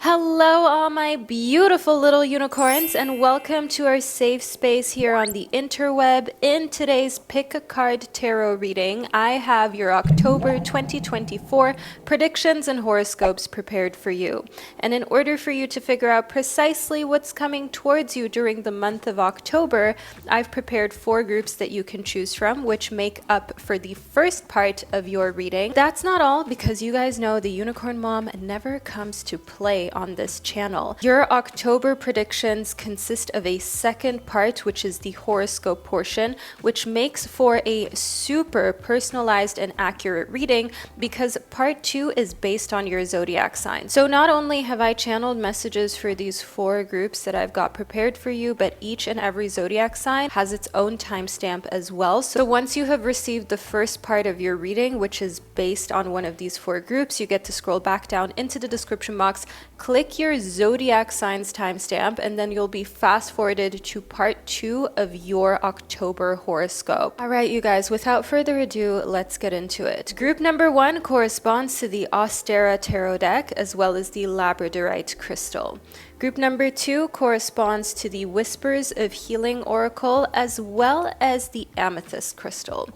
Hello, all my beautiful little unicorns, and welcome to our safe space here on the interweb. In today's Pick a Card Tarot reading, I have your October 2024 predictions and horoscopes prepared for you. And in order for you to figure out precisely what's coming towards you during the month of October, I've prepared 4 groups that you can choose from, which make up for the first part of your reading. That's not all, because you guys know the Unicorn Mom never comes to play on this channel. Your October predictions consist of a second part, which is the horoscope portion, which makes for a super personalized and accurate reading because part 2 is based on your zodiac sign. So not only have I channeled messages for these 4 groups that I've got prepared for you, but each and every zodiac sign has its own timestamp as well. So once you have received the first part of your reading, which is based on one of these 4 groups, you get to scroll back down into the description box, click your zodiac signs timestamp, and then you'll be fast forwarded to part 2 of your October horoscope. All right, you guys, without further ado, let's get into it. Group number 1 corresponds to the Ostara tarot deck as well as the Labradorite crystal. Group number 2 corresponds to the Whispers of Healing oracle as well as the Amethyst crystal.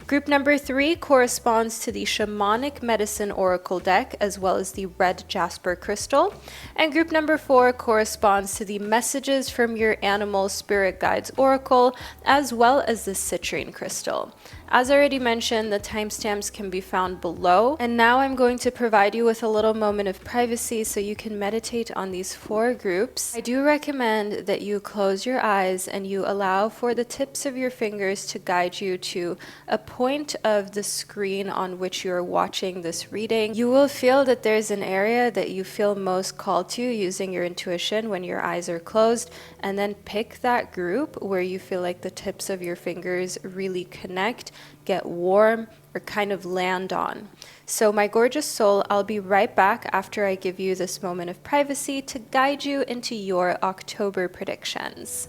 Group number 3 corresponds to the Shamanic Medicine Oracle deck as well as the Red Jasper crystal. And group number 4 corresponds to the Messages from Your Animal Spirit Guides Oracle as well as the Citrine crystal. As already mentioned, the timestamps can be found below. And now I'm going to provide you with a little moment of privacy so you can meditate on these 4 groups. I do recommend that you close your eyes and you allow for the tips of your fingers to guide you to a point of the screen on which you're watching this reading. You will feel that there's an area that you feel most called to using your intuition when your eyes are closed, and then pick that group where you feel like the tips of your fingers really connect, get warm, or kind of land on. So my gorgeous soul, I'll be right back after I give you this moment of privacy to guide you into your October predictions.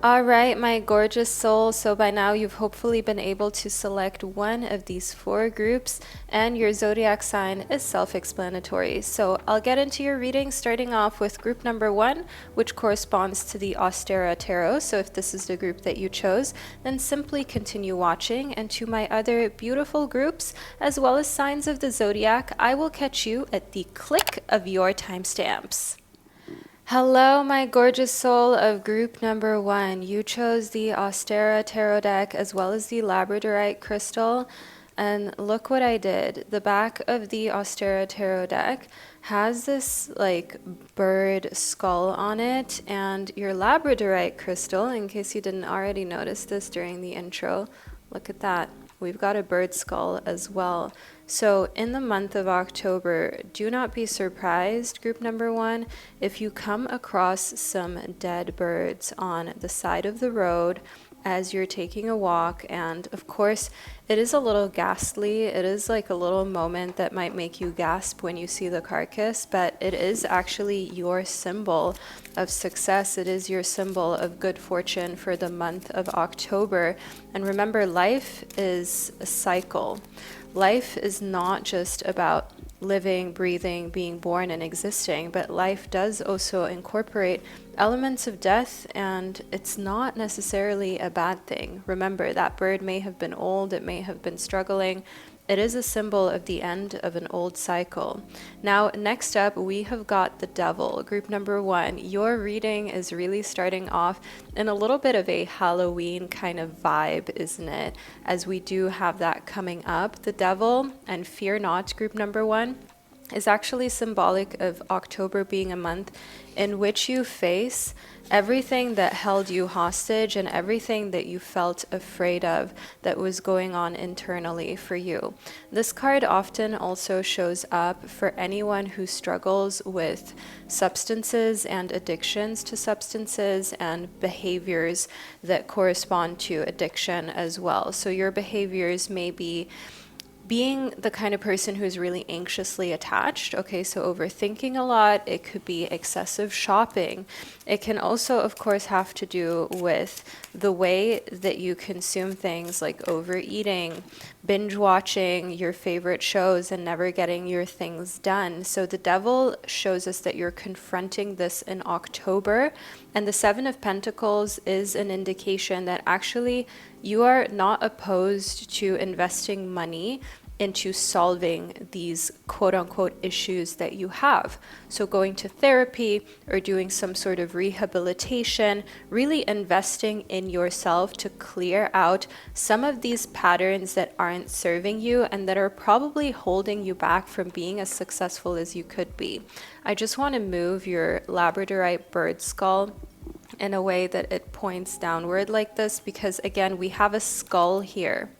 All right, my gorgeous soul, so by now you've hopefully been able to select one of these 4 groups, and your zodiac sign is self-explanatory. So I'll get into your reading, starting off with group number 1, which corresponds to the Ostara tarot. So if this is the group that you chose, then simply continue watching, and to my other beautiful groups, as well as signs of the zodiac, I will catch you at the click of your timestamps. Hello, my gorgeous soul of group number 1. You chose the Ostara tarot deck as well as the Labradorite crystal. And look what I did. The back of the Ostara tarot deck has this like bird skull on it, and your Labradorite crystal, in case you didn't already notice this during the intro, look at that. We've got a bird skull as well. So in the month of October, do not be surprised, group number 1, if you come across some dead birds on the side of the road as you're taking a walk. And of course, it is a little ghastly. It is like a little moment that might make you gasp when you see the carcass, but it is actually your symbol of success. It is your symbol of good fortune for the month of October. And remember, life is a cycle. Life is not just about living, breathing, being born, and existing, but life does also incorporate elements of death, and it's not necessarily a bad thing. Remember, that bird may have been old, it may have been struggling. It is a symbol of the end of an old cycle. Now, next up, we have got the Devil, group number 1. Your reading is really starting off in a little bit of a Halloween kind of vibe, isn't it? As we do have that coming up. The Devil, and fear not, group number 1, is actually symbolic of October being a month in which you face everything that held you hostage and everything that you felt afraid of that was going on internally for you. This card often also shows up for anyone who struggles with substances and addictions to substances and behaviors that correspond to addiction as well. So your behaviors may be being the kind of person who's really anxiously attached. Okay, so overthinking a lot. It could be excessive shopping. It can also, of course, have to do with the way that you consume things, like overeating, binge watching your favorite shows and never getting your things done. So the devil shows us that you're confronting this in October, and the Seven of Pentacles is an indication that actually you are not opposed to investing money into solving these quote-unquote issues that you have. So going to therapy or doing some sort of rehabilitation, really investing in yourself to clear out some of these patterns that aren't serving you and that are probably holding you back from being as successful as you could be. I just want to move your Labradorite bird skull in a way that it points downward like this, because again, we have a skull here.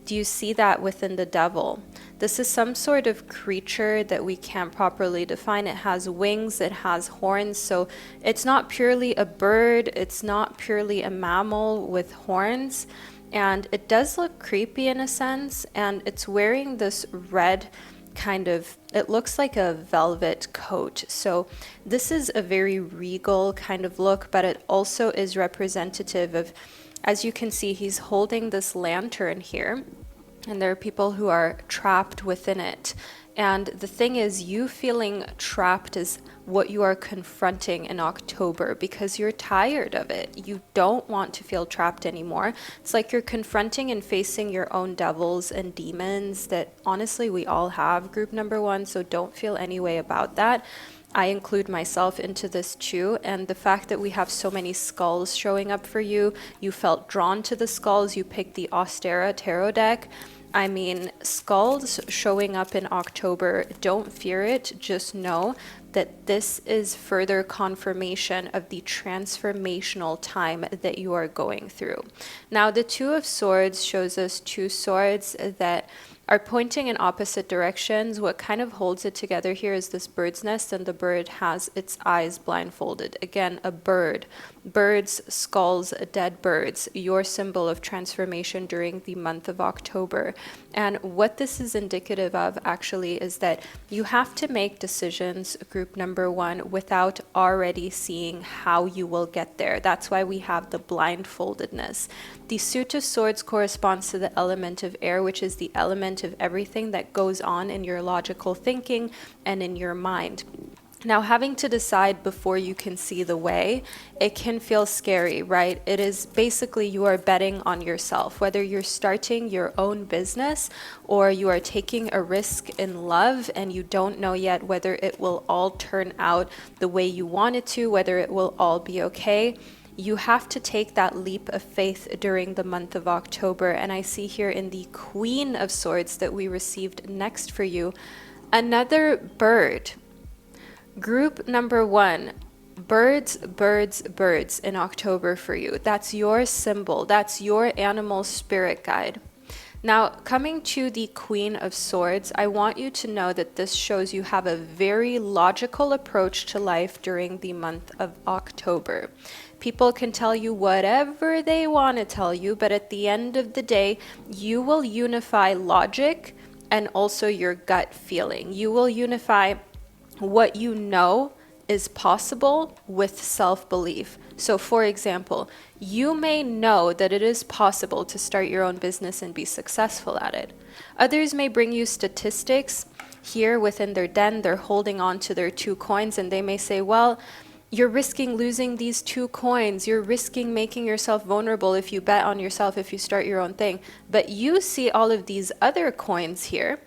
Do you see that within the devil? This is some sort of creature that we can't properly define. It has wings, it has horns, so it's not purely a bird, it's not purely a mammal with horns, and it does look creepy in a sense, and it's wearing this red kind of, it looks like a velvet coat. So this is a very regal kind of look, but it also is representative of, as you can see, he's holding this lantern here, and there are people who are trapped within it. And the thing is, you feeling trapped is what you are confronting in October, because you're tired of it. You don't want to feel trapped anymore. It's like you're confronting and facing your own devils and demons that honestly we all have, group number one, so don't feel any way about that. I include myself into this too, and the fact that we have so many skulls showing up for you, you felt drawn to the skulls, you picked the Ostara tarot deck. I mean, skulls showing up in October, don't fear it, just know that this is further confirmation of the transformational time that you are going through. Now, the Two of Swords shows us two swords that are pointing in opposite directions. What kind of holds it together here is this bird's nest, and the bird has its eyes blindfolded. Again, a bird. Birds, skulls, dead birds, your symbol of transformation during the month of October. And what this is indicative of actually is that you have to make decisions, group number one, without already seeing how you will get there. That's why we have the blindfoldedness. The Suit of Swords corresponds to the element of air, which is the element of everything that goes on in your logical thinking and in your mind. Now, having to decide before you can see the way, it can feel scary, right? It is basically you are betting on yourself, whether you're starting your own business or you are taking a risk in love and you don't know yet whether it will all turn out the way you want it to, whether it will all be okay. You have to take that leap of faith during the month of October. And I see here in the Queen of Swords that we received next for you, another bird. Group number one, birds, birds, birds in October for you. That's your symbol. That's your animal spirit guide. Now, coming to the Queen of Swords, I want you to know that this shows you have a very logical approach to life during the month of October. People can tell you whatever they want to tell you, but at the end of the day, you will unify logic and also your gut feeling. You will unify what you know is possible with self-belief. So for example, you may know that it is possible to start your own business and be successful at it. Others may bring you statistics here within their den. They're holding on to their 2 coins and they may say, well, you're risking losing these 2 coins. You're risking making yourself vulnerable if you bet on yourself, if you start your own thing. But you see all of these other coins here.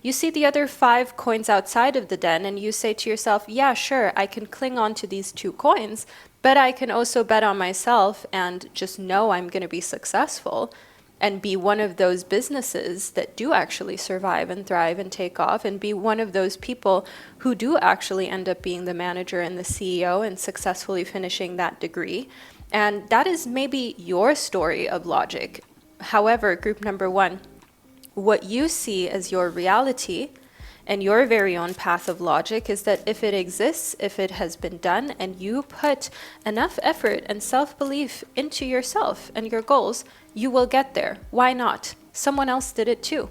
You see the other 5 coins outside of the den and you say to yourself, yeah, sure, I can cling on to these 2 coins, but I can also bet on myself and just know I'm going to be successful and be one of those businesses that do actually survive and thrive and take off, and be one of those people who do actually end up being the manager and the CEO and successfully finishing that degree. And that is maybe your story of logic. However, group number one, what you see as your reality and your very own path of logic is that if it exists, if it has been done, and you put enough effort and self-belief into yourself and your goals, you will get there. Why not? Someone else did it too.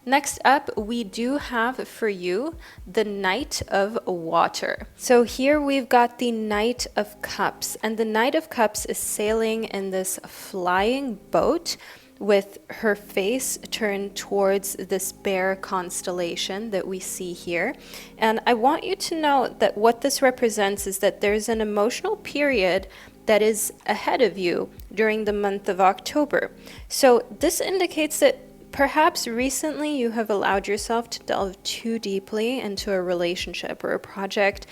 Next up, we do have for you the Knight of Water. So here we've got the Knight of Cups, and the Knight of Cups is sailing in this flying boat with her face turned towards this bear constellation that we see here. And I want you to know that what this represents is that there's an emotional period that is ahead of you during the month of October. So this indicates that perhaps recently you have allowed yourself to delve too deeply into a relationship or a project.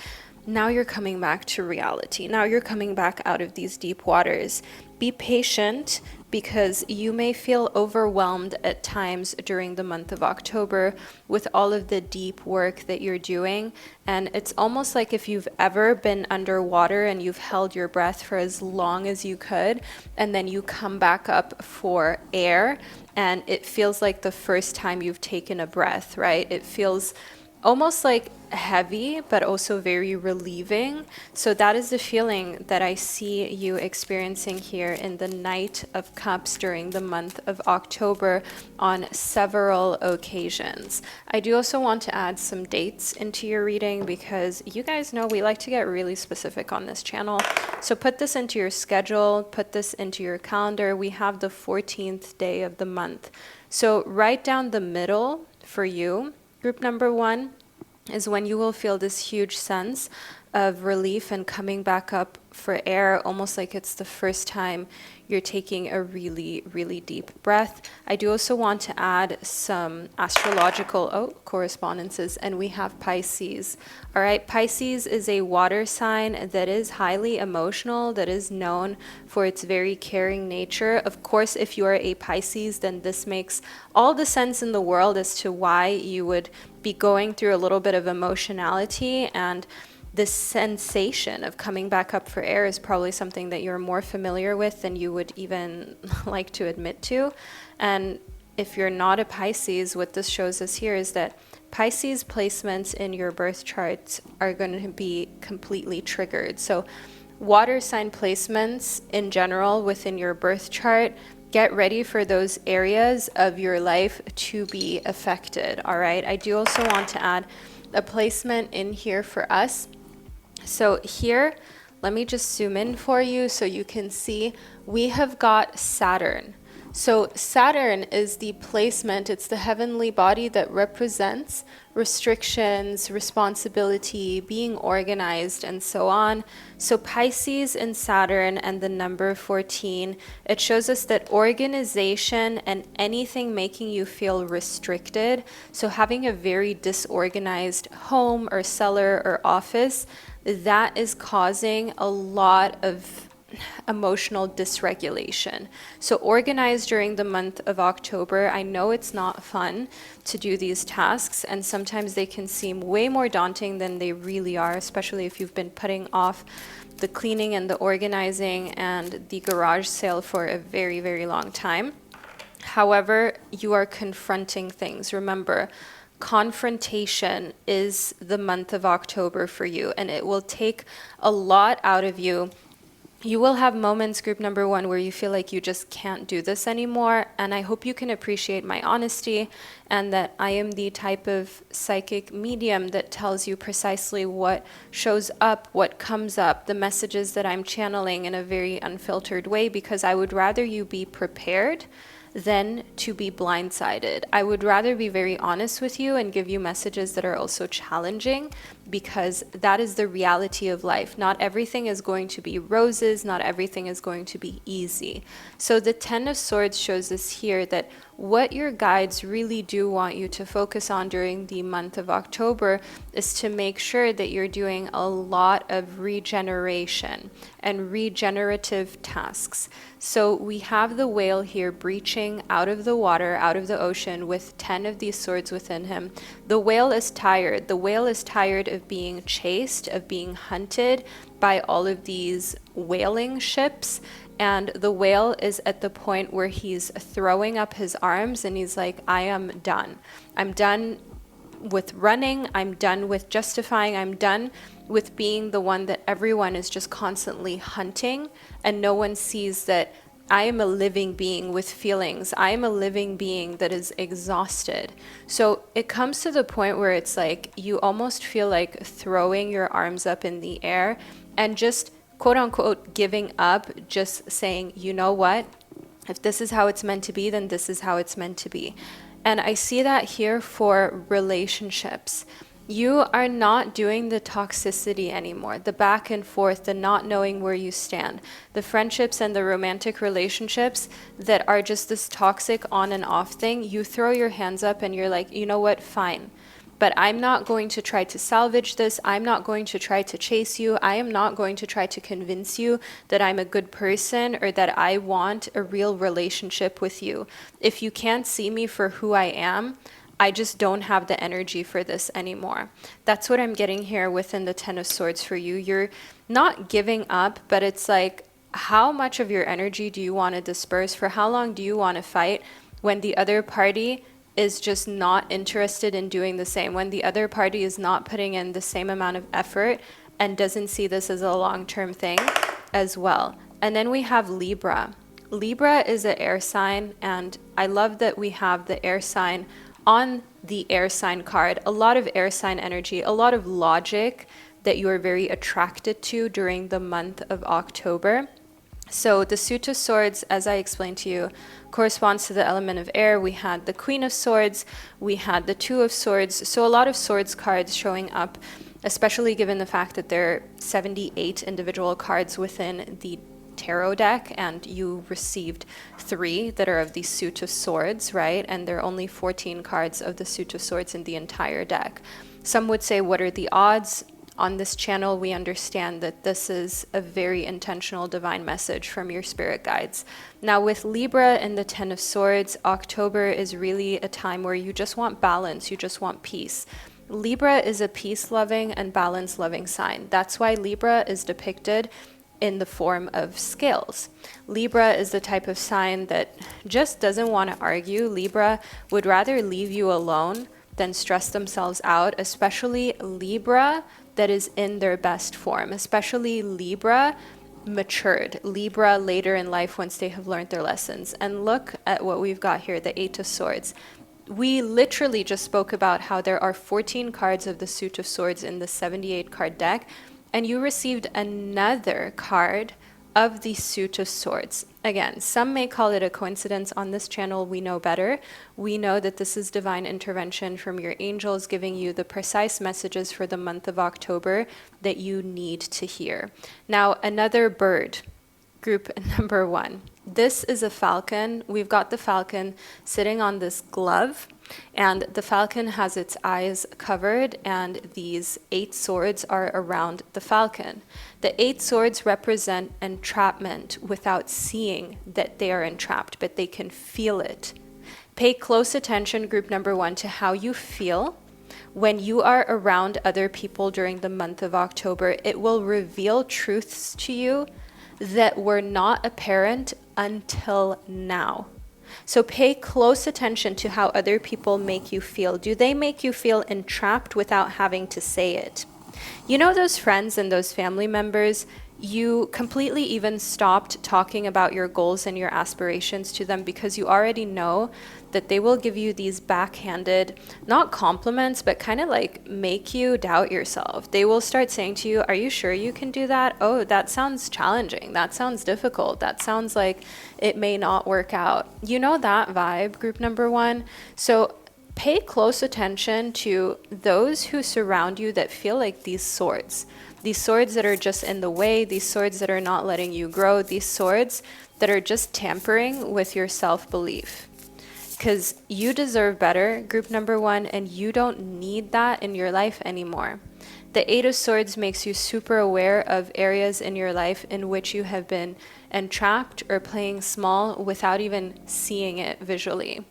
Now you're coming back to reality. Now you're coming back out of these deep waters. Be patient, because you may feel overwhelmed at times during the month of October with all of the deep work that you're doing. And it's almost like if you've ever been underwater and you've held your breath for as long as you could, and then you come back up for air, and it feels like the first time you've taken a breath, right? It feels almost like heavy, but also very relieving. So that is the feeling that I see you experiencing here in the Knight of Cups during the month of October on several occasions. I do also want to add some dates into your reading, because you guys know we like to get really specific on this channel. So put this into your schedule, put this into your calendar. We have the 14th day of the month. So right down the middle for you, group number 1, is when you will feel this huge sense of relief and coming back up for air, almost like it's the first time you're taking a really, really deep breath. I do also want to add some astrological correspondences, and we have Pisces. All right, Pisces is a water sign that is highly emotional, that is known for its very caring nature. Of course, if you are a Pisces, then this makes all the sense in the world as to why you would be going through a little bit of emotionality, and this sensation of coming back up for air is probably something that you're more familiar with than you would even like to admit to. And if you're not a Pisces, what this shows us here is that Pisces placements in your birth charts are going to be completely triggered. So water sign placements in general within your birth chart, get ready for those areas of your life to be affected. All right. I do also want to add a placement in here for us. So here, let me just zoom in for you so you can see we have got Saturn. So Saturn is the placement, it's the heavenly body that represents restrictions, responsibility, being organized, and so on. So Pisces and Saturn and the number 14, it shows us that organization and anything making you feel restricted, so having a very disorganized home or cellar or office, that is causing a lot of emotional dysregulation. So organize during the month of October. I know it's not fun to do these tasks, and sometimes they can seem way more daunting than they really are, especially if you've been putting off the cleaning and the organizing and the garage sale for a very, very long time. However, you are confronting things. Remember, confrontation is the month of October for you, and it will take a lot out of you. You will have moments, group number 1, where you feel like you just can't do this anymore. And I hope you can appreciate my honesty, and that I am the type of psychic medium that tells you precisely what shows up, what comes up, the messages that I'm channeling in a very unfiltered way, because I would rather you be prepared than to be blindsided. I would rather be very honest with you and give you messages that are also challenging, because that is the reality of life. Not everything is going to be roses, not everything is going to be easy. So the 10 of Swords shows us here that what your guides really do want you to focus on during the month of October is to make sure that you're doing a lot of regeneration and regenerative tasks. So we have the whale here breaching out of the water, out of the ocean, with 10 of these swords within him. The whale is tired. The whale is tired of being chased, of being hunted by all of these whaling ships. And the whale is at the point where he's throwing up his arms and he's like, I am done. I'm done with running. I'm done with justifying. I'm done with being the one that everyone is just constantly hunting, and no one sees that I am a living being with feelings. I am a living being that is exhausted. So it comes to the point where it's like you almost feel like throwing your arms up in the air and just quote unquote giving up, just saying, you know what? If this is how it's meant to be, then this is how it's meant to be. And I see that here for relationships. You are not doing the toxicity anymore, the back and forth, the not knowing where you stand, the friendships and the romantic relationships that are just this toxic on and off thing. You throw your hands up and you're like, you know what, fine. But I'm not going to try to salvage this. I'm not going to try to chase you. I am not going to try to convince you that I'm a good person or that I want a real relationship with you. If you can't see me for who I am, I just don't have the energy for this anymore. That's what I'm getting here within the Ten of Swords for you. You're not giving up, but it's like, how much of your energy do you want to disperse? For how long do you want to fight when the other party is just not interested in doing the same, when the other party is not putting in the same amount of effort and doesn't see this as a long-term thing as well? And then we have Libra. Libra is an air sign, and I love that we have the air sign on the air sign card. A lot of air sign energy, a lot of logic that you are very attracted to during the month of October. So the Suit of Swords, as I explained to you, corresponds to the element of air. We had the Queen of Swords, we had the Two of Swords. So a lot of swords cards showing up, especially given the fact that there are 78 individual cards within the tarot deck, and you received 3 that are of the Suit of Swords, right? And there are only 14 cards of the Suit of Swords in the entire deck. Some would say, what are the odds? On this channel, we understand that this is a very intentional divine message from your spirit guides. Now with Libra and the Ten of Swords, October is really a time where you just want balance, you just want peace. Libra is a peace-loving and balance-loving sign. That's why Libra is depicted in the form of scales. Libra is the type of sign that just doesn't want to argue. Libra would rather leave you alone than stress themselves out, especially Libra that is in their best form, especially Libra matured, Libra later in life once they have learned their lessons. And look at what we've got here, the Eight of Swords. We literally just spoke about how there are 14 cards of the Suit of Swords in the 78 card deck, and you received another card of the Suit of Swords. Again, some may call it a coincidence. On this channel, we know better. We know that this is divine intervention from your angels giving you the precise messages for the month of October that you need to hear. Now, another bird, group number 1. This is a falcon. We've got the falcon sitting on this glove, and the falcon has its eyes covered, and these 8 swords are around the falcon. The 8 swords represent entrapment without seeing that they are entrapped, but they can feel it. Pay close attention, group number 1, to how you feel when you are around other people during the month of October. It will reveal truths to you that were not apparent until now. So pay close attention to how other people make you feel. Do they make you feel entrapped without having to say it? You know those friends and those family members, you completely even stopped talking about your goals and your aspirations to them because you already know that they will give you these backhanded, not compliments, but kind of like make you doubt yourself. They will start saying to you, are you sure you can do that? Oh, that sounds challenging. That sounds difficult. That sounds like it may not work out. You know that vibe, group number 1? So pay close attention to those who surround you that feel like these swords that are just in the way, these swords that are not letting you grow, these swords that are just tampering with your self-belief. Because you deserve better, group number 1, and you don't need that in your life anymore. The Eight of Swords makes you super aware of areas in your life in which you have been entrapped or playing small without even seeing it visually.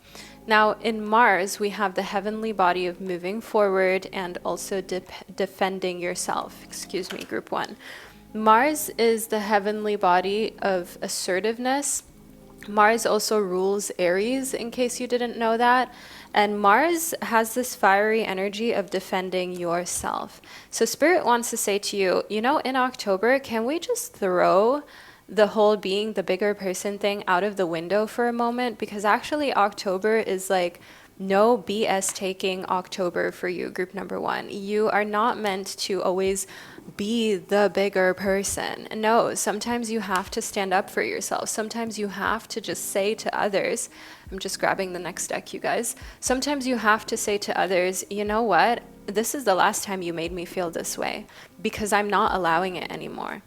Now, in Mars, we have the heavenly body of moving forward and also defending yourself. Excuse me, group 1. Mars is the heavenly body of assertiveness. Mars also rules Aries, in case you didn't know that. And Mars has this fiery energy of defending yourself. So Spirit wants to say to you, you know, in October, can we just throw the whole being the bigger person thing out of the window for a moment, because actually October is like no BS taking October for you, group number one. You are not meant to always be the bigger person. No, sometimes you have to stand up for yourself. Sometimes you have to just say to others, I'm just grabbing the next deck, you guys. Sometimes you have to say to others, you know what? This is the last time you made me feel this way, because I'm not allowing it anymore.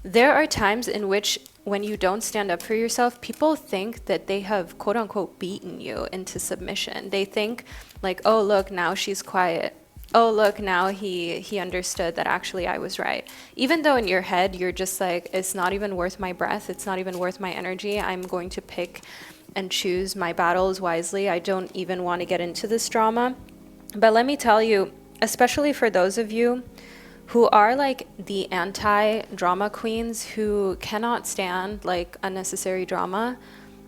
There are times in which when you don't stand up for yourself, people think that they have quote unquote beaten you into submission. They think like, oh, look, now she's quiet. Oh, look, now he understood that actually I was right. Even though in your head, you're just like, it's not even worth my breath. It's not even worth my energy. I'm going to pick and choose my battles wisely. I don't even want to get into this drama. But let me tell you, especially for those of you who are like the anti-drama queens who cannot stand like unnecessary drama,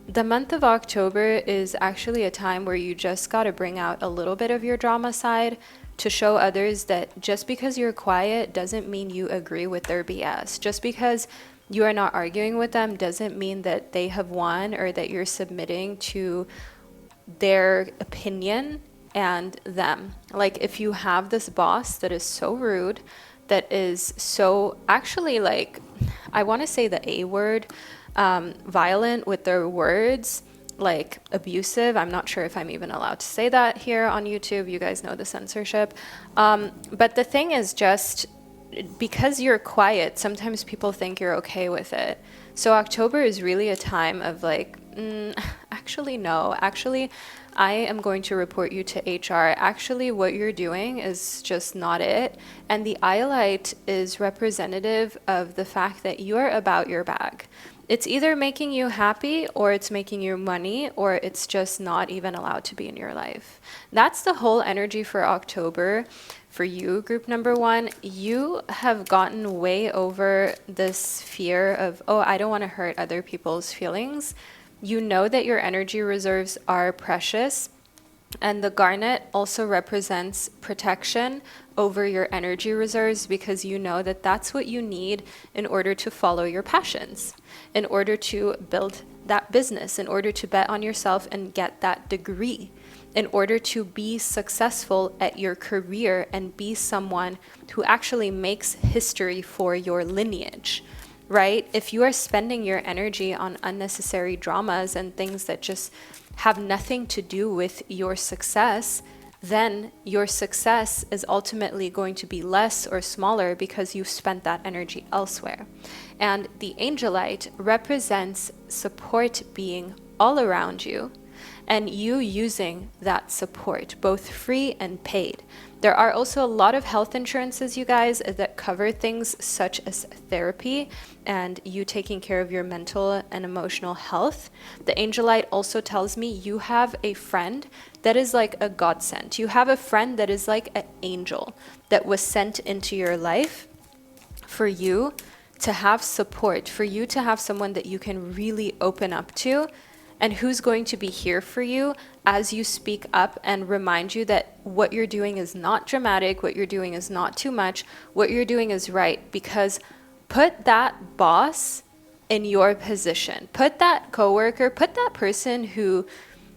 the month of October is actually a time where you just got to bring out a little bit of your drama side to show others that just because you're quiet doesn't mean you agree with their BS. Just because you are not arguing with them doesn't mean that they have won or that you're submitting to their opinion and them. Like if you have this boss that is so rude, that is so actually like, I want to say the A word, violent with their words, like abusive. I'm not sure if I'm even allowed to say that here on YouTube. You guys know the censorship. But the thing is just because you're quiet, sometimes people think you're okay with it. So October is really a time of like, actually, no, actually, I am going to report you to HR. Actually, what you're doing is just not it. And the Iolite is representative of the fact that you are about your bag. It's either making you happy or it's making you money or it's just not even allowed to be in your life. That's the whole energy for October. For you, group number one, you have gotten way over this fear of, oh, I don't want to hurt other people's feelings. You know that your energy reserves are precious, and the garnet also represents protection over your energy reserves because you know that that's what you need in order to follow your passions, in order to build that business, in order to bet on yourself and get that degree, in order to be successful at your career and be someone who actually makes history for your lineage. Right? If you are spending your energy on unnecessary dramas and things that just have nothing to do with your success, then your success is ultimately going to be less or smaller because you've spent that energy elsewhere. And the Angelite represents support being all around you and you using that support, both free and paid. There are also a lot of health insurances, you guys, that cover things such as therapy and you taking care of your mental and emotional health. The Angelite also tells me you have a friend that is like a godsend. You have a friend that is like an angel that was sent into your life for you to have support, for you to have someone that you can really open up to, and who's going to be here for you as you speak up and remind you that what you're doing is not dramatic, what you're doing is not too much, what you're doing is right. Because put that boss in your position, put that coworker, put that person who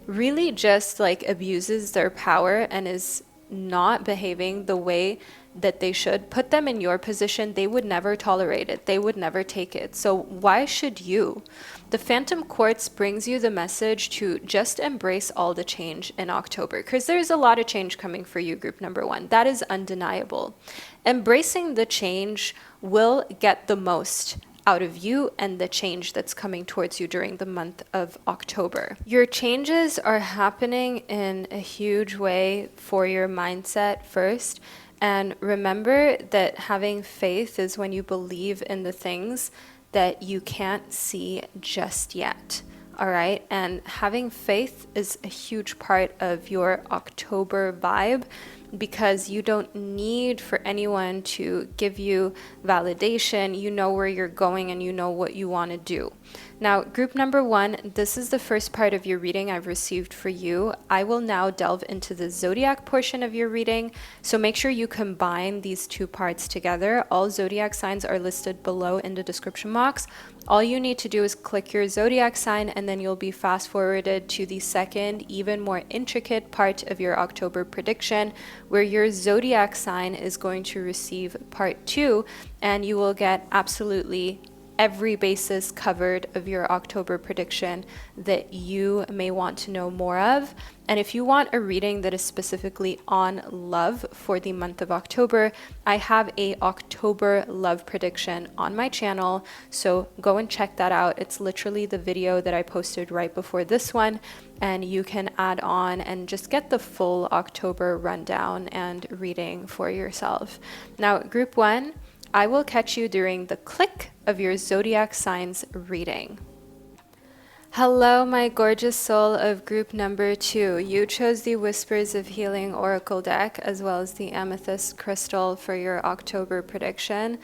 really just like abuses their power and is not behaving the way that they should, put them in your position. They would never tolerate it. They would never take it. So why should you? The Phantom Quartz brings you the message to just embrace all the change in October, because there's a lot of change coming for you, group number one. That is undeniable. Embracing the change will get the most out of you and the change that's coming towards you during the month of October. Your changes are happening in a huge way for your mindset first. And remember that having faith is when you believe in the things that you can't see just yet. All right. And having faith is a huge part of your October vibe, because you don't need for anyone to give you validation. You know where you're going and you know what you want to do. Now, group number 1, this is the first part of your reading I've received for you. I will now delve into the zodiac portion of your reading, so make sure you combine these two parts together. All zodiac signs are listed below in the description box. All you need to do is click your zodiac sign, and then you'll be fast forwarded to the second, even more intricate part of your October prediction, where your zodiac sign is going to receive part 2, and you will get absolutely every basis covered of your October prediction that you may want to know more of. And if you want a reading that is specifically on love for the month of October, I have a October love prediction on my channel, so go and check that out. It's literally the video that I posted right before this one, and you can add on and just get the full October rundown and reading for yourself. Now, group 1, I will catch you during the click of your zodiac signs reading. Hello, my gorgeous soul of group number 2. You chose the Whispers of Healing Oracle deck as well as the Amethyst crystal for your October prediction.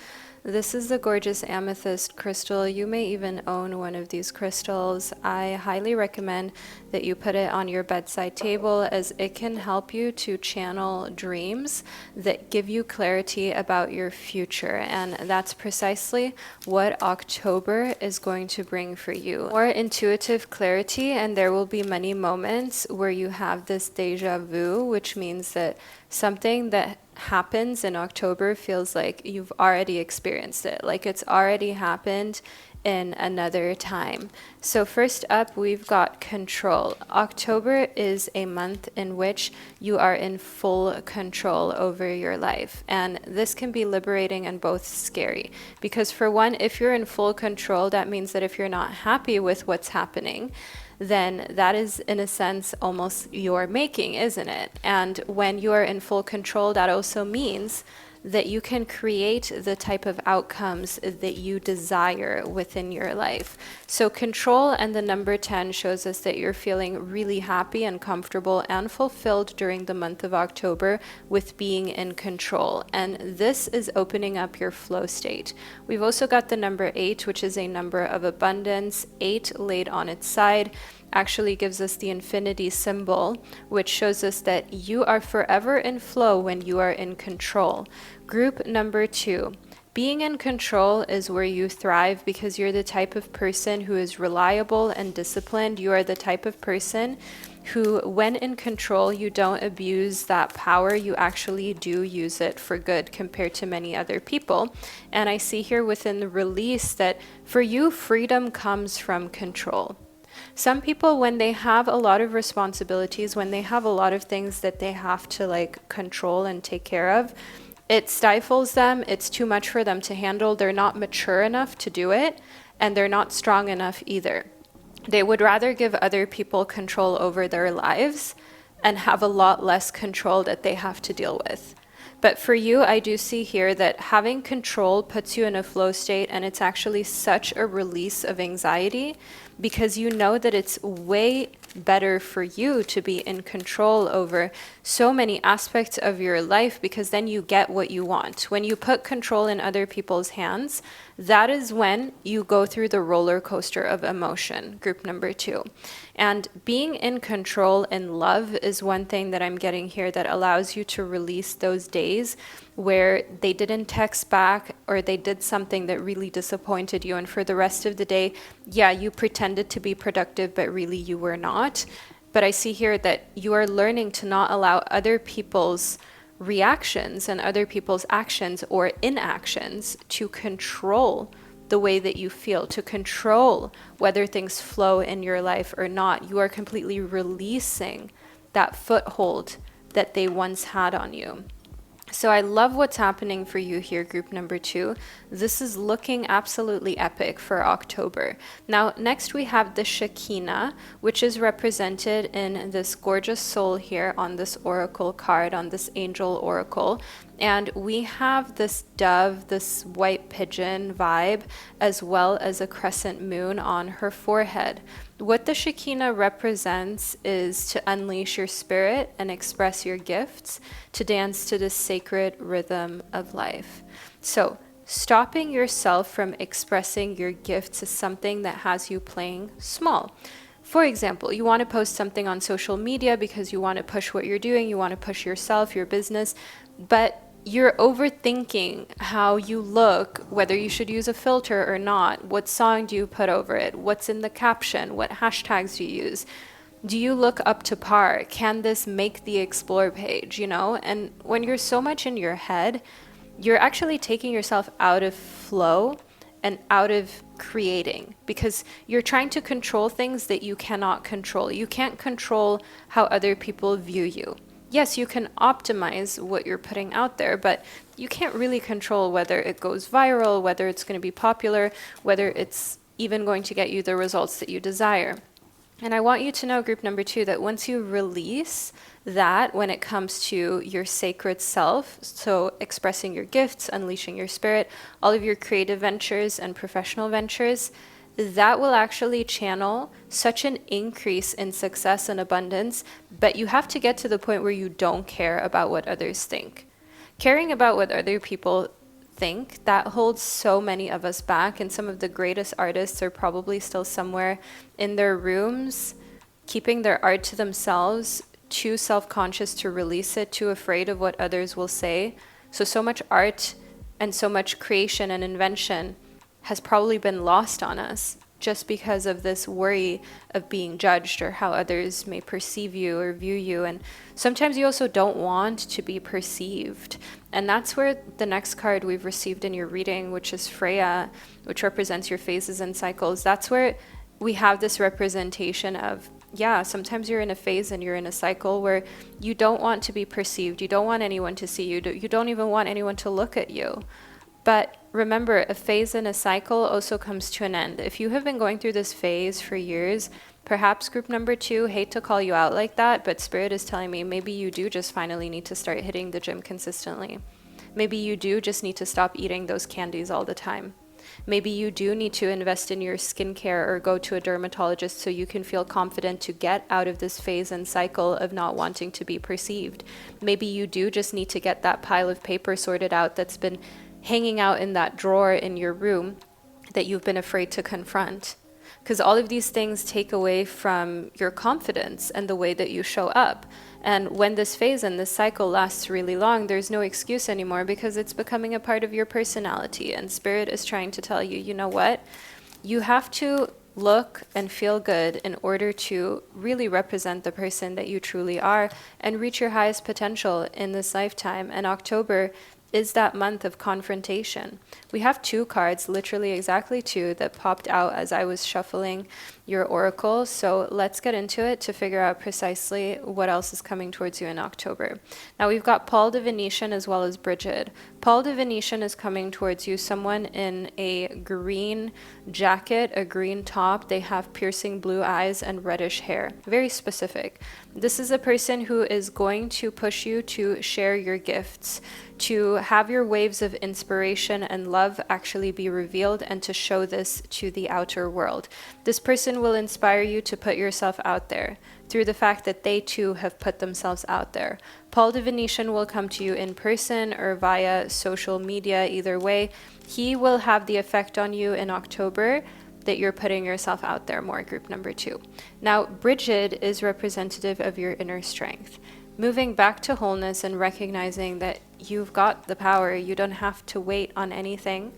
This is the gorgeous amethyst crystal. You may even own one of these crystals. I highly recommend that you put it on your bedside table, as it can help you to channel dreams that give you clarity about your future. And that's precisely what October is going to bring for you. More intuitive clarity, and there will be many moments where you have this deja vu, which means that something that happens in October feels like you've already experienced it, like it's already happened in another time. So first up, we've got control. October is a month in which you are in full control over your life, and this can be liberating and both scary, because for one, if you're in full control, that means that if you're not happy with what's happening, then that is in a sense almost your making, isn't it? And when you are in full control, that also means that you can create the type of outcomes that you desire within your life. So control and the number 10 shows us that you're feeling really happy and comfortable and fulfilled during the month of October with being in control. And this is opening up your flow state. We've also got the number 8, which is a number of abundance. 8 laid on its side actually gives us the infinity symbol, which shows us that you are forever in flow when you are in control. Group number 2. Being in control is where you thrive, because you're the type of person who is reliable and disciplined. You are the type of person who, when in control, you don't abuse that power. You actually do use it for good compared to many other people. And I see here within the release that for you, freedom comes from control. Some people, when they have a lot of responsibilities, when they have a lot of things that they have to control and take care of, it stifles them. It's too much for them to handle. They're not mature enough to do it, and they're not strong enough either. They would rather give other people control over their lives and have a lot less control that they have to deal with. But for you, I do see here that having control puts you in a flow state, and it's actually such a release of anxiety, because you know that it's way better for you to be in control over so many aspects of your life, because then you get what you want. When you put control in other people's hands, that is when you go through the roller coaster of emotion, group number 2. And being in control in love is one thing that I'm getting here that allows you to release those days where they didn't text back or they did something that really disappointed you. And for the rest of the day, yeah, you pretended to be productive, but really you were not. But I see here that you are learning to not allow other people's reactions and other people's actions or inactions to control the way that you feel, to control whether things flow in your life or not. You are completely releasing that foothold that they once had on you. So I love what's happening for you here, group number 2. This is looking absolutely epic for October. Now, next we have the Shekinah, which is represented in this gorgeous soul here on this oracle card, on this angel oracle. And we have this dove, this white pigeon vibe, as well as a crescent moon on her forehead. What the Shekinah represents is to unleash your spirit and express your gifts, to dance to the sacred rhythm of life. So, stopping yourself from expressing your gifts is something that has you playing small. For example, you want to post something on social media because you want to push what you're doing, you want to push yourself, your business, but you're overthinking how you look, whether you should use a filter or not. What song do you put over it? What's in the caption? What hashtags do you use? Do you look up to par? Can this make the explore page, And when you're so much in your head, you're actually taking yourself out of flow and out of creating, because you're trying to control things that you cannot control. You can't control how other people view you. Yes, you can optimize what you're putting out there, but you can't really control whether it goes viral, whether it's going to be popular, whether it's even going to get you the results that you desire. And I want you to know, group number 2, that once you release that when it comes to your sacred self, so expressing your gifts, unleashing your spirit, all of your creative ventures and professional ventures, that will actually channel such an increase in success and abundance. But you have to get to the point where you don't care about what others think. Caring about what other people think, that holds so many of us back, and some of the greatest artists are probably still somewhere in their rooms keeping their art to themselves, too self-conscious to release it, too afraid of what others will say. So much art and so much creation and invention has probably been lost on us just because of this worry of being judged or how others may perceive you or view you. And sometimes you also don't want to be perceived. And that's where the next card we've received in your reading, which is Freya, which represents your phases and cycles, that's where we have this representation of, sometimes you're in a phase and you're in a cycle where you don't want to be perceived. You don't want anyone to see you. You don't even want anyone to look at you. But remember, a phase and a cycle also comes to an end. If you have been going through this phase for years, perhaps group number 2, hate to call you out like that, but Spirit is telling me maybe you do just finally need to start hitting the gym consistently. Maybe you do just need to stop eating those candies all the time. Maybe you do need to invest in your skincare or go to a dermatologist so you can feel confident to get out of this phase and cycle of not wanting to be perceived. Maybe you do just need to get that pile of paper sorted out that's been hanging out in that drawer in your room that you've been afraid to confront. Because all of these things take away from your confidence and the way that you show up. And when this phase and this cycle lasts really long, there's no excuse anymore because it's becoming a part of your personality. And Spirit is trying to tell you, you know what? You have to look and feel good in order to really represent the person that you truly are and reach your highest potential in this lifetime. And October is that month of confrontation. We have 2 cards, literally exactly 2, that popped out as I was shuffling your oracle. So let's get into it to figure out precisely what else is coming towards you in October. Now we've got Paul the Venetian as well as Bridget. Paul the Venetian is coming towards you, someone in a green jacket, a green top. They have piercing blue eyes and reddish hair. Very specific. This is a person who is going to push you to share your gifts, to have your waves of inspiration and love actually be revealed and to show this to the outer world. This person will inspire you to put yourself out there through the fact that they too have put themselves out there. Paul the Venetian will come to you in person or via social media, either way. He will have the effect on you in October that you're putting yourself out there more, group number 2. Now, Bridget is representative of your inner strength. Moving back to wholeness and recognizing that you've got the power. You don't have to wait on anything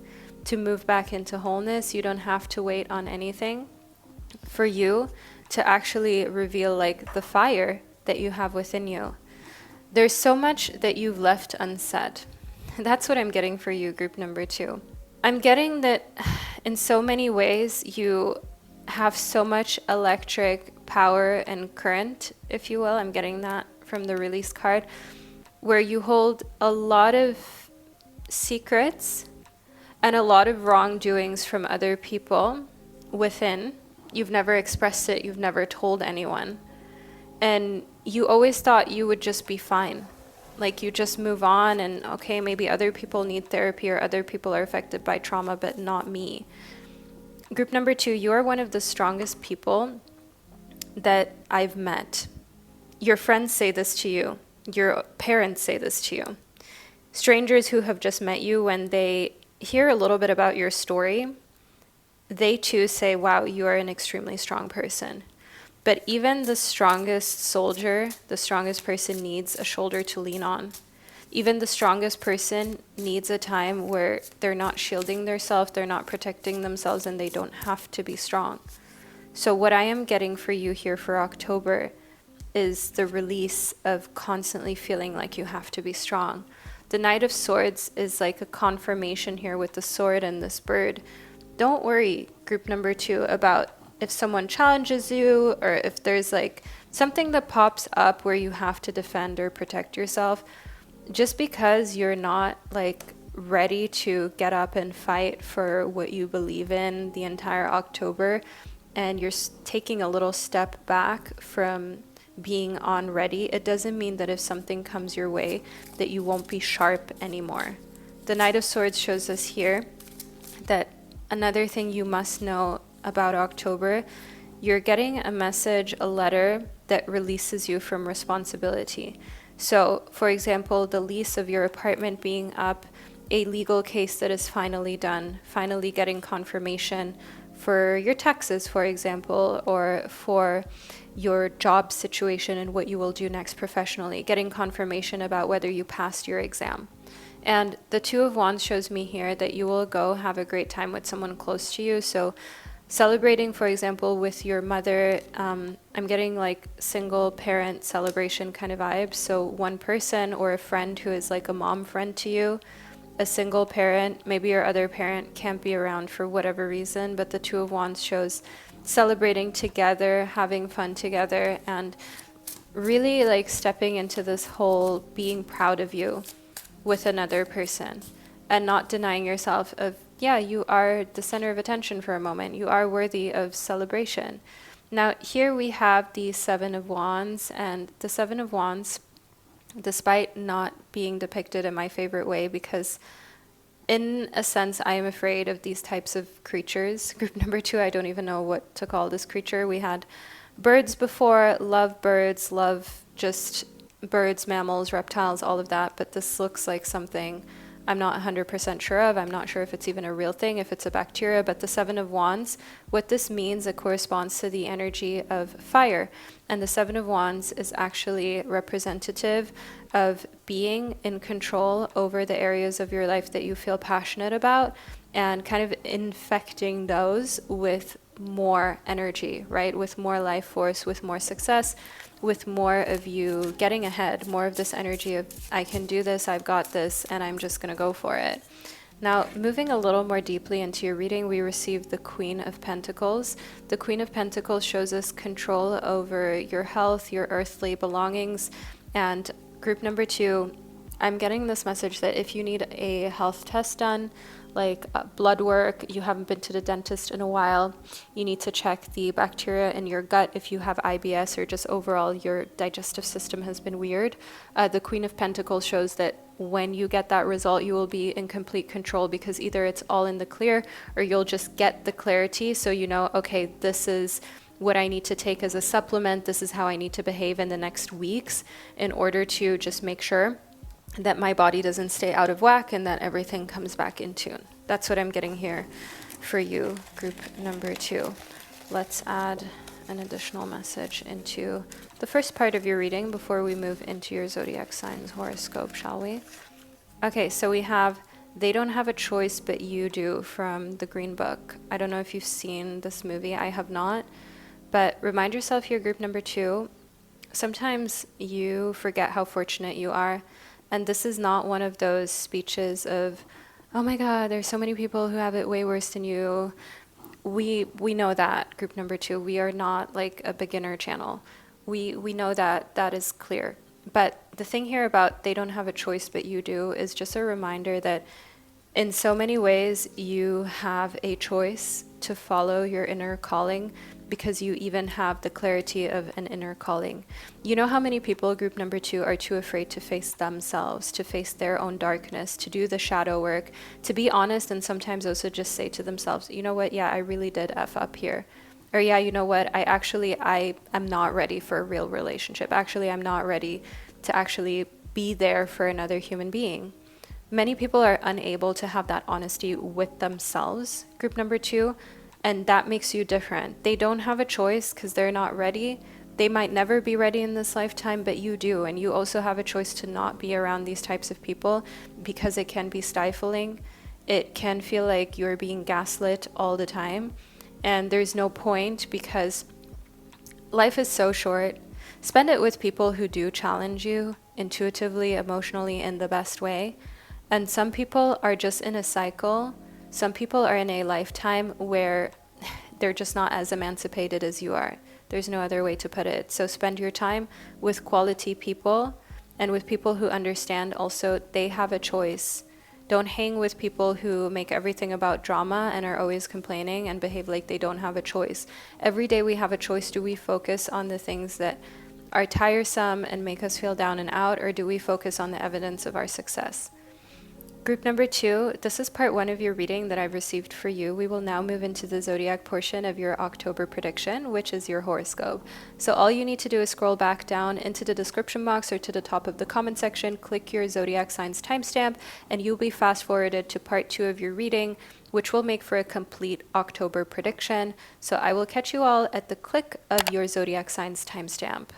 to move back into wholeness. You don't have to wait on anything for you to actually reveal like the fire that you have within you. There's so much that you've left unsaid. That's what I'm getting for you, group number 2. I'm getting that in so many ways you have so much electric power and current, if you will. I'm getting that from the release card, where you hold a lot of secrets and a lot of wrongdoings from other people within. You've never expressed it, you've never told anyone. And you always thought you would just be fine. Like you just move on and okay, maybe other people need therapy or other people are affected by trauma, but not me. Group number 2, you are one of the strongest people that I've met. Your friends say this to you. Your parents say this to you. Strangers who have just met you, when they hear a little bit about your story, they too say, wow, you are an extremely strong person. But even the strongest soldier, the strongest person needs a shoulder to lean on. Even the strongest person needs a time where they're not shielding themselves, they're not protecting themselves, and they don't have to be strong. So what I am getting for you here for October is the release of constantly feeling like you have to be strong. The Knight of Swords is like a confirmation here with the sword and this bird. Don't worry, group number 2, about if someone challenges you or if there's like something that pops up where you have to defend or protect yourself. Just because you're not like ready to get up and fight for what you believe in the entire October, and you're taking a little step back from being on ready, it doesn't mean that if something comes your way that you won't be sharp anymore. The Knight of Swords shows us here that another thing you must know about October, you're getting a message, a letter that releases you from responsibility. So, for example, the lease of your apartment being up, a legal case that is finally done, finally getting confirmation for your taxes, for example, or for your job situation and what you will do next professionally, getting confirmation about whether you passed your exam. And the Two of Wands shows me here that you will go have a great time with someone close to you. So celebrating, for example, with your mother, I'm getting like single parent celebration kind of vibes. So one person or a friend who is like a mom friend to you, a single parent, maybe your other parent can't be around for whatever reason, but the Two of Wands shows celebrating together, having fun together, and really like stepping into this whole being proud of you with another person and not denying yourself of, yeah, you are the center of attention for a moment. You are worthy of celebration. Now, here we have the Seven of Wands, and the Seven of Wands, despite not being depicted in my favorite way, because in a sense, I am afraid of these types of creatures. Group number 2, I don't even know what to call this creature. We had birds before, love birds, love just birds, mammals, reptiles, all of that. But this looks like something I'm not 100% sure of. I'm not sure if it's even a real thing, if it's a bacteria. But the Seven of Wands, what this means, it corresponds to the energy of fire. And the Seven of Wands is actually representative of being in control over the areas of your life that you feel passionate about and kind of infecting those with more energy, right? With more life force, with more success, with more of you getting ahead, more of this energy of, I can do this, I've got this, and I'm just going to go for it. Now, moving a little more deeply into your reading, we received the Queen of Pentacles. The Queen of Pentacles shows us control over your health, your earthly belongings, and group number 2, I'm getting this message that if you need a health test done, like blood work, you haven't been to the dentist in a while, you need to check the bacteria in your gut if you have IBS or just overall your digestive system has been weird. The Queen of Pentacles shows that when you get that result, you will be in complete control, because either it's all in the clear or you'll just get the clarity so you know, okay, this is what I need to take as a supplement, this is how I need to behave in the next weeks in order to just make sure that my body doesn't stay out of whack and that everything comes back in tune. That's what I'm getting here for you, group number 2. Let's add an additional message into the first part of your reading before we move into your zodiac signs horoscope, shall we? Okay, so we have They Don't Have a Choice But You Do from the Green Book. I don't know if you've seen this movie. I have not. But remind yourself here, group number 2, sometimes you forget how fortunate you are. And this is not one of those speeches of, oh my God, there's so many people who have it way worse than you. We know that, group number 2. We are not like a beginner channel. We know that, that is clear. But the thing here about They Don't Have a Choice But You Do is just a reminder that in so many ways you have a choice to follow your inner calling because you even have the clarity of an inner calling. You know how many people, group number 2, are too afraid to face themselves, to face their own darkness, to do the shadow work, to be honest, and sometimes also just say to themselves, you know what, yeah, I really did F up here. Or yeah, you know what, I am not ready for a real relationship. Actually, I'm not ready to actually be there for another human being. Many people are unable to have that honesty with themselves, group number 2, and that makes you different. They don't have a choice because they're not ready. They might never be ready in this lifetime, but you do. And you also have a choice to not be around these types of people because it can be stifling. It can feel like you're being gaslit all the time. And there's no point because life is so short. Spend it with people who do challenge you intuitively, emotionally, in the best way. And some people are just in a cycle. Some people are in a lifetime where they're just not as emancipated as you are. There's no other way to put it. So spend your time with quality people and with people who understand also they have a choice. Don't hang with people who make everything about drama and are always complaining and behave like they don't have a choice. Every day we have a choice. Do we focus on the things that are tiresome and make us feel down and out, or do we focus on the evidence of our success? Group number 2, this is part 1 of your reading that I've received for you. We will now move into the zodiac portion of your October prediction, which is your horoscope. So all you need to do is scroll back down into the description box or to the top of the comment section, click your zodiac signs timestamp, and you'll be fast forwarded to part 2 of your reading, which will make for a complete October prediction. So I will catch you all at the click of your zodiac signs timestamp.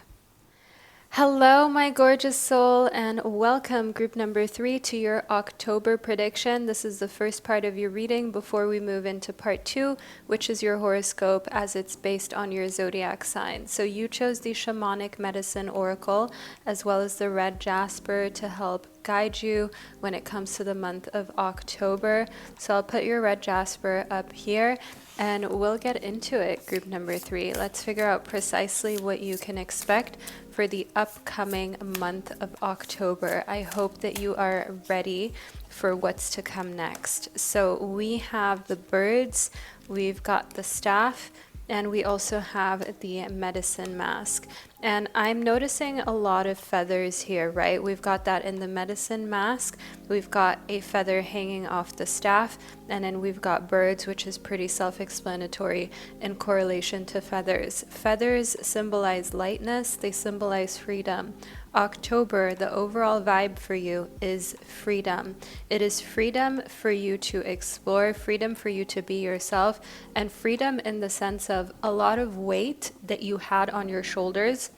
Hello, my gorgeous soul, and welcome, group number 3, to your October prediction. This is the first part of your reading before we move into part 2, which is your horoscope, as it's based on your zodiac sign. So you chose the Shamanic Medicine Oracle, as well as the red Jasper to help guide you when it comes to the month of October. So I'll put your red Jasper up here and we'll get into it, group number 3. Let's figure out precisely what you can expect for the upcoming month of October. I hope that you are ready for what's to come next. So we have the birds, we've got the staff, and we also have the medicine mask. And I'm noticing a lot of feathers here, right? We've got that in the medicine mask. We've got a feather hanging off the staff. And then we've got birds, which is pretty self-explanatory in correlation to feathers. Feathers symbolize lightness. They symbolize freedom. October, the overall vibe for you is freedom. It is freedom for you to explore, freedom for you to be yourself, and freedom in the sense of a lot of weight that you had on your shoulders,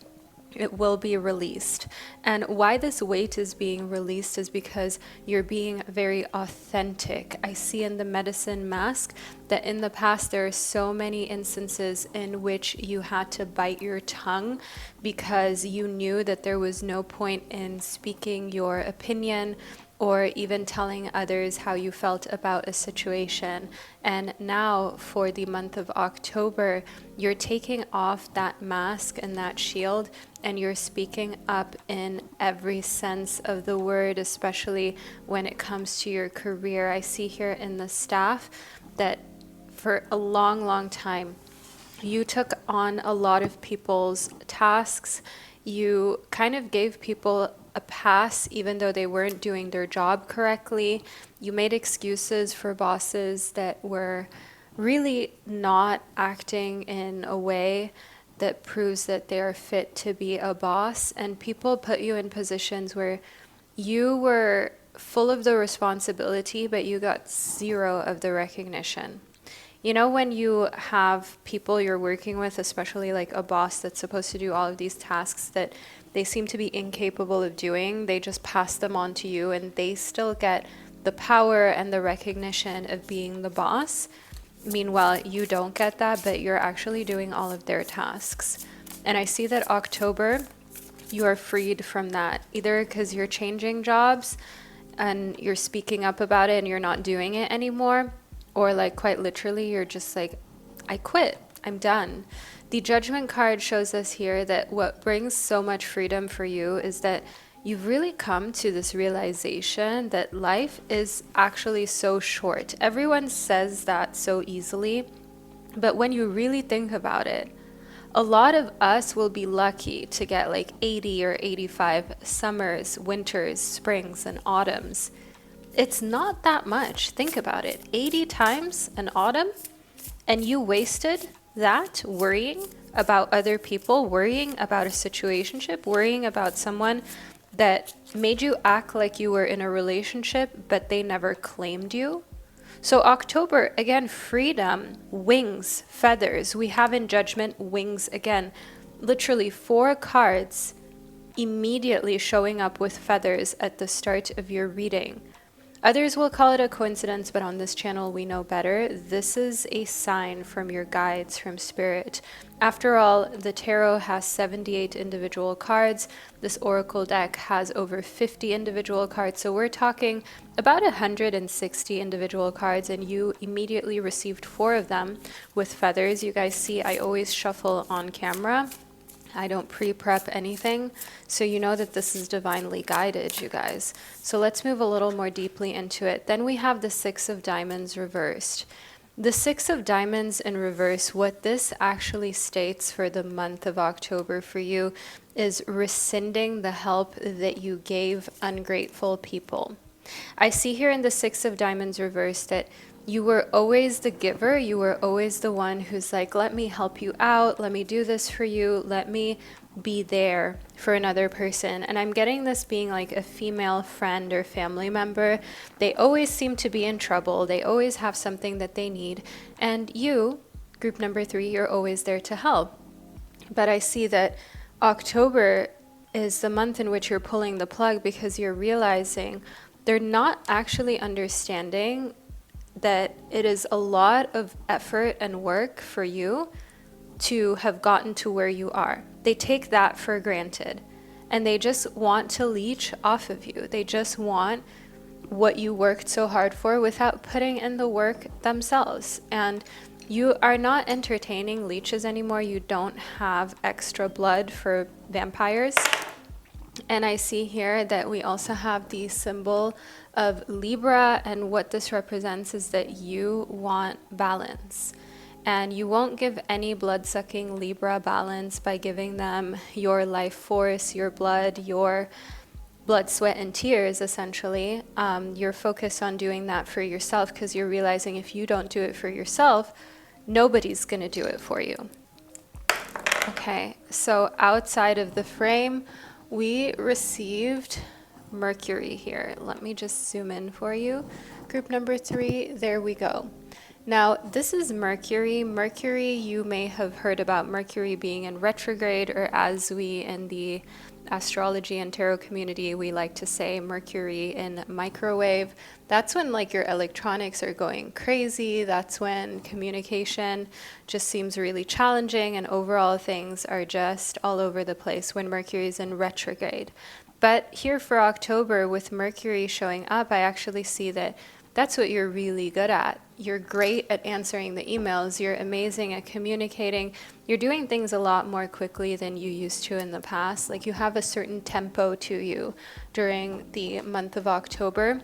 it will be released. And why this weight is being released is because you're being very authentic. I see in the medicine mask that in the past there are so many instances in which you had to bite your tongue because you knew that there was no point in speaking your opinion or even telling others how you felt about a situation. And now for the month of October, you're taking off that mask and that shield, and you're speaking up in every sense of the word, especially when it comes to your career. I see here in the staff that for a long, long time, you took on a lot of people's tasks. You kind of gave people a pass even though they weren't doing their job correctly. You made excuses for bosses that were really not acting in a way that proves that they are fit to be a boss, and people put you in positions where you were full of the responsibility but you got zero of the recognition. You know, when you have people you're working with, especially like a boss that's supposed to do all of these tasks that they seem to be incapable of doing, they just pass them on to you and they still get the power and the recognition of being the boss. Meanwhile, you don't get that, but you're actually doing all of their tasks. And I see that October, you are freed from that, either because you're changing jobs and you're speaking up about it and you're not doing it anymore, or like quite literally, you're just like, I quit, I'm done. The Judgment card shows us here that what brings so much freedom for you is that you've really come to this realization that life is actually so short. Everyone says that so easily, But when you really think about it, a lot of us will be lucky to get like 80 or 85 summers, winters, springs, and autumns. It's not that much. Think about it. 80 times an autumn, and you wasted that worrying about other people, worrying about a situationship, worrying about someone that made you act like you were in a relationship, but they never claimed you. So October, again, freedom, wings, feathers. We have in Judgment wings again. Literally 4 cards immediately showing up with feathers at the start of your reading. Others will call it a coincidence, but on this channel we know better. This is a sign from your guides, from spirit. After all, the tarot has 78 individual cards. This oracle deck has over 50 individual cards. So we're talking about 160 individual cards, and you immediately received 4 of them with feathers. You guys see I always shuffle on camera. I don't pre-prep anything, so you know that this is divinely guided, you guys. So let's move a little more deeply into it. Then we have the 6 of Diamonds reversed. The 6 of Diamonds in reverse, what this actually states for the month of October for you is rescinding the help that you gave ungrateful people. I see here in the 6 of Diamonds reversed that you were always the giver. You were always the one who's like, let me help you out. Let me do this for you. Let me be there for another person. And I'm getting this being like a female friend or family member. They always seem to be in trouble. They always have something that they need. And you, group number 3, you're always there to help. But I see that October is the month in which you're pulling the plug because you're realizing they're not actually understanding that it is a lot of effort and work for you to have gotten to where you are. They take that for granted, and they just want to leech off of you. They just want what you worked so hard for without putting in the work themselves. And you are not entertaining leeches anymore. You don't have extra blood for vampires. And I see here that we also have the symbol of Libra, and what this represents is that you want balance. And you won't give any blood-sucking Libra balance by giving them your life force, your blood, sweat, and tears, essentially. You're focused on doing that for yourself because you're realizing if you don't do it for yourself, nobody's going to do it for you. Okay, so outside of the frame, we received Mercury here. Let me just zoom in for you. Group number 3, there we go. Now, this is Mercury. Mercury, you may have heard about Mercury being in retrograde, or as we in the astrology and tarot community, we like to say Mercury in microwave. That's when like your electronics are going crazy. That's when communication just seems really challenging and overall things are just all over the place when Mercury is in retrograde. But here for October, with Mercury showing up, I actually see that that's what you're really good at. You're great at answering the emails. You're amazing at communicating. You're doing things a lot more quickly than you used to in the past. Like you have a certain tempo to you during the month of October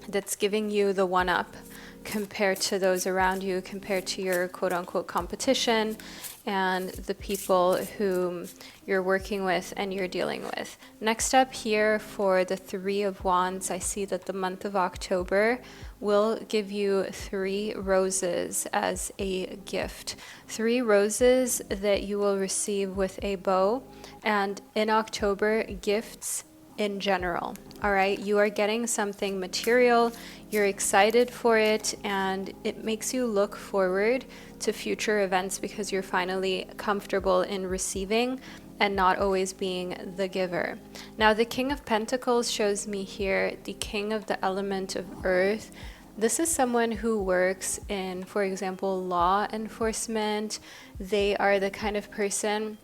that's giving you the one-up compared to those around you, compared to your quote-unquote competition and the people whom you're working with and you're dealing with. Next up here for the 3 of Wands, I see that the month of October will give you 3 roses as a gift. 3 roses that you will receive with a bow. And in October, gifts in general. All right, you are getting something material, you're excited for it, and it makes you look forward to future events because you're finally comfortable in receiving and not always being the giver. Now, the King of Pentacles shows me here the king of the element of earth. This is someone who works in, for example, law enforcement. They are the kind of person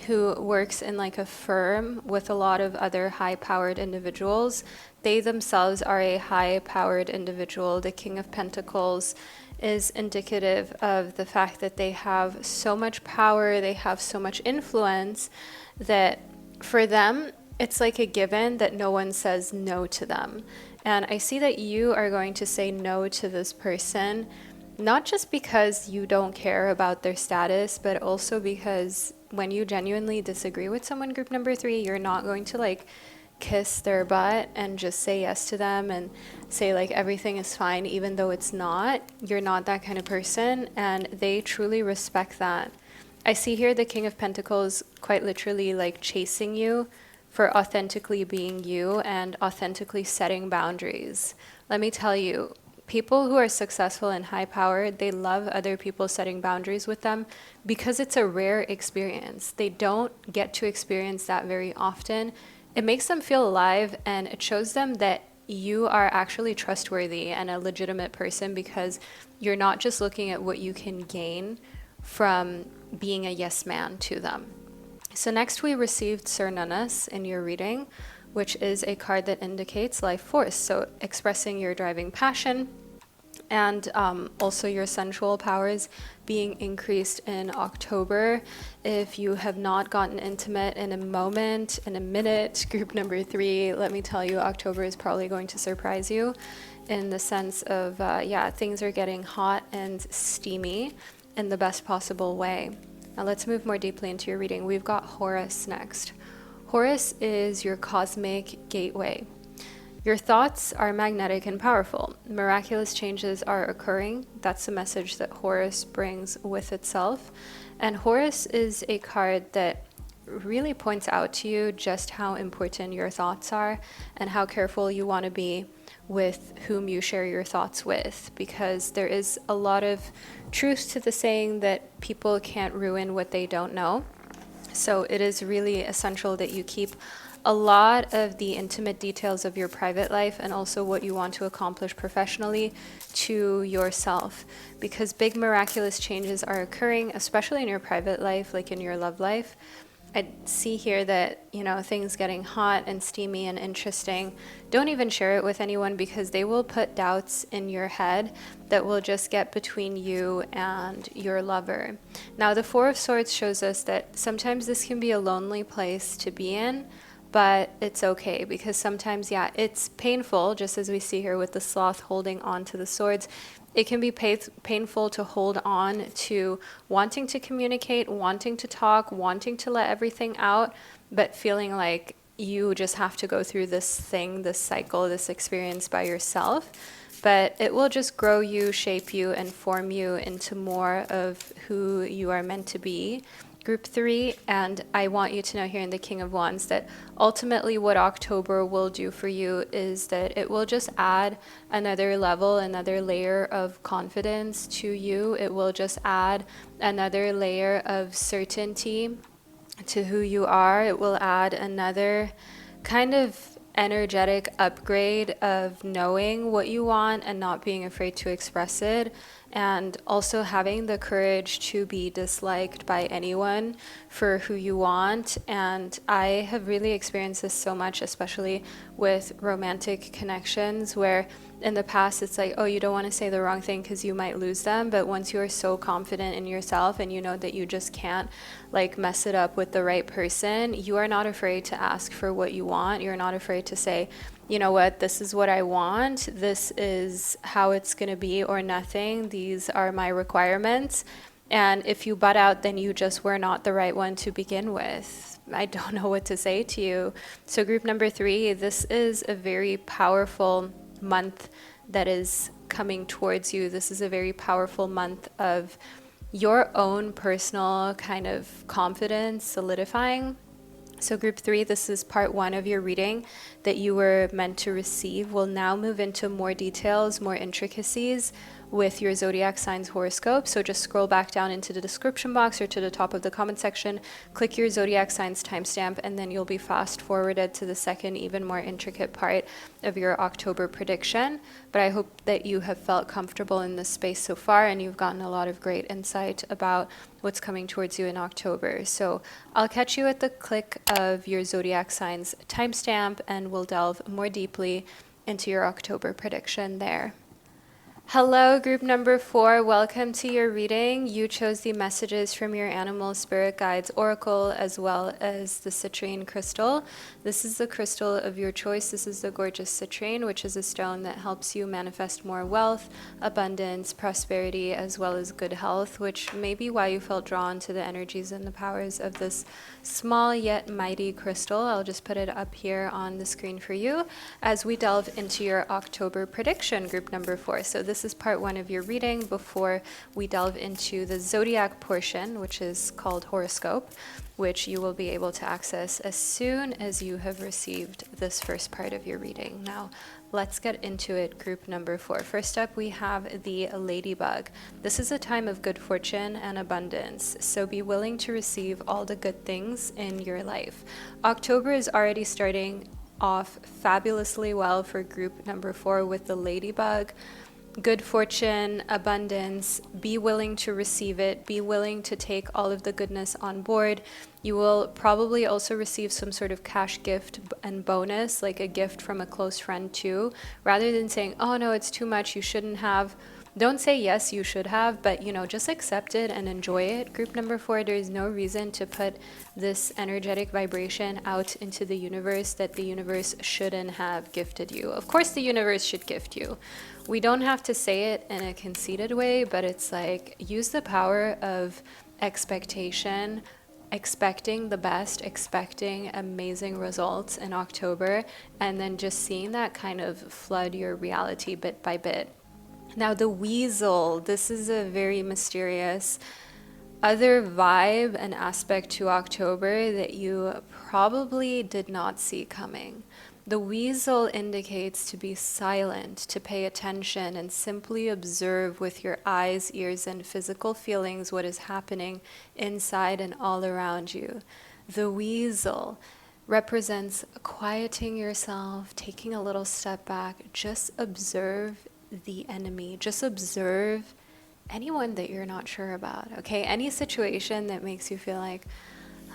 who works in like a firm with a lot of other high-powered individuals. They themselves are a high-powered individual. The King of Pentacles is indicative of the fact that they have so much power, they have so much influence that for them, it's like a given that no one says no to them. And I see that you are going to say no to this person Not just because you don't care about their status, but also because when you genuinely disagree with someone, group number 3, you're not going to like kiss their butt and just say yes to them and say like everything is fine even though it's not. You're not that kind of person, and they truly respect that. I see here the King of Pentacles quite literally like chasing you for authentically being you and authentically setting boundaries. Let me tell you, people who are successful and high powered, they love other people setting boundaries with them because it's a rare experience. They don't get to experience that very often. It makes them feel alive, and it shows them that you are actually trustworthy and a legitimate person because you're not just looking at what you can gain from being a yes man to them. So next we received Cernunnos in your reading, which is a card that indicates life force. So expressing your driving passion and also your sensual powers being increased in October. If you have not gotten intimate in a moment, in a minute, group number 3, let me tell you, October is probably going to surprise you in the sense of, things are getting hot and steamy in the best possible way. Now let's move more deeply into your reading. We've got Horus next. Horus is your cosmic gateway. Your thoughts are magnetic and powerful. Miraculous changes are occurring. That's the message that Horus brings with itself. And Horus is a card that really points out to you just how important your thoughts are and how careful you want to be with whom you share your thoughts with, because there is a lot of truth to the saying that people can't ruin what they don't know. So it is really essential that you keep a lot of the intimate details of your private life and also what you want to accomplish professionally to yourself, because big miraculous changes are occurring, especially in your private life, like in your love life. I see here that, things getting hot and steamy and interesting. Don't even share it with anyone because they will put doubts in your head that will just get between you and your lover. Now, the Four of Swords shows us that sometimes this can be a lonely place to be in, but it's okay because sometimes, it's painful, just as we see here with the sloth holding on to the swords. It can be painful to hold on to wanting to communicate, wanting to talk, wanting to let everything out, but feeling like you just have to go through this thing, this cycle, this experience by yourself. But it will just grow you, shape you, and form you into more of who you are meant to be. Group 3, and I want you to know here in the King of Wands that ultimately what October will do for you is that it will just add another level, another layer of confidence to you. It will just add another layer of certainty to who you are. It will add another kind of energetic upgrade of knowing what you want and not being afraid to express it, and also having the courage to be disliked by anyone for who you want. And I have really experienced this so much, especially with romantic connections, where in the past it's like, oh, you don't want to say the wrong thing because you might lose them. But once you are so confident in yourself and you know that you just can't like mess it up with the right person, you are not afraid to ask for what you want. You're not afraid to say, you know what, this is what I want, this is how it's going to be, or nothing, these are my requirements. And if you butt out, then you just were not the right one to begin with. I don't know what to say to you. So group number 3, this is a very powerful month that is coming towards you. This is a very powerful month of your own personal kind of confidence solidifying. So group 3, this is part 1 of your reading that you were meant to receive. We'll now move into more details, more intricacies with your zodiac signs horoscope. So just scroll back down into the description box or to the top of the comment section, click your zodiac signs timestamp, and then you'll be fast forwarded to the second, even more intricate part of your October prediction. But I hope that you have felt comfortable in this space so far and you've gotten a lot of great insight about what's coming towards you in October. So I'll catch you at the click of your zodiac signs timestamp and we'll delve more deeply into your October prediction there. Hello, group number 4. Welcome to your reading. You chose the messages from your animal spirit guides oracle as well as the citrine crystal. This is the crystal of your choice. This is the gorgeous citrine, which is a stone that helps you manifest more wealth, abundance, prosperity, as well as good health, which may be why you felt drawn to the energies and the powers of this small yet mighty crystal. I'll just put it up here on the screen for you as we delve into your October prediction, group number 4. So this is part 1 of your reading before we delve into the zodiac portion, which is called horoscope, which you will be able to access as soon as you have received this first part of your reading. Now, let's get into it, group number 4. First up, we have the ladybug. This is a time of good fortune and abundance, so be willing to receive all the good things in your life. October is already starting off fabulously well for group number 4 with the ladybug. Good fortune, abundance, be willing to receive it, be willing to take all of the goodness on board. You will probably also receive some sort of cash gift and bonus, like a gift from a close friend too, rather than saying, oh no, it's too much, you shouldn't have. Don't say yes, you should have, but just accept it and enjoy it. Group number 4, there is no reason to put this energetic vibration out into the universe that the universe shouldn't have gifted you. Of course, the universe should gift you. We don't have to say it in a conceited way, but it's like, use the power of expectation, expecting the best, expecting amazing results in October, and then just seeing that kind of flood your reality bit by bit. Now, the weasel, this is a very mysterious other vibe and aspect to October that you probably did not see coming. The weasel indicates to be silent, to pay attention, and simply observe with your eyes, ears, and physical feelings what is happening inside and all around you. The weasel represents quieting yourself, taking a little step back, just observe the enemy, just observe anyone that you're not sure about, okay? Any situation that makes you feel like,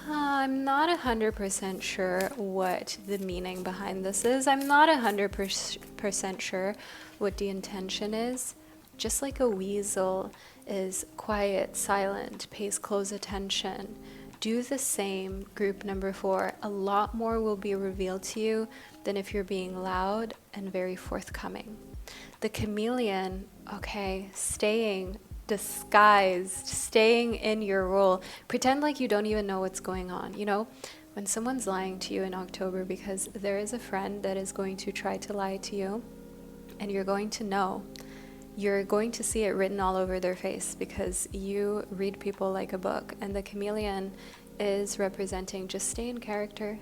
I'm not 100% sure what the meaning behind this is. I'm not 100% sure what the intention is. Just like a weasel is quiet, silent, pays close attention. Do the same, group number 4. A lot more will be revealed to you than if you're being loud and very forthcoming. The chameleon, okay, staying disguised, staying in your role. Pretend like you don't even know what's going on. When someone's lying to you in October because there is a friend that is going to try to lie to you, and you're going to know. You're going to see it written all over their face because you read people like a book. And the chameleon is representing just stay in character.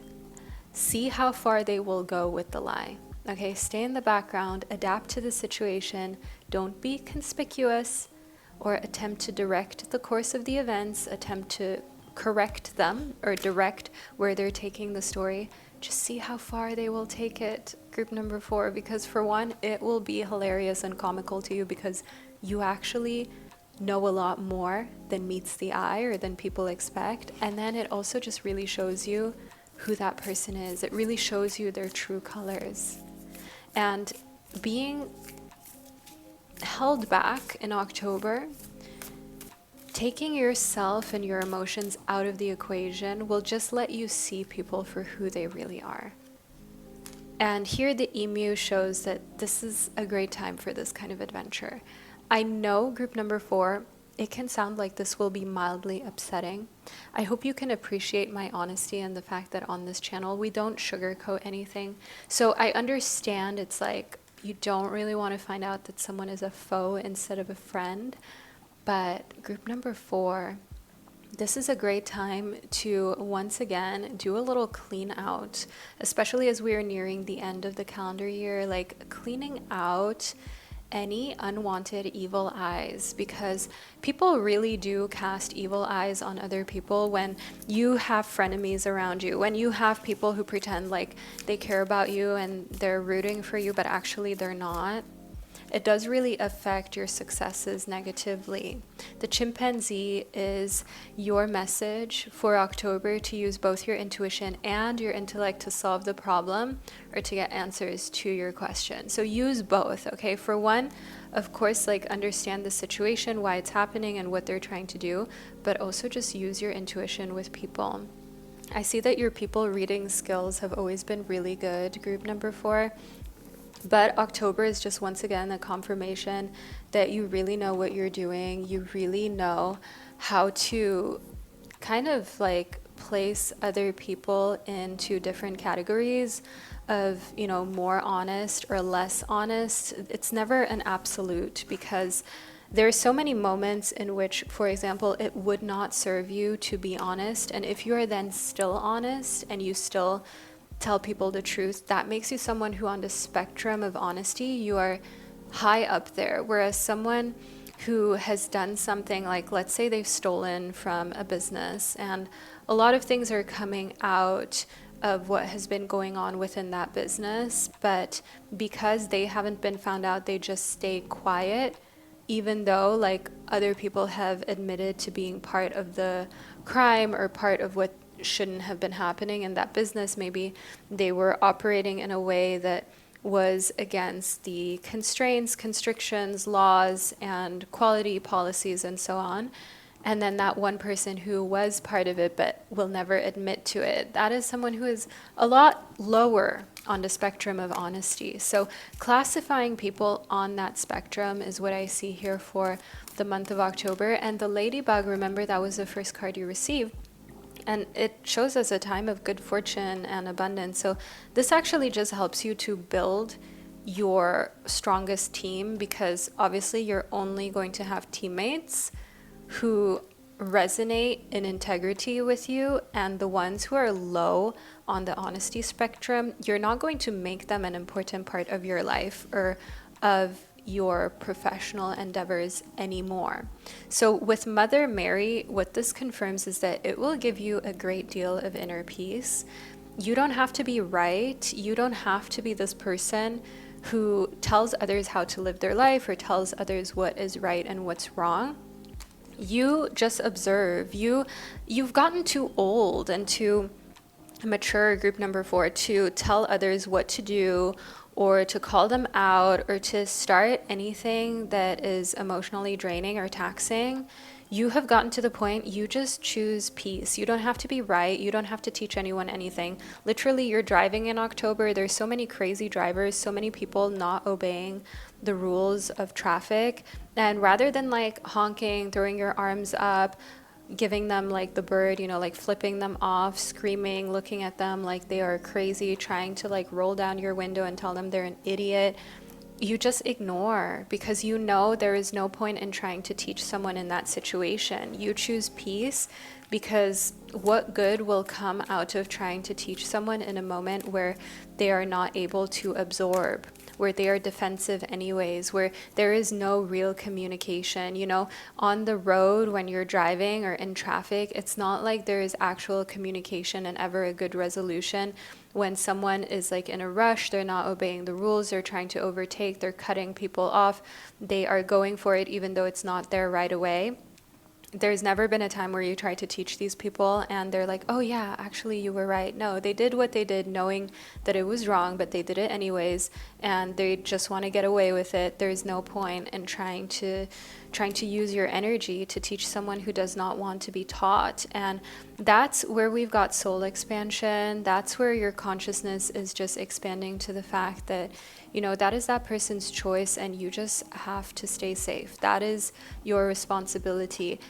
See how far they will go with the lie. Okay, stay in the background, adapt to the situation, don't be conspicuous or attempt to direct the course of the events, attempt to correct them or direct where they're taking the story. Just see how far they will take it, group number 4, because for one, it will be hilarious and comical to you because you actually know a lot more than meets the eye or than people expect. And then it also just really shows you who that person is. It really shows you their true colors. And being held back in October, taking yourself and your emotions out of the equation will just let you see people for who they really are. And here the emu shows that this is a great time for this kind of adventure. I know, group number 4, it can sound like this will be mildly upsetting. I hope you can appreciate my honesty and the fact that on this channel we don't sugarcoat anything. So I understand it's like you don't really want to find out that someone is a foe instead of a friend. But group number 4, this is a great time to once again do a little clean out, especially as we are nearing the end of the calendar year, like cleaning out any unwanted evil eyes, because people really do cast evil eyes on other people when you have frenemies around you, when you have people who pretend like they care about you and they're rooting for you, but actually they're not. it does really affect your successes negatively. The chimpanzee is your message for October to use both your intuition and your intellect to solve the problem or to get answers to your question. So use both, okay? For one, of course, like understand the situation, why it's happening and what they're trying to do, but also just use your intuition with people. I see that your people reading skills have always been really good, group number 4. But October is just once again a confirmation that you really know what you're doing. You really know how to kind of like place other people into different categories of, you know, more honest or less honest. It's never an absolute, because there are so many moments in which, for example, it would not serve you to be honest. And if you are then still honest and you still tell people the truth, that makes you someone who on the spectrum of honesty, you are high up there. Whereas someone who has done something like, let's say they've stolen from a business and a lot of things are coming out of what has been going on within that business, but because they haven't been found out, they just stay quiet, even though like other people have admitted to being part of the crime or part of what shouldn't have been happening in that business. Maybe they were operating in a way that was against the constraints, constrictions, laws, and quality policies and so on. And then that one person who was part of it but will never admit to it, that is someone who is a lot lower on the spectrum of honesty. So classifying people on that spectrum is what I see here for the month of October. And the ladybug, remember, that was the first card you received. And it shows us a time of good fortune and abundance. So this actually just helps you to build your strongest team, because obviously you're only going to have teammates who resonate in integrity with you, and the ones who are low on the honesty spectrum, you're not going to make them an important part of your life or of your professional endeavors anymore. So with Mother Mary, what this confirms is that it will give you a great deal of inner peace. You don't have to be right. You don't have to be this person who tells others how to live their life or tells others what is right and what's wrong. You just observe. You've gotten too old and too mature, group number 4, to tell others what to do or to call them out or to start anything that is emotionally draining or taxing. You have gotten to the point you just choose peace. You don't have to be right. You don't have to teach anyone anything. Literally, you're driving in October. There's so many crazy drivers, so many people not obeying the rules of traffic. And rather than like honking, throwing your arms up, giving them like the bird, you know, like flipping them off, screaming, looking at them like they are crazy, trying to like roll down your window and tell them they're an idiot, you just ignore, because you know there is no point in trying to teach someone in that situation. You choose peace, because what good will come out of trying to teach someone in a moment where they are not able to absorb, where they are defensive anyways, where there is no real communication? You know, on the road when you're driving or in traffic, it's not like there is actual communication and ever a good resolution. When someone is like in a rush, they're not obeying the rules, they're trying to overtake, they're cutting people off, they are going for it even though it's not there right away. There's never been a time where you try to teach these people and they're like, oh yeah, actually you were right. No, they did what they did knowing that it was wrong, but they did it anyways, and they just want to get away with it. There's no point in trying to use your energy to teach someone who does not want to be taught. And that's where we've got soul expansion. That's where your consciousness is just expanding to the fact that, you know, that is that person's choice and you just have to stay safe. That is your responsibility.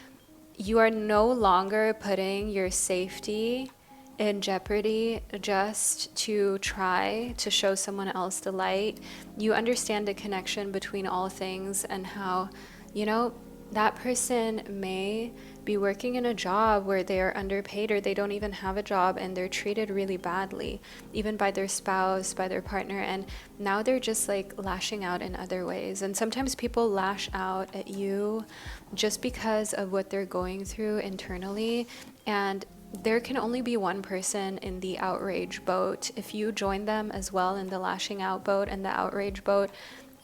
You are no longer putting your safety in jeopardy just to try to show someone else the light. You understand the connection between all things and how, you know, that person may be working in a job where they are underpaid, or they don't even have a job and they're treated really badly, even by their spouse, by their partner, and now they're just like lashing out in other ways. And sometimes people lash out at you just because of what they're going through internally, and there can only be one person in the outrage boat. If you join them as well in the lashing out boat and the outrage boat,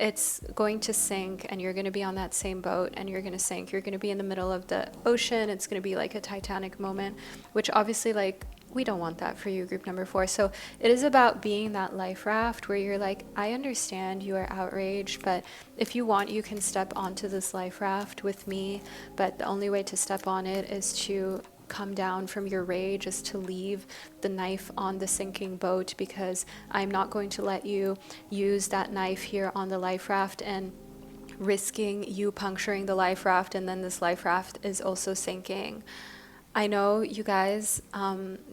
it's going to sink, and you're going to be on that same boat, and you're going to sink. You're going to be in the middle of the ocean. It's going to be like a Titanic moment, which obviously, like, we don't want that for you, group number 4. So it is about being that life raft where you're like, I understand you are outraged, but if you want, you can step onto this life raft with me. But the only way to step on it is to come down from your rage, is to leave the knife on the sinking boat, because I'm not going to let you use that knife here on the life raft and risking you puncturing the life raft, and then this life raft is also sinking. I know, you guys,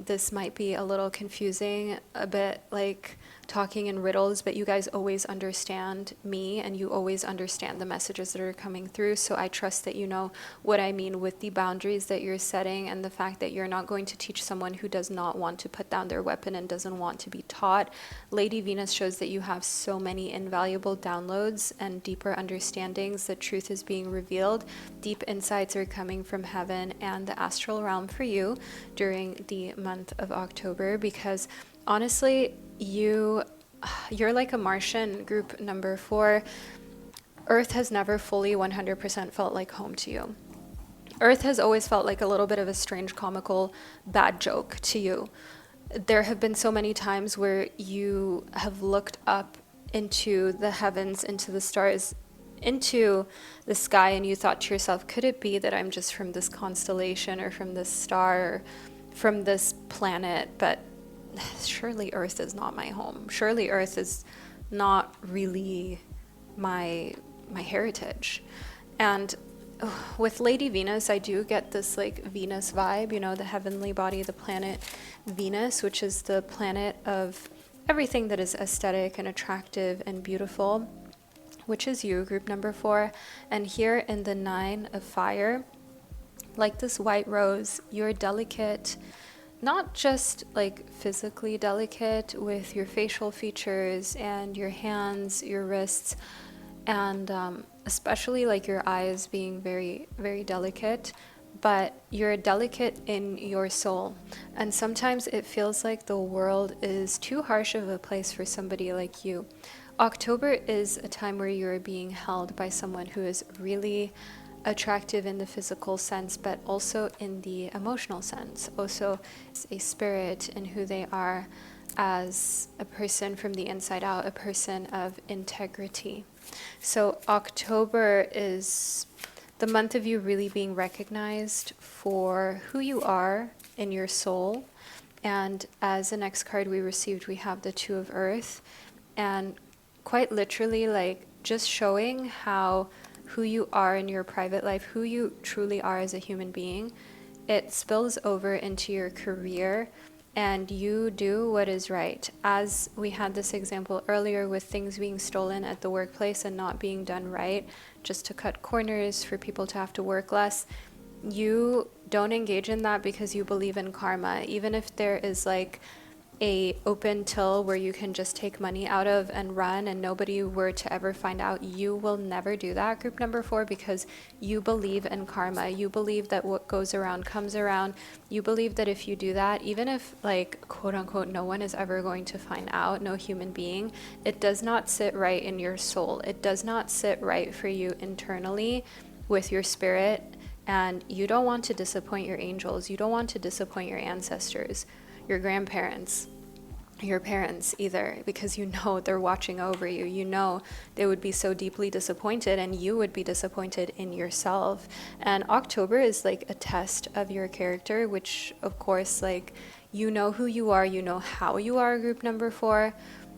this might be a little confusing, a bit like talking in riddles, but you guys always understand me, and you always understand the messages that are coming through. So I trust that you know what I mean with the boundaries that you're setting, and the fact that you're not going to teach someone who does not want to put down their weapon and doesn't want to be taught. Lady Venus shows that you have so many invaluable downloads and deeper understandings. The truth is being revealed. Deep insights are coming from heaven and the astral realm for you during the month of October, because honestly, you're like a Martian, group number 4. Earth has never fully 100% felt like home to you. Earth has always felt like a little bit of a strange, comical, bad joke to you. There have been so many times where you have looked up into the heavens, into the stars, into the sky, and you thought to yourself, could it be that I'm just from this constellation or from this star or from this planet? But surely Earth is not my home. Surely Earth is not really my heritage. And with Lady Venus, I do get this like Venus vibe, you know, the heavenly body, the planet Venus, which is the planet of everything that is aesthetic and attractive and beautiful, which is you, group number 4. And here in the 9 of fire, like this white rose, you're delicate, not just like physically delicate with your facial features and your hands, your wrists, and especially like your eyes being very, very delicate, but you're delicate in your soul. And sometimes it feels like the world is too harsh of a place for somebody like you. October is a time where you're being held by someone who is really attractive in the physical sense, but also in the emotional sense. Also, it's a spirit in who they are as a person from the inside out, a person of integrity. So October is the month of you really being recognized for who you are in your soul. And as the next card we received, we have the 2 of Earth, and quite literally like just showing how who you are in your private life, who you truly are as a human being, it spills over into your career, and you do what is right. As we had this example earlier with things being stolen at the workplace and not being done right, just to cut corners for people to have to work less, you don't engage in that because you believe in karma. Even if there is like a open till where you can just take money out of and run and nobody were to ever find out, you will never do that, group number 4, because you believe in karma. You believe that what goes around comes around. You believe that if you do that, even if like quote unquote no one is ever going to find out, no human being, it does not sit right in your soul. It does not sit right for you internally with your spirit, and you don't want to disappoint your angels. You don't want to disappoint your ancestors, your grandparents, your parents either, because you know they're watching over you. You know they would be so deeply disappointed, and you would be disappointed in yourself. And October is like a test of your character, which of course, like, you know who you are, you know how you are, group number 4.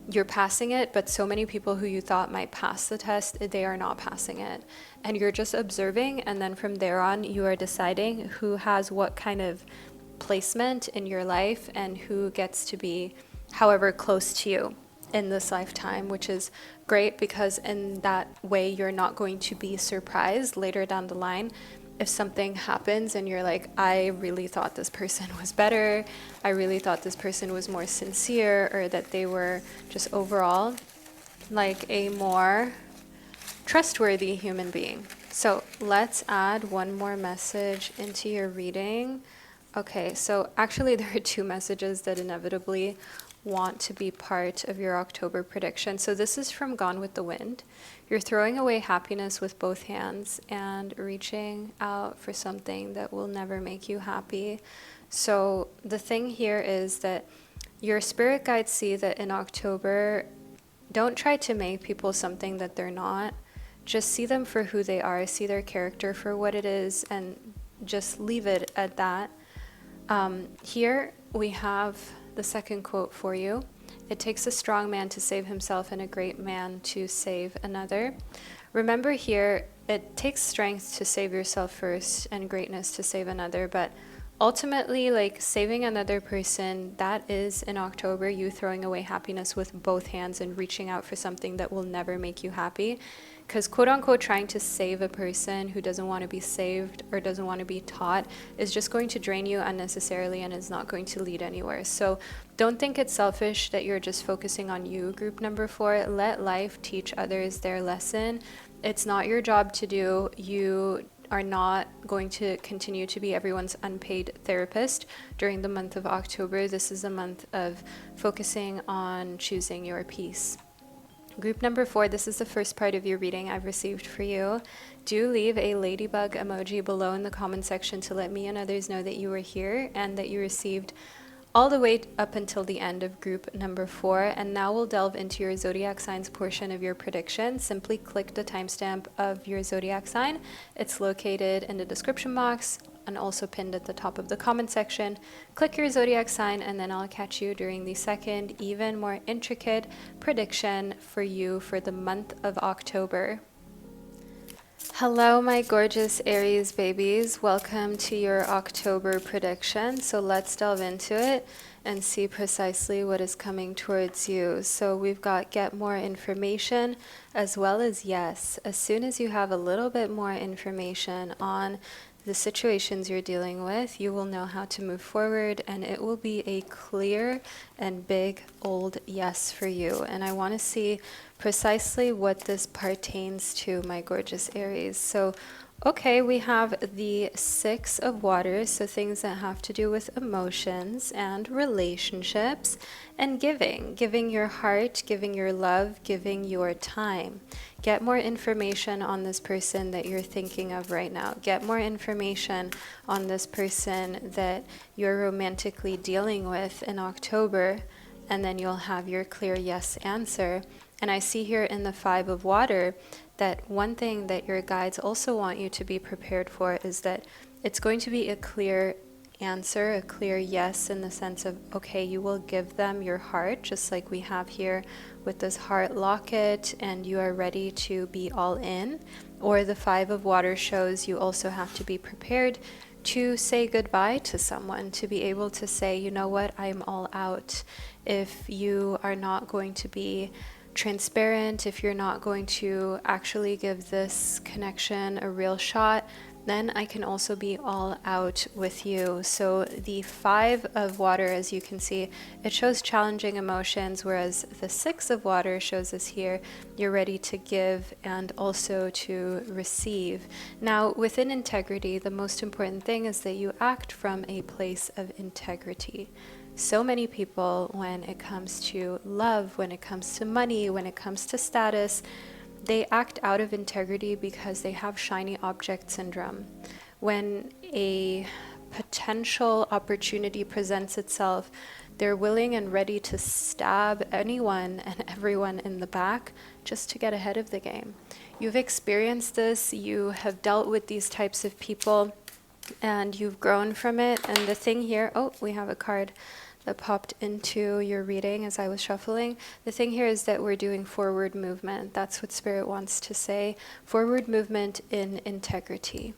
You're passing it, but so many people who you thought might pass the test, they are not passing it. And you're just observing, and then from there on, you are deciding who has what kind of placement in your life and who gets to be however close to you in this lifetime, which is great, because in that way you're not going to be surprised later down the line if something happens and you're like, I really thought this person was better, I really thought this person was more sincere, or that they were just overall like a more trustworthy human being. So let's add one more message into your reading. Okay, so actually there are 2 messages that inevitably want to be part of your October prediction. So this is from Gone with the Wind. You're throwing away happiness with both hands and reaching out for something that will never make you happy. So the thing here is that your spirit guides see that in October, don't try to make people something that they're not. Just see them for who they are, see their character for what it is, and just leave it at that. Here we have the second quote for you. It takes a strong man to save himself and a great man to save another. Remember here, it takes strength to save yourself first and greatness to save another, but ultimately, like saving another person, that is in October, you throwing away happiness with both hands and reaching out for something that will never make you happy. Because quote unquote trying to save a person who doesn't want to be saved or doesn't want to be taught is just going to drain you unnecessarily and is not going to lead anywhere. So don't think it's selfish that you're just focusing on you, group number 4. Let life teach others their lesson. It's not your job to do. You are not going to continue to be everyone's unpaid therapist during the month of October. This is a month of focusing on choosing your peace. Group number 4, this is the first part of your reading I've received for you. Do leave a ladybug emoji below in the comment section to let me and others know that you were here and that you received all the way up until the end of group number 4. And now we'll delve into your zodiac signs portion of your prediction. Simply click the timestamp of your zodiac sign. It's located in the description box and also pinned at the top of the comment section. Click your zodiac sign and then I'll catch you during the second, even more intricate prediction for you for the month of October. Hello, my gorgeous Aries babies. Welcome to your October prediction. So let's delve into it and see precisely what is coming towards you. So we've got get more information as well as yes. As soon as you have a little bit more information on the situations you're dealing with, you will know how to move forward, and it will be a clear and big old yes for you. And I want to see precisely what this pertains to, my gorgeous Aries. So okay, we have the 6 of Water, so things that have to do with emotions and relationships and giving your heart, giving your love, giving your time. Get more information on this person that you're thinking of right now. Get more information on this person that you're romantically dealing with in October, and then you'll have your clear yes answer. And I see here in the 5 of Water that one thing that your guides also want you to be prepared for is that it's going to be a clear answer, a clear yes, in the sense of, okay, you will give them your heart, just like we have here with this heart locket, and you are ready to be all in. Or the 5 of Water shows you also have to be prepared to say goodbye to someone, to be able to say, you know what, I'm all out. If you are not going to be transparent, if you're not going to actually give this connection a real shot, then I can also be all out with you. So the 5 of Water, as you can see, it shows challenging emotions, whereas the 6 of Water shows us here, you're ready to give and also to receive. Now, within integrity, the most important thing is that you act from a place of integrity. So many people, when it comes to love, when it comes to money, when it comes to status, they act out of integrity because they have shiny object syndrome. When a potential opportunity presents itself, they're willing and ready to stab anyone and everyone in the back just to get ahead of the game. You've experienced this, you have dealt with these types of people, and you've grown from it. And the thing here, oh, we have a card that popped into your reading as I was shuffling. The thing here is that we're doing forward movement. That's what Spirit wants to say. Forward movement in integrity.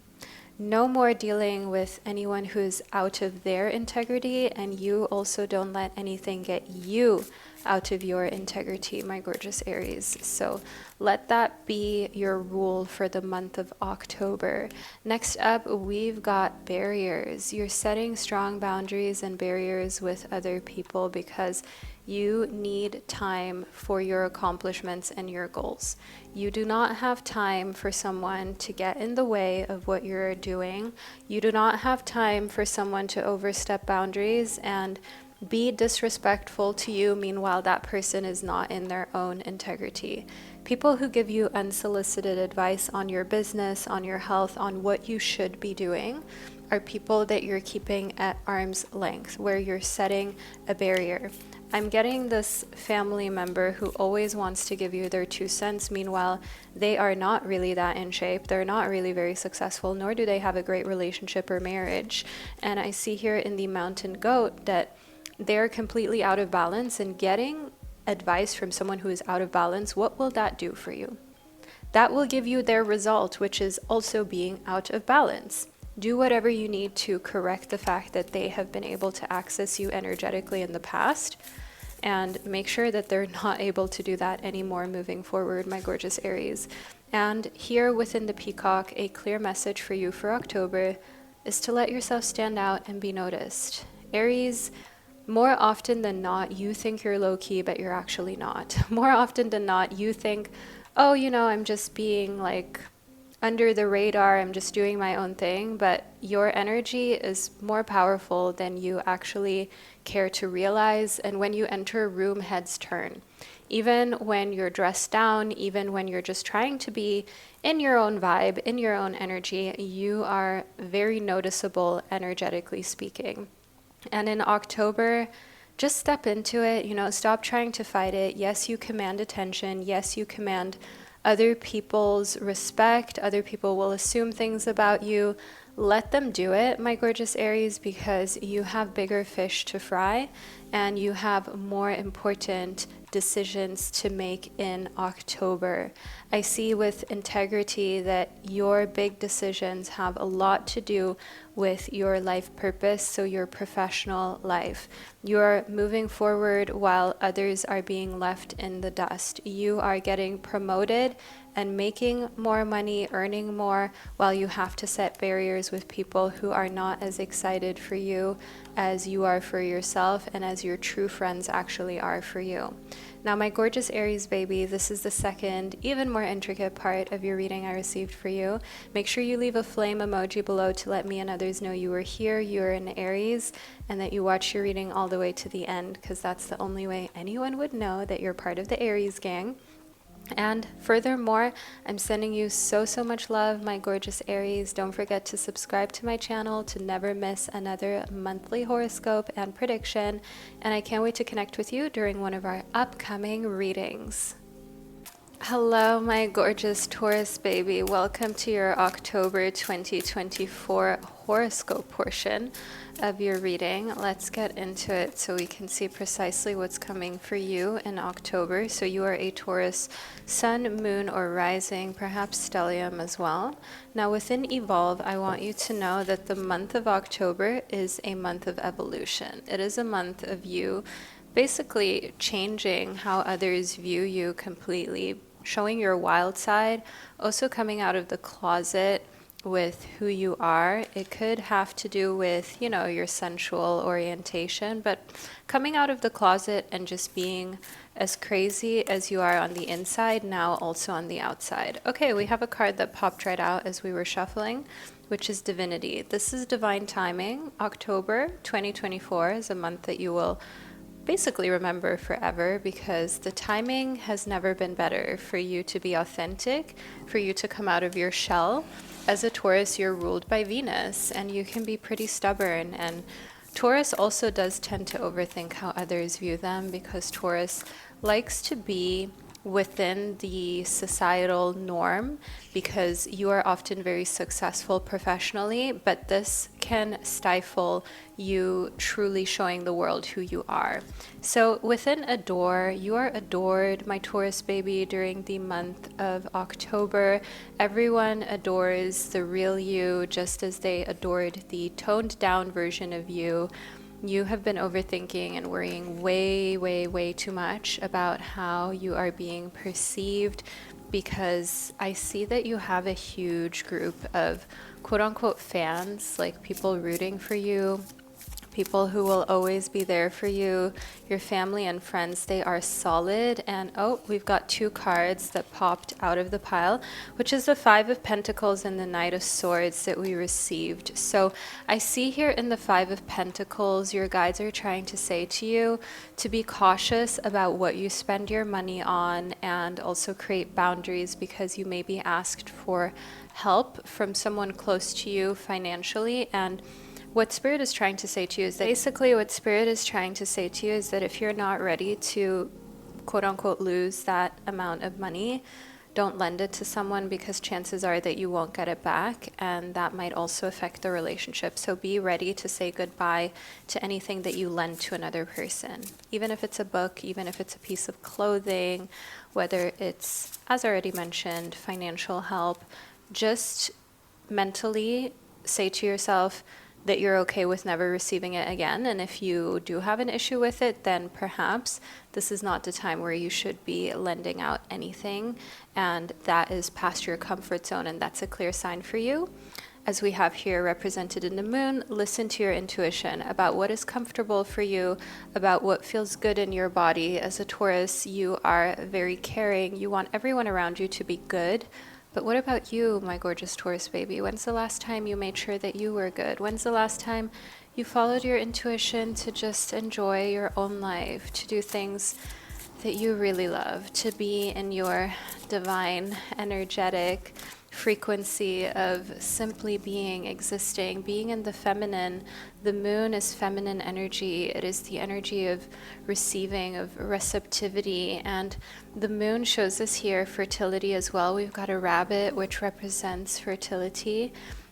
No more dealing with anyone who's out of their integrity, and you also don't let anything get you out of your integrity, my gorgeous Aries. So let that be your rule for the month of October. Next up, we've got barriers. You're setting strong boundaries and barriers with other people because you need time for your accomplishments and your goals. You do not have time for someone to get in the way of what you're doing. You do not have time for someone to overstep boundaries and be disrespectful to you. Meanwhile, that person is not in their own integrity. People who give you unsolicited advice on your business, on your health, on what you should be doing are people that you're keeping at arm's length, where you're setting a barrier. I'm getting this family member who always wants to give you their 2 cents. Meanwhile, they are not really that in shape. They're not really very successful, nor do they have a great relationship or marriage. And I see here in the mountain goat that they're completely out of balance, and getting advice from someone who is out of balance, what will that do for you? That will give you their result, which is also being out of balance. Do whatever you need to correct the fact that they have been able to access you energetically in the past, and make sure that they're not able to do that anymore moving forward, my gorgeous Aries. And here within the peacock, a clear message for you for October is to let yourself stand out and be noticed. Aries, more often than not, you think you're low-key, but you're actually not. More often than not, you think, oh, I'm just being like under the radar, I'm just doing my own thing, but your energy is more powerful than you actually care to realize. And when you enter a room, heads turn. Even when you're dressed down, even when you're just trying to be in your own vibe, in your own energy, you are very noticeable, energetically speaking. And in October, just step into it, stop trying to fight it. Yes, you command attention. Yes, you command other people's respect. Other people will assume things about you. Let them do it, my gorgeous Aries, because you have bigger fish to fry and you have more important decisions to make in October. I see with integrity that your big decisions have a lot to do with your life purpose, so your professional life. You're moving forward while others are being left in the dust. You are getting promoted and making more money, earning more, while you have to set barriers with people who are not as excited for you as you are for yourself and as your true friends actually are for you. Now, my gorgeous Aries baby, this is the second, even more intricate part of your reading I received for you. Make sure you leave a flame emoji below to let me and others know you were here, you're an Aries, and that you watch your reading all the way to the end, because that's the only way anyone would know that you're part of the Aries gang. And furthermore, I'm sending you so much love, my gorgeous Aries. Don't forget to subscribe to my channel to never miss another monthly horoscope and prediction. And I can't wait to connect with you during one of our upcoming readings. Hello, my gorgeous Taurus baby. Welcome to your October 2024 horoscope portion of your reading. Let's get into it so we can see precisely what's coming for you in October. So you are a Taurus sun, moon, or rising, perhaps stellium as well. Now within Evolve, I want you to know that the month of October is a month of evolution. It is a month of you basically changing how others view you completely, showing your wild side, also coming out of the closet with who you are. It could have to do with, your sensual orientation, but coming out of the closet and just being as crazy as you are on the inside, now also on the outside. Okay, we have a card that popped right out as we were shuffling, which is Divinity. This is divine timing. October 2024 is a month that you will basically remember forever, because the timing has never been better for you to be authentic, for you to come out of your shell. As a Taurus, you're ruled by Venus, and you can be pretty stubborn. And Taurus also does tend to overthink how others view them, because Taurus likes to be within the societal norm, because you are often very successful professionally, but this can stifle you truly showing the world who you are. So within Adore, you are adored, my Taurus baby, during the month of October. Everyone adores the real you, just as they adored the toned down version of you. You have been overthinking and worrying way too much about how you are being perceived, because I see that you have a huge group of quote-unquote fans, like people rooting for you, people who will always be there for you, your family and friends, they are solid. And oh, we've got 2 cards that popped out of the pile, which is the 5 of Pentacles and the Knight of Swords that we received. So I see here in the 5 of Pentacles, your guides are trying to say to you to be cautious about what you spend your money on, and also create boundaries, because you may be asked for help from someone close to you financially. And what Spirit is trying to say to you is that basically what Spirit is trying to say to you is that if you're not ready to quote unquote lose that amount of money, don't lend it to someone, because chances are that you won't get it back, and that might also affect the relationship. So be ready to say goodbye to anything that you lend to another person, even if it's a book, even if it's a piece of clothing, whether it's, as already mentioned, financial help. Just mentally say to yourself that you're okay with never receiving it again. And if you do have an issue with it, then perhaps this is not the time where you should be lending out anything. And that is past your comfort zone, and that's a clear sign for you. As we have here represented in the moon, listen to your intuition about what is comfortable for you, about what feels good in your body. As a Taurus, you are very caring. You want everyone around you to be good. But what about you, my gorgeous Taurus baby? When's the last time you made sure that you were good? When's the last time you followed your intuition to just enjoy your own life, to do things that you really love, to be in your divine, energetic frequency of simply being, existing, being in the feminine? The moon is feminine energy. It is the energy of receiving, of receptivity. And the moon shows us here fertility as well. We've got a rabbit, which represents fertility,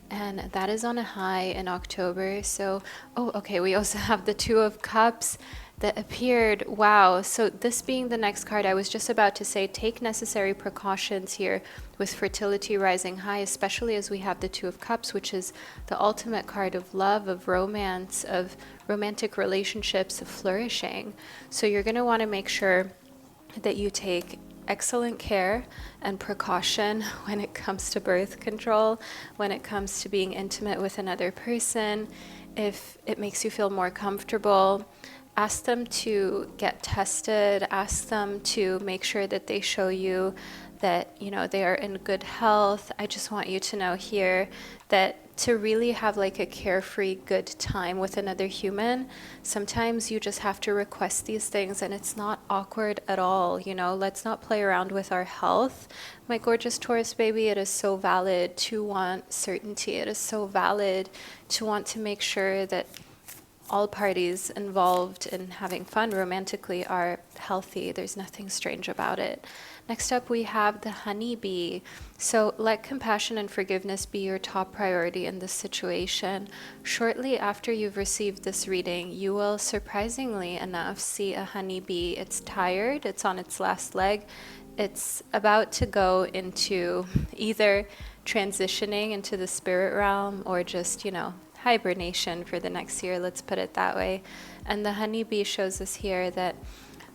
and that is on a high in October. So, oh, okay, we also have the 2 of Cups that appeared. Wow. So this being the next card, I was just about to say, take necessary precautions here with fertility rising high, especially as we have the 2 of Cups, which is the ultimate card of love, of romance, of romantic relationships, of flourishing. So you're going to want to make sure that you take excellent care and precaution when it comes to birth control, when it comes to being intimate with another person. If it makes you feel more comfortable, ask them to get tested, ask them to make sure that they show you that, you know, they are in good health. I just want you to know here that to really have like a carefree, good time with another human, sometimes you just have to request these things, and it's not awkward at all. You know, let's not play around with our health. My gorgeous Taurus baby, it is so valid to want certainty. It is so valid to want to make sure that all parties involved in having fun romantically are healthy. There's nothing strange about it. Next up, we have the honeybee. So let compassion and forgiveness be your top priority in this situation. Shortly after you've received this reading, you will, surprisingly enough, see a honeybee. It's tired, it's on its last leg. It's about to go into either transitioning into the spirit realm or just, you know, hibernation for the next year, let's put it that way. And the honeybee shows us here that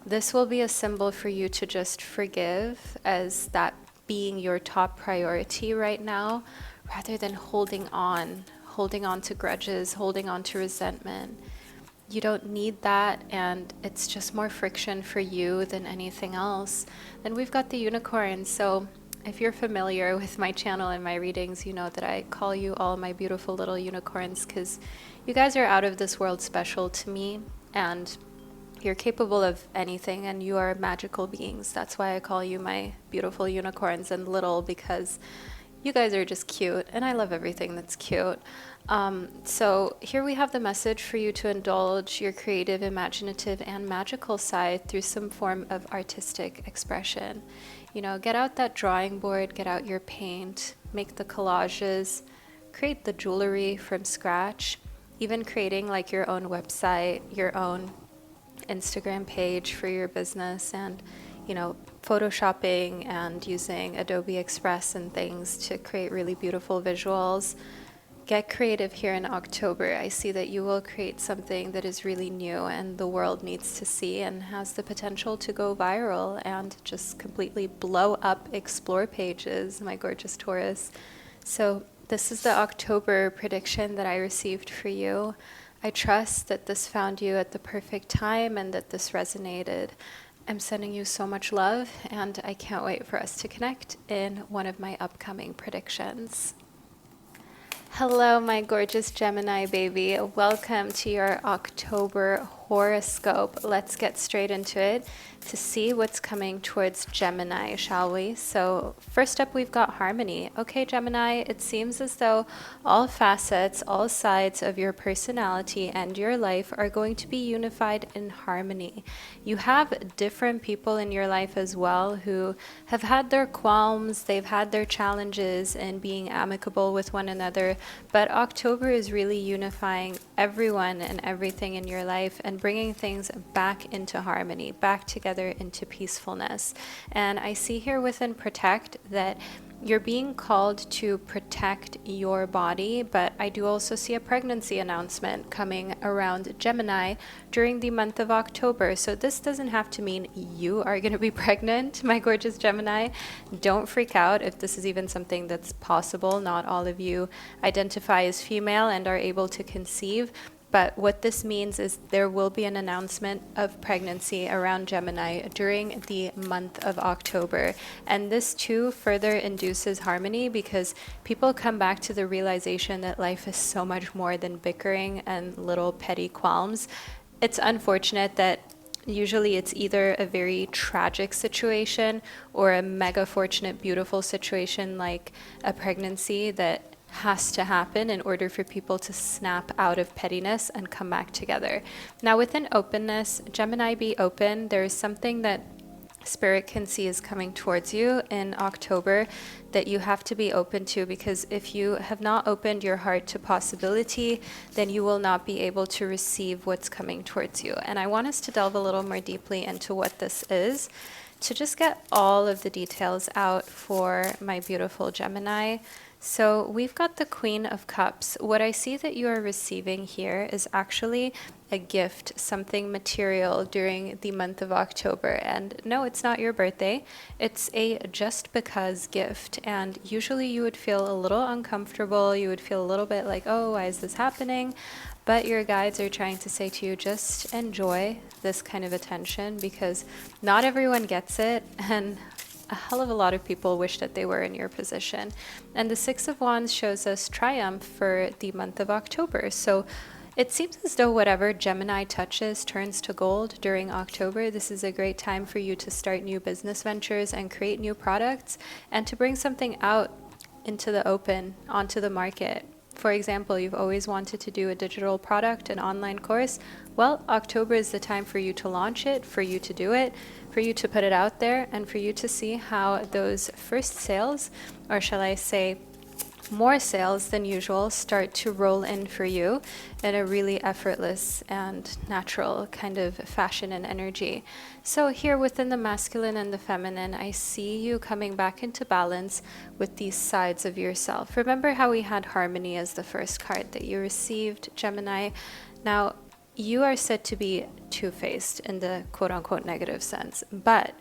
this will be a symbol for you to just forgive, as that being your top priority right now, rather than holding on to grudges, holding on to resentment. You don't need that, and it's just more friction for you than anything else. Then we've got the unicorn. So if you're familiar with my channel and my readings, you know that I call you all my beautiful little unicorns, because you guys are out of this world special to me, and you're capable of anything, and you are magical beings. That's why I call you my beautiful unicorns, and little because you guys are just cute, and I love everything that's cute. So here we have the message for you to indulge your creative, imaginative, and magical side through some form of artistic expression. You know, get out that drawing board, get out your paint, make the collages, create the jewelry from scratch, even creating like your own website, your own Instagram page for your business, and, you know, photoshopping and using Adobe Express and things to create really beautiful visuals. Get creative here in October. I see that you will create something that is really new and the world needs to see and has the potential to go viral and just completely blow up explore pages, my gorgeous Taurus. So this is the October prediction that I received for you. I trust that this found you at the perfect time and that this resonated. I'm sending you so much love, and I can't wait for us to connect in one of my upcoming predictions. Hello, my gorgeous Gemini baby. Welcome to your October horoscope. Let's get straight into it to see what's coming towards Gemini, shall we? So first up, we've got harmony. Okay, Gemini, it seems as though all facets, all sides of your personality and your life are going to be unified in harmony. You have different people in your life as well who have had their qualms, they've had their challenges in being amicable with one another, but October is really unifying everyone and everything in your life and bringing things back into harmony, back together into peacefulness. And I see here within Protect that you're being called to protect your body, but I do also see a pregnancy announcement coming around Gemini during the month of October. So this doesn't have to mean you are going to be pregnant, my gorgeous Gemini. Don't freak out if this is even something that's possible. Not all of you identify as female and are able to conceive. But what this means is there will be an announcement of pregnancy around Gemini during the month of October. And this too further induces harmony because people come back to the realization that life is so much more than bickering and little petty qualms. It's unfortunate that usually it's either a very tragic situation or a mega fortunate, beautiful situation like a pregnancy that has to happen in order for people to snap out of pettiness and come back together. Now, within openness, Gemini, be open. There is something that Spirit can see is coming towards you in October that you have to be open to, because if you have not opened your heart to possibility, then you will not be able to receive what's coming towards you. And I want us to delve a little more deeply into what this is to just get all of the details out for my beautiful Gemini. So we've got the Queen of Cups. What I see that you are receiving here is actually a gift, something material during the month of October. And no, it's not your birthday. It's a just because gift. And usually you would feel a little uncomfortable. You would feel a little bit like, oh, why is this happening? But your guides are trying to say to you, just enjoy this kind of attention because not everyone gets it. And a hell of a lot of people wish that they were in your position. And the Six of Wands shows us triumph for the month of October. So it seems as though whatever Gemini touches turns to gold during October. This is a great time for you to start new business ventures and create new products and to bring something out into the open, onto the market. For example, you've always wanted to do a digital product, an online course. Well, October is the time for you to launch it, for you to do it, for you to put it out there, and for you to see how those first sales, or shall I say more sales than usual, start to roll in for you in a really effortless and natural kind of fashion and energy. So here within the masculine and the feminine, I see you coming back into balance with these sides of yourself. Remember how we had harmony as the first card that you received, Gemini? Now, you are said to be two-faced in the quote-unquote negative sense. But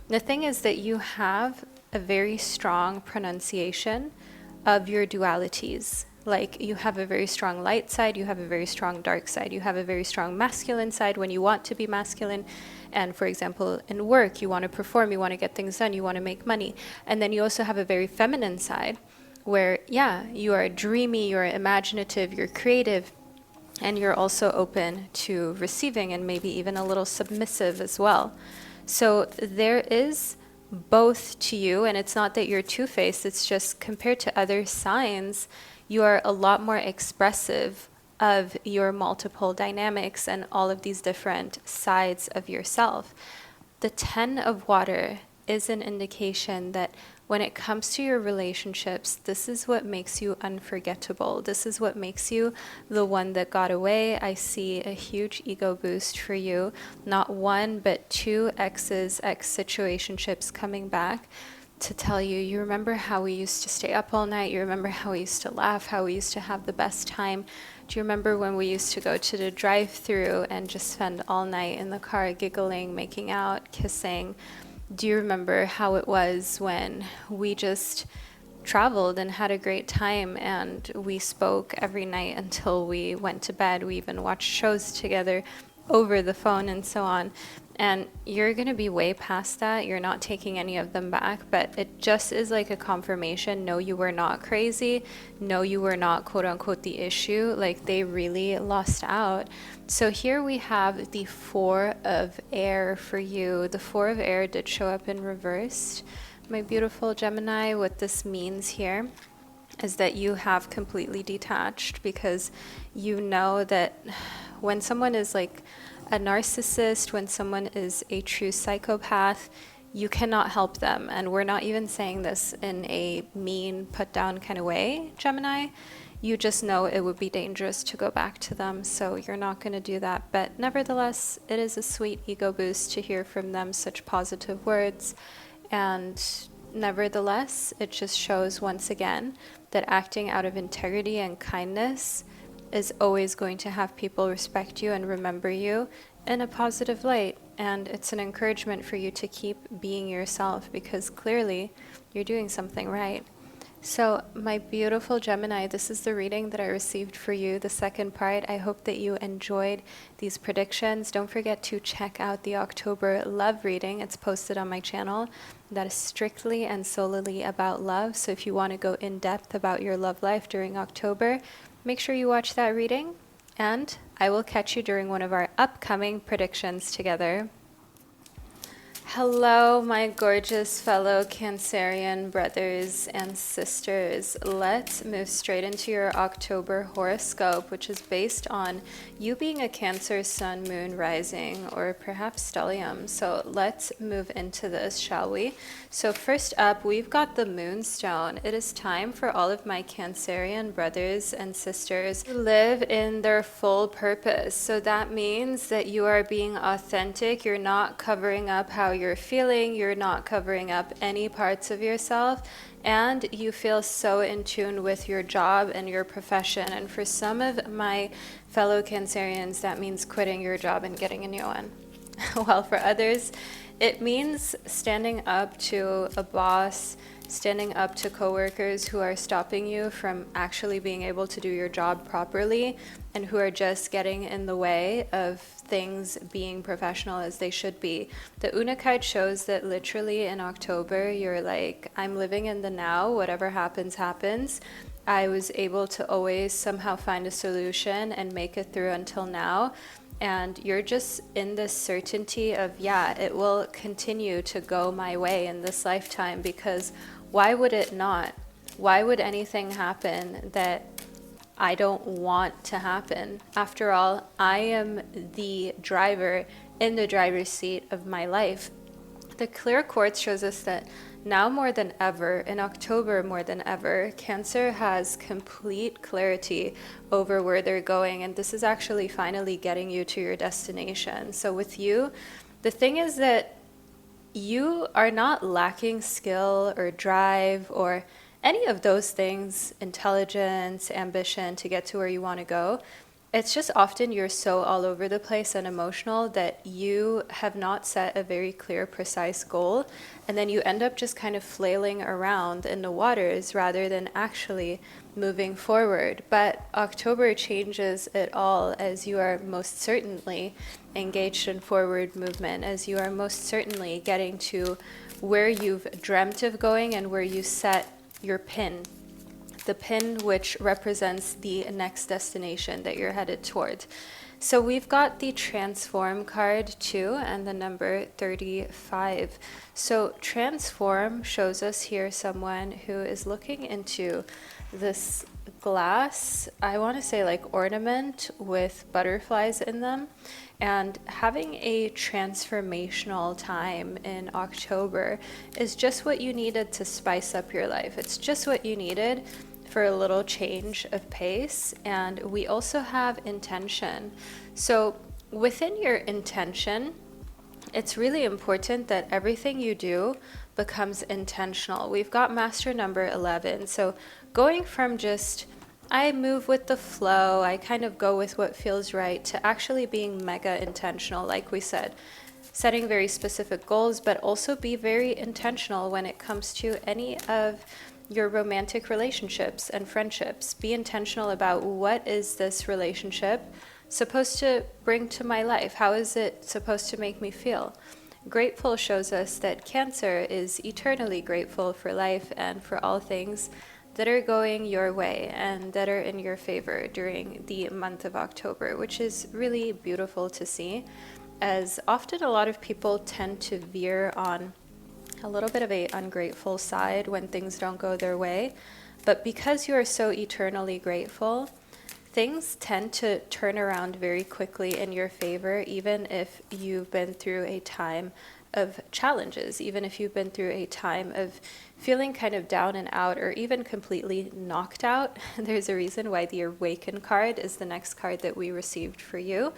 the thing is that you have a very strong pronunciation of your dualities. Like you have a very strong light side, you have a very strong dark side, you have a very strong masculine side when you want to be masculine. And for example, in work, you want to perform, you want to get things done, you want to make money. And then you also have a very feminine side where, yeah, you are dreamy, you're imaginative, you're creative, and you're also open to receiving and maybe even a little submissive as well. So there is both to you, and it's not that you're two-faced, it's just compared to other signs, you are a lot more expressive of your multiple dynamics and all of these different sides of yourself. The 10 of water is an indication that when it comes to your relationships, this is what makes you unforgettable. This is what makes you the one that got away. I see a huge ego boost for you. Not one, but two exes, ex-situationships coming back to tell you, you remember how we used to stay up all night? You remember how we used to laugh, how we used to have the best time? Do you remember when we used to go to the drive-thru and just spend all night in the car giggling, making out, kissing? Do you remember how it was when we just traveled and had a great time, and we spoke every night until we went to bed. We even watched shows together over the phone and so on. And you're going to be way past that. You're not taking any of them back, but it just is like a confirmation. No, you were not crazy. No, you were not quote unquote the issue. Like, they really lost out. So here we have the Four of Air for you. The Four of Air did show up in reversed. My beautiful Gemini, what this means here is that you have completely detached, because you know that when someone is like a narcissist, when someone is a true psychopath, you cannot help them. And we're not even saying this in a mean, put down kind of way, Gemini. You just know it would be dangerous to go back to them, so you're not going to do that. But nevertheless, it is a sweet ego boost to hear from them such positive words. And nevertheless, it just shows once again that acting out of integrity and kindness is always going to have people respect you and remember you in a positive light. And it's an encouragement for you to keep being yourself, because clearly you're doing something right. So my beautiful Gemini, this is the reading that I received for you, the second part. I hope that you enjoyed these predictions. Don't forget to check out the October love reading. It's posted on my channel. That is strictly and solely about love. So if you want to go in depth about your love life during October, make sure you watch that reading. And I will catch you during one of our upcoming predictions together. Hello, my gorgeous fellow Cancerian brothers and sisters. Let's move straight into your October horoscope, which is based on you being a Cancer, Sun, Moon, Rising, or perhaps Stellium. So let's move into this, shall we? So first up, we've got the Moonstone. It is time for all of my Cancerian brothers and sisters to live in their full purpose. So that means that you are being authentic. You're not covering up how you're feeling, you're not covering up any parts of yourself, and you feel so in tune with your job and your profession. And for some of my fellow Cancerians, that means quitting your job and getting a new one. While for others, it means standing up to a boss, standing up to coworkers who are stopping you from actually being able to do your job properly, and who are just getting in the way of things being professional as they should be. The Unakite shows that literally in October, you're like, I'm living in the now, whatever happens, happens. I was able to always somehow find a solution and make it through until now. And you're just in this certainty of, yeah, it will continue to go my way in this lifetime, because why would it not? Why would anything happen that I don't want to happen? After all, I am the driver in the driver's seat of my life. The clear quartz shows us that now more than ever, in October more than ever, Cancer has complete clarity over where they're going, and this is actually finally getting you to your destination. So with you, the thing is that you are not lacking skill or drive or any of those things, intelligence, ambition to get to where you want to go. It's just often you're so all over the place and emotional that you have not set a very clear, precise goal, and then you end up just kind of flailing around in the waters rather than actually moving forward. But October changes it all, as you are most certainly engaged in forward movement, as you are most certainly getting to where you've dreamt of going and where you set your pin. The pin which represents the next destination that you're headed toward. So we've got the Transform card too, and the number 35. So Transform shows us here someone who is looking into this glass, I want to say like ornament with butterflies in them, and having a transformational time in October is just what you needed to spice up your life. It's just what you needed for a little change of pace. And we also have intention. So within your intention, it's really important that everything you do becomes intentional. We've got master number 11. So going from just, I move with the flow, I kind of go with what feels right, to actually being mega intentional, like we said. Setting very specific goals, but also be very intentional when it comes to any of your romantic relationships and friendships. Be intentional about what is this relationship supposed to bring to my life? How is it supposed to make me feel? Grateful shows us that Cancer is eternally grateful for life and for all things that are going your way and that are in your favor during the month of October, which is really beautiful to see, as often a lot of people tend to veer on a little bit of a ungrateful side when things don't go their way. But because you are so eternally grateful, things tend to turn around very quickly in your favor, even if you've been through a time of challenges, even if you've been through a time of feeling kind of down and out or even completely knocked out. There's a reason why the Awaken card is the next card that we received for you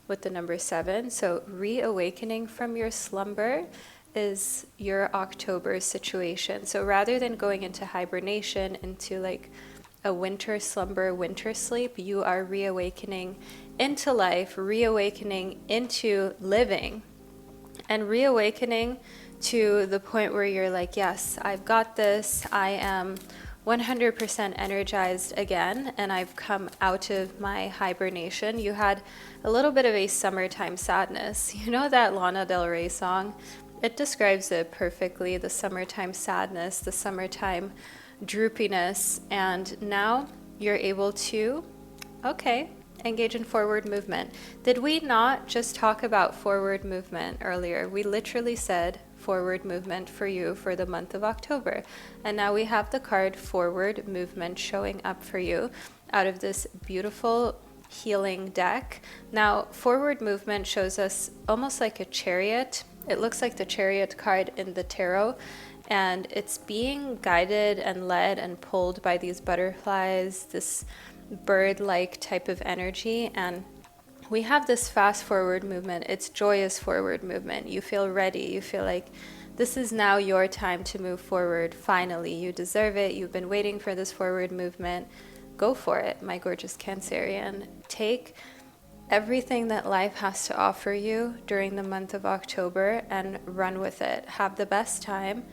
with the number 7. So reawakening from your slumber is your October situation. So rather than going into hibernation, into like a winter slumber, winter sleep, you are reawakening into life, reawakening into living, and reawakening to the point where you're like, yes, I've got this. I am 100% energized again, and I've come out of my hibernation. You had a little bit of a summertime sadness. You know that Lana Del Rey song? It describes it perfectly, the summertime sadness, the summertime droopiness, and now you're able to, okay, engage in forward movement. Did we not just talk about forward movement earlier? We literally said forward movement for you for the month of October, and now we have the card forward movement showing up for you out of this beautiful healing deck. Now, forward movement shows us almost like a chariot. It looks like the chariot card in the tarot, and it's being guided and led and pulled by these butterflies, this bird-like type of energy. And we have this fast forward movement. It's joyous forward movement. You feel ready. You feel like this is now your time to move forward. Finally, you deserve it. You've been waiting for this forward movement. Go for it, my gorgeous Cancerian. Take everything that life has to offer you during the month of October and run with it. Have the best time.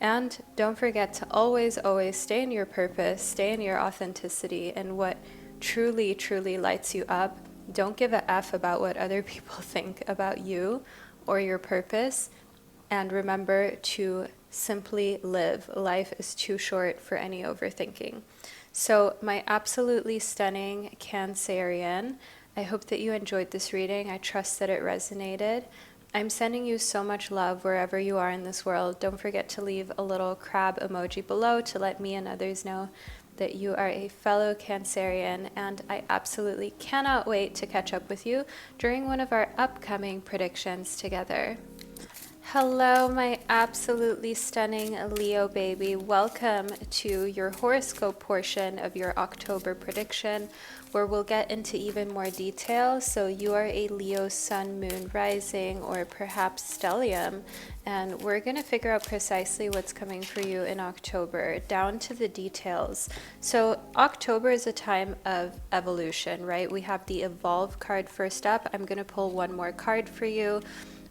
And don't forget to always, always stay in your purpose, stay in your authenticity and what truly, truly lights you up. Don't give a F about what other people think about you or your purpose. And remember to simply live. Life is too short for any overthinking. So my absolutely stunning Cancerian, I hope that you enjoyed this reading. I trust that it resonated. I'm sending you so much love wherever you are in this world. Don't forget to leave a little crab emoji below to let me and others know that you are a fellow Cancerian, and I absolutely cannot wait to catch up with you during one of our upcoming predictions together. Hello, my absolutely stunning Leo baby. Welcome to your horoscope portion of your October prediction, where we'll get into even more detail. So you are a Leo sun, moon, rising, or perhaps stellium, and we're going to figure out precisely what's coming for you in October, down to the details. So October is a time of evolution, right? We have the Evolve card first up. I'm going to pull one more card for you.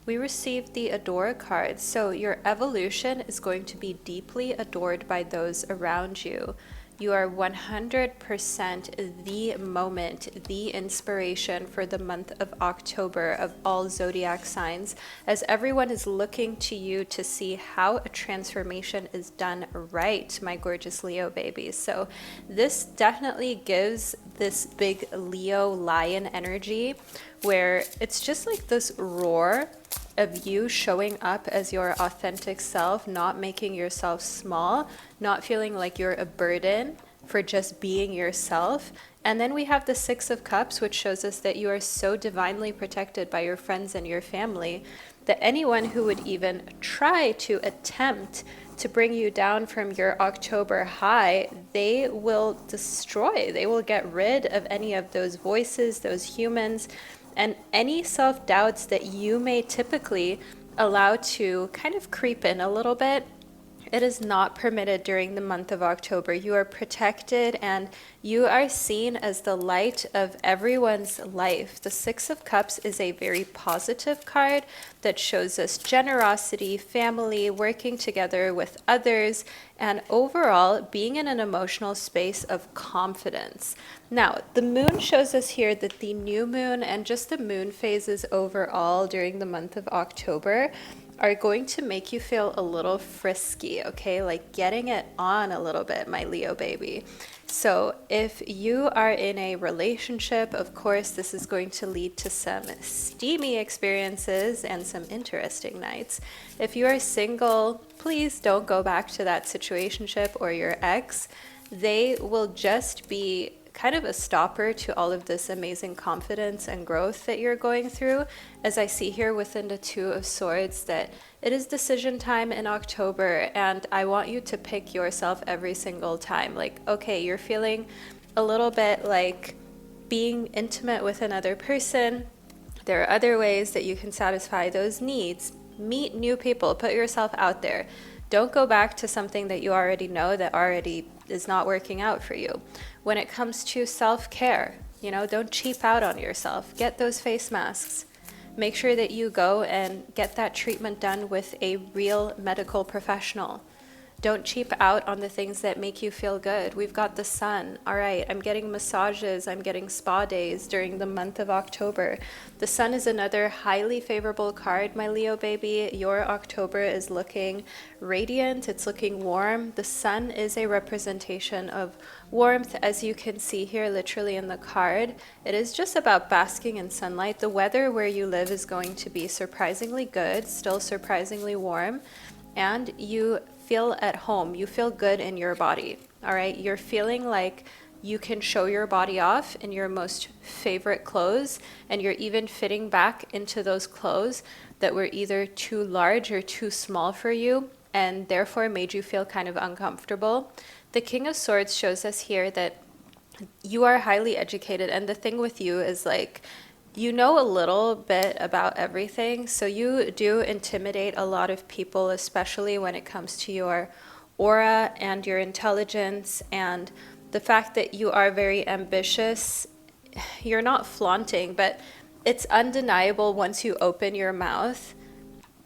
We received the Adore card. So your evolution is going to be deeply adored by those around you. You are 100% the moment, the inspiration for the month of October of all zodiac signs, as everyone is looking to you to see how a transformation is done right, my gorgeous Leo babies. So this definitely gives this big Leo lion energy, where it's just like this roar of you showing up as your authentic self, not making yourself small, not feeling like you're a burden for just being yourself. And then we have the Six of Cups, which shows us that you are so divinely protected by your friends and your family that anyone who would even try to attempt to bring you down from your October high, they will destroy. They will get rid of any of those voices, those humans, and any self-doubts that you may typically allow to kind of creep in a little bit It is not permitted during the month of October. You are protected and you are seen as the light of everyone's life. The Six of Cups is a very positive card that shows us generosity, family, working together with others, and overall being in an emotional space of confidence. Now, the moon shows us here that the new moon and just the moon phases overall during the month of October are going to make you feel a little frisky, okay? Like getting it on a little bit, my Leo baby. So if you are in a relationship, of course, this is going to lead to some steamy experiences and some interesting nights. If you are single, please don't go back to that situationship or your ex. They will just be kind of a stopper to all of this amazing confidence and growth that you're going through. As I see here within the Two of Swords, that it is decision time in October, and I want you to pick yourself every single time. Like, okay, you're feeling a little bit like being intimate with another person. There are other ways that you can satisfy those needs. Meet new people, put yourself out there. Don't go back to something that you already know that already is not working out for you. When it comes to self-care, don't cheap out on yourself. Get those face masks. Make sure that you go and get that treatment done with a real medical professional. Don't cheap out on the things that make you feel good. We've got the sun. All right, I'm getting massages, I'm getting spa days during the month of October. The sun is another highly favorable card, my Leo baby. Your October is looking radiant, it's looking warm. The sun is a representation of warmth, as you can see here literally in the card. It is just about basking in sunlight. The weather where you live is going to be surprisingly good, still surprisingly warm, and you feel at home. You feel good in your body. All right, you're feeling like you can show your body off in your most favorite clothes, and you're even fitting back into those clothes that were either too large or too small for you and therefore made you feel kind of uncomfortable. The King of Swords shows us here that you are highly educated, and the thing with you is like you know a little bit about everything, so you do intimidate a lot of people, especially when it comes to your aura and your intelligence and the fact that you are very ambitious. You're not flaunting, but it's undeniable once you open your mouth.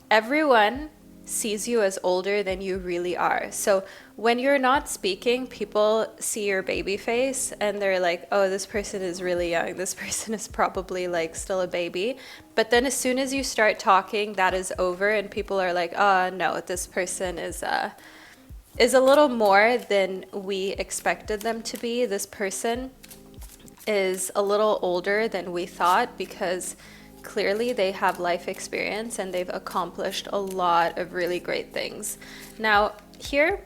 Everyone sees you as older than you really are. So when you're not speaking, people see your baby face and they're like, oh, this person is really young. This person is probably like still a baby. But then as soon as you start talking, that is over and people are like, oh no, this person is a little more than we expected them to be. This person is a little older than we thought because clearly they have life experience and they've accomplished a lot of really great things. Now here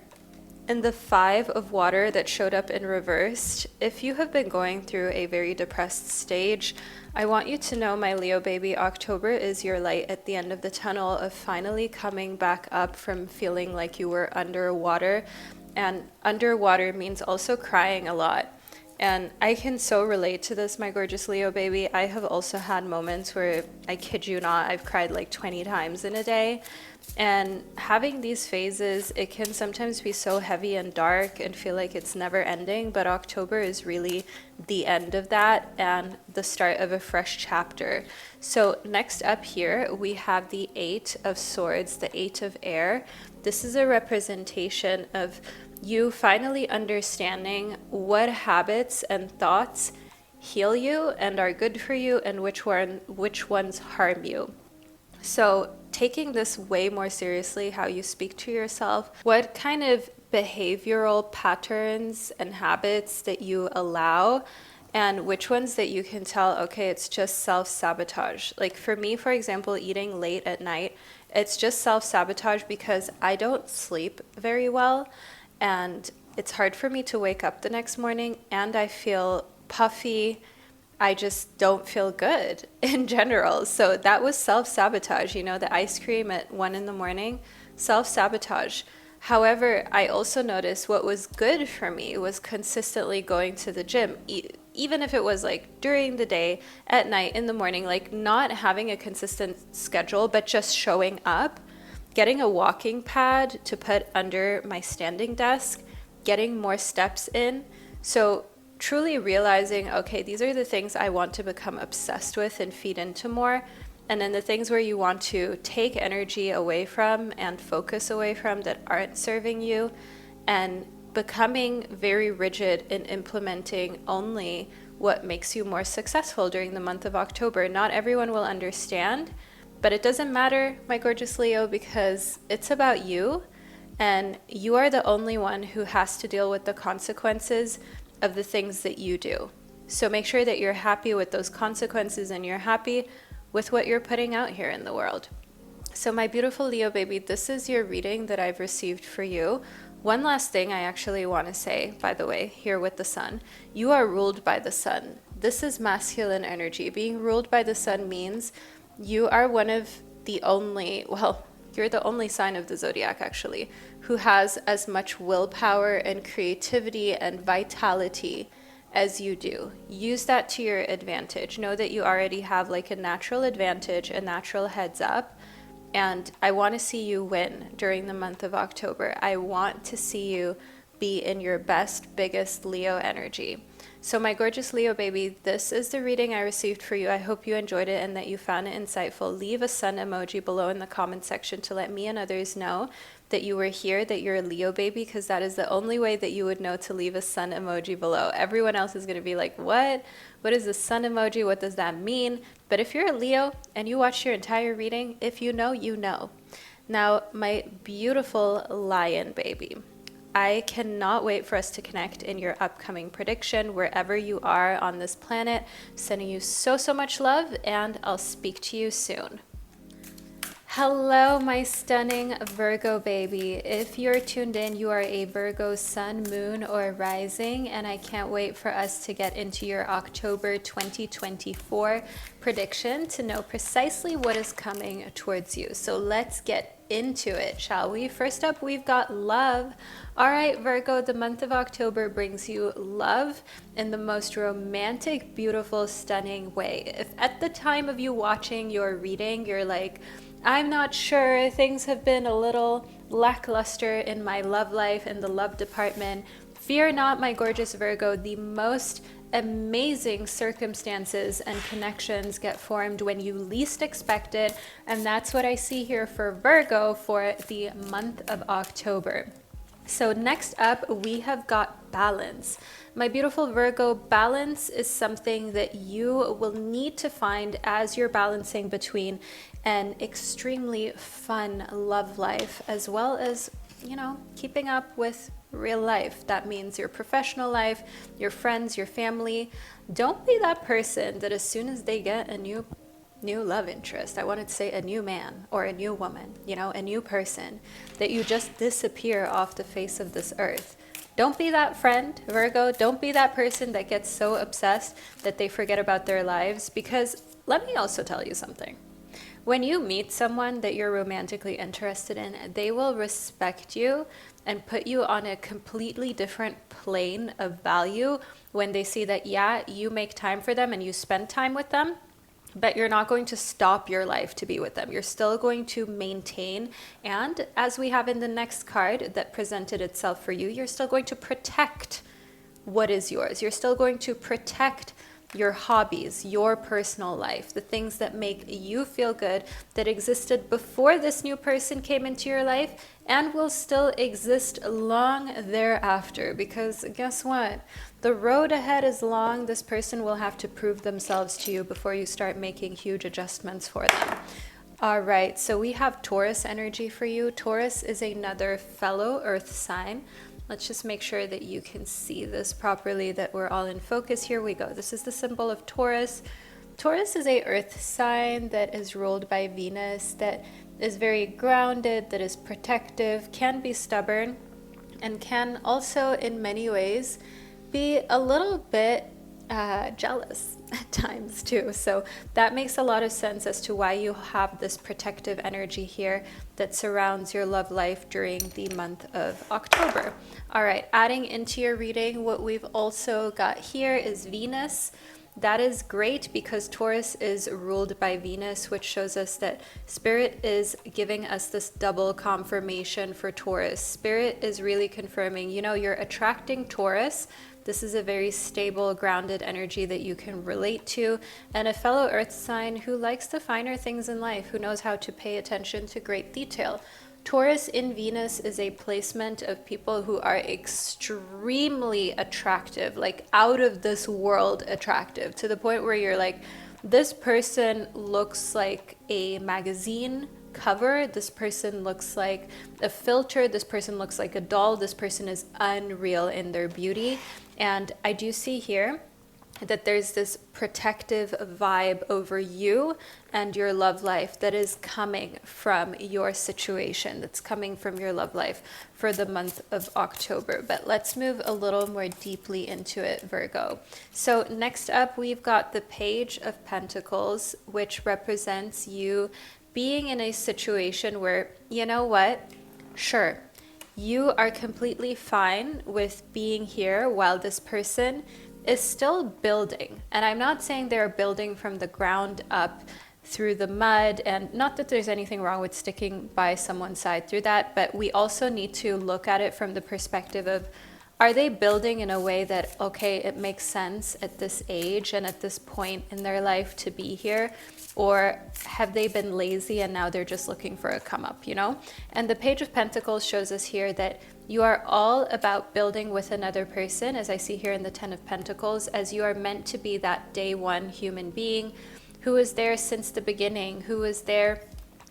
in the Five of Water that showed up in reversed, if you have been going through a very depressed stage, I want you to know, my Leo baby, October is your light at the end of the tunnel of finally coming back up from feeling like you were underwater. And underwater means also crying a lot. And I can so relate to this, my gorgeous Leo baby. I have also had moments where, I kid you not, I've cried like 20 times in a day. And having these phases, it can sometimes be so heavy and dark and feel like it's never ending, but October is really the end of that and the start of a fresh chapter. So next up here, we have the Eight of Swords, the Eight of Air. This is a representation of you finally understanding what habits and thoughts heal you and are good for you and which ones harm you. So taking this way more seriously, how you speak to yourself, what kind of behavioral patterns and habits that you allow, and which ones that you can tell, okay, it's just self-sabotage. Like for me, for example, eating late at night, it's just self-sabotage because I don't sleep very well. And it's hard for me to wake up the next morning and I feel puffy. I just don't feel good in general. So that was self-sabotage, the ice cream at 1 a.m, self-sabotage. However, I also noticed what was good for me was consistently going to the gym, even if it was like during the day, at night, in the morning, like not having a consistent schedule, but just showing up. getting a walking pad to put under my standing desk, getting more steps in. So truly realizing, okay, these are the things I want to become obsessed with and feed into more. And then the things where you want to take energy away from and focus away from that aren't serving you, and becoming very rigid in implementing only what makes you more successful during the month of October. Not everyone will understand, but it doesn't matter, my gorgeous Leo, because it's about you, and you are the only one who has to deal with the consequences of the things that you do. So make sure that you're happy with those consequences and you're happy with what you're putting out here in the world. So my beautiful Leo baby, this is your reading that I've received for you. One last thing I actually want to say, by the way, here with the sun. You are ruled by the sun. This is masculine energy. Being ruled by the sun means you are one of the only, well, you're the only sign of the zodiac actually, who has as much willpower and creativity and vitality as you do. Use that to your advantage. Know that you already have like a natural advantage, a natural heads up. And I want to see you win during the month of October. I want to see you be in your best, biggest Leo energy. So my gorgeous Leo baby, this is the reading I received for you. I hope you enjoyed it and that you found it insightful. Leave a sun emoji below in the comment section to let me and others know that you were here, that you're a Leo baby, because that is the only way that you would know to leave a sun emoji below. Everyone else is going to be like, what? What is the sun emoji? What does that mean? But if you're a Leo and you watched your entire reading, if you know, you know. Now, my beautiful lion baby, I cannot wait for us to connect in your upcoming prediction wherever you are on this planet. Sending you so, so much love, and I'll speak to you soon. Hello, my stunning Virgo baby. If you're tuned in, you are a Virgo sun, moon, or rising, and I can't wait for us to get into your October 2024 prediction to know precisely what is coming towards you. So let's get into it, shall we? First up, we've got love. All right, Virgo, the month of October brings you love in the most romantic, beautiful, stunning way. If at the time of you watching your reading, you're like, I'm not sure, things have been a little lackluster in my love life, in the love department, fear not, my gorgeous Virgo. The most amazing circumstances and connections get formed when you least expect it, and that's what I see here for Virgo for the month of October. So next up, we have got balance. My beautiful Virgo, balance is something that you will need to find as you're balancing between an extremely fun love life as well as, you know, keeping up with real life. That means your professional life, your friends, your family. Don't be that person that as soon as they get a new love interest, I wanted to say a new man or a new woman, you know, a new person, that you just disappear off the face of this earth. Don't be that friend, Virgo. Don't be that person that gets so obsessed that they forget about their lives, because let me also tell you something. When you meet someone that you're romantically interested in, they will respect you and put you on a completely different plane of value when they see that, yeah, you make time for them and you spend time with them, but you're not going to stop your life to be with them. You're still going to maintain, and as we have in the next card that presented itself for you, you're still going to protect what is yours. You're still going to protect your hobbies, your personal life, the things that make you feel good, that existed before this new person came into your life and will still exist long thereafter. Because guess what? The road ahead is long. This person will have to prove themselves to you before you start making huge adjustments for them. All right, so we have Taurus energy for you. Taurus is another fellow earth sign. Let's just make sure that you can see this properly, that we're all in focus. Here we go. This is the symbol of Taurus. Taurus is a earth sign that is ruled by Venus, that is very grounded, that is protective, can be stubborn, and can also in many ways be a little bit jealous at times too. So that makes a lot of sense as to why you have this protective energy here that surrounds your love life during the month of October. All right, adding into your reading, what we've also got here is Venus. that is great because Taurus is ruled by Venus, which shows us that Spirit is giving us this double confirmation for Taurus. Spirit is really confirming, you know, you're attracting Taurus. This is a very stable, grounded energy that you can relate to, and a fellow earth sign who likes the finer things in life, who knows how to pay attention to great detail. Taurus in Venus is a placement of people who are extremely attractive, like out of this world attractive, to the point where you're like, this person looks like a magazine cover, this person looks like a filter, this person looks like a doll, this person is unreal in their beauty. And I do see here that there's this protective vibe over you and your love life that is coming from your situation, that's coming from your love life for the month of October. But let's move a little more deeply into it, Virgo. So next up, we've got the Page of Pentacles, which represents you being in a situation where, you know what, sure, you are completely fine with being here while this person is still building. And I'm not saying they're building from the ground up through the mud, and not that there's anything wrong with sticking by someone's side through that, but we also need to look at it from the perspective of, are they building in a way that, okay, it makes sense at this age and at this point in their life to be here? Or have they been lazy and now they're just looking for a come up, you know? And the Page of Pentacles shows us here that you are all about building with another person, as I see here in the Ten of Pentacles, as you are meant to be that day one human being who is there since the beginning, who is there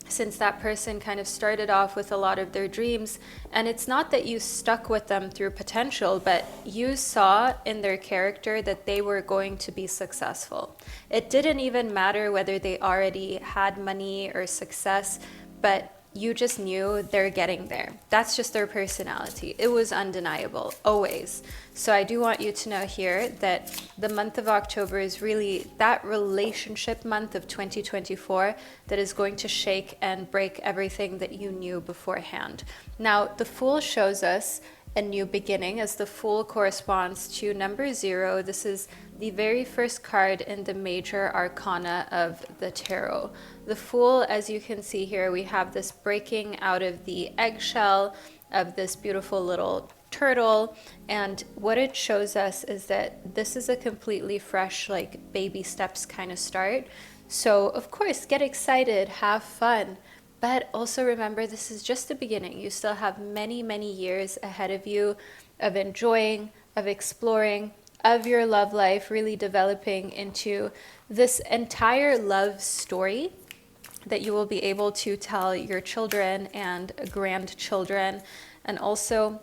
since that person kind of started off with a lot of their dreams. And it's not that you stuck with them through potential, but you saw in their character that they were going to be successful. It didn't even matter whether they already had money or success, but you just knew they're getting there. That's just their personality. It was undeniable, always. So I do want you to know here that the month of October is really that relationship month of 2024 that is going to shake and break everything that you knew beforehand. Now, the Fool shows us a new beginning, as the Fool corresponds to number 0. This is the very first card in the major arcana of the tarot. The Fool, as you can see here, we have this breaking out of the eggshell of this beautiful little turtle, and what it shows us is that this is a completely fresh, like baby steps kind of start. So of course, get excited, have fun, but also remember, this is just the beginning. You still have many, many years ahead of you of enjoying, of exploring, of your love life really developing into this entire love story that you will be able to tell your children and grandchildren, and also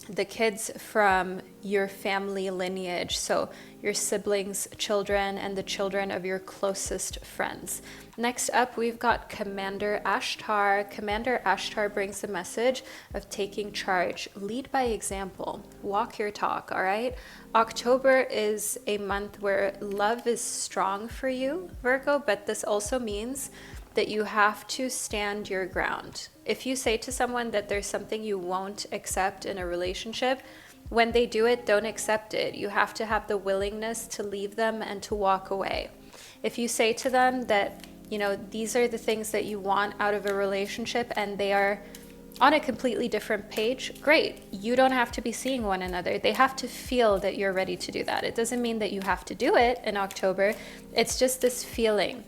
the kids from your family lineage, so your siblings' children and the children of your closest friends. Next up, we've got Commander Ashtar. Commander Ashtar brings the message of taking charge. Lead by example. Walk your talk, all right? October is a month where love is strong for you, Virgo, but this also means that you have to stand your ground. If you say to someone that there's something you won't accept in a relationship, when they do it, don't accept it. You have to have the willingness to leave them and to walk away. If you say to them that, you know, these are the things that you want out of a relationship and they are on a completely different page, great. You don't have to be seeing one another. They have to feel that you're ready to do that. It doesn't mean that you have to do it in October. It's just this feeling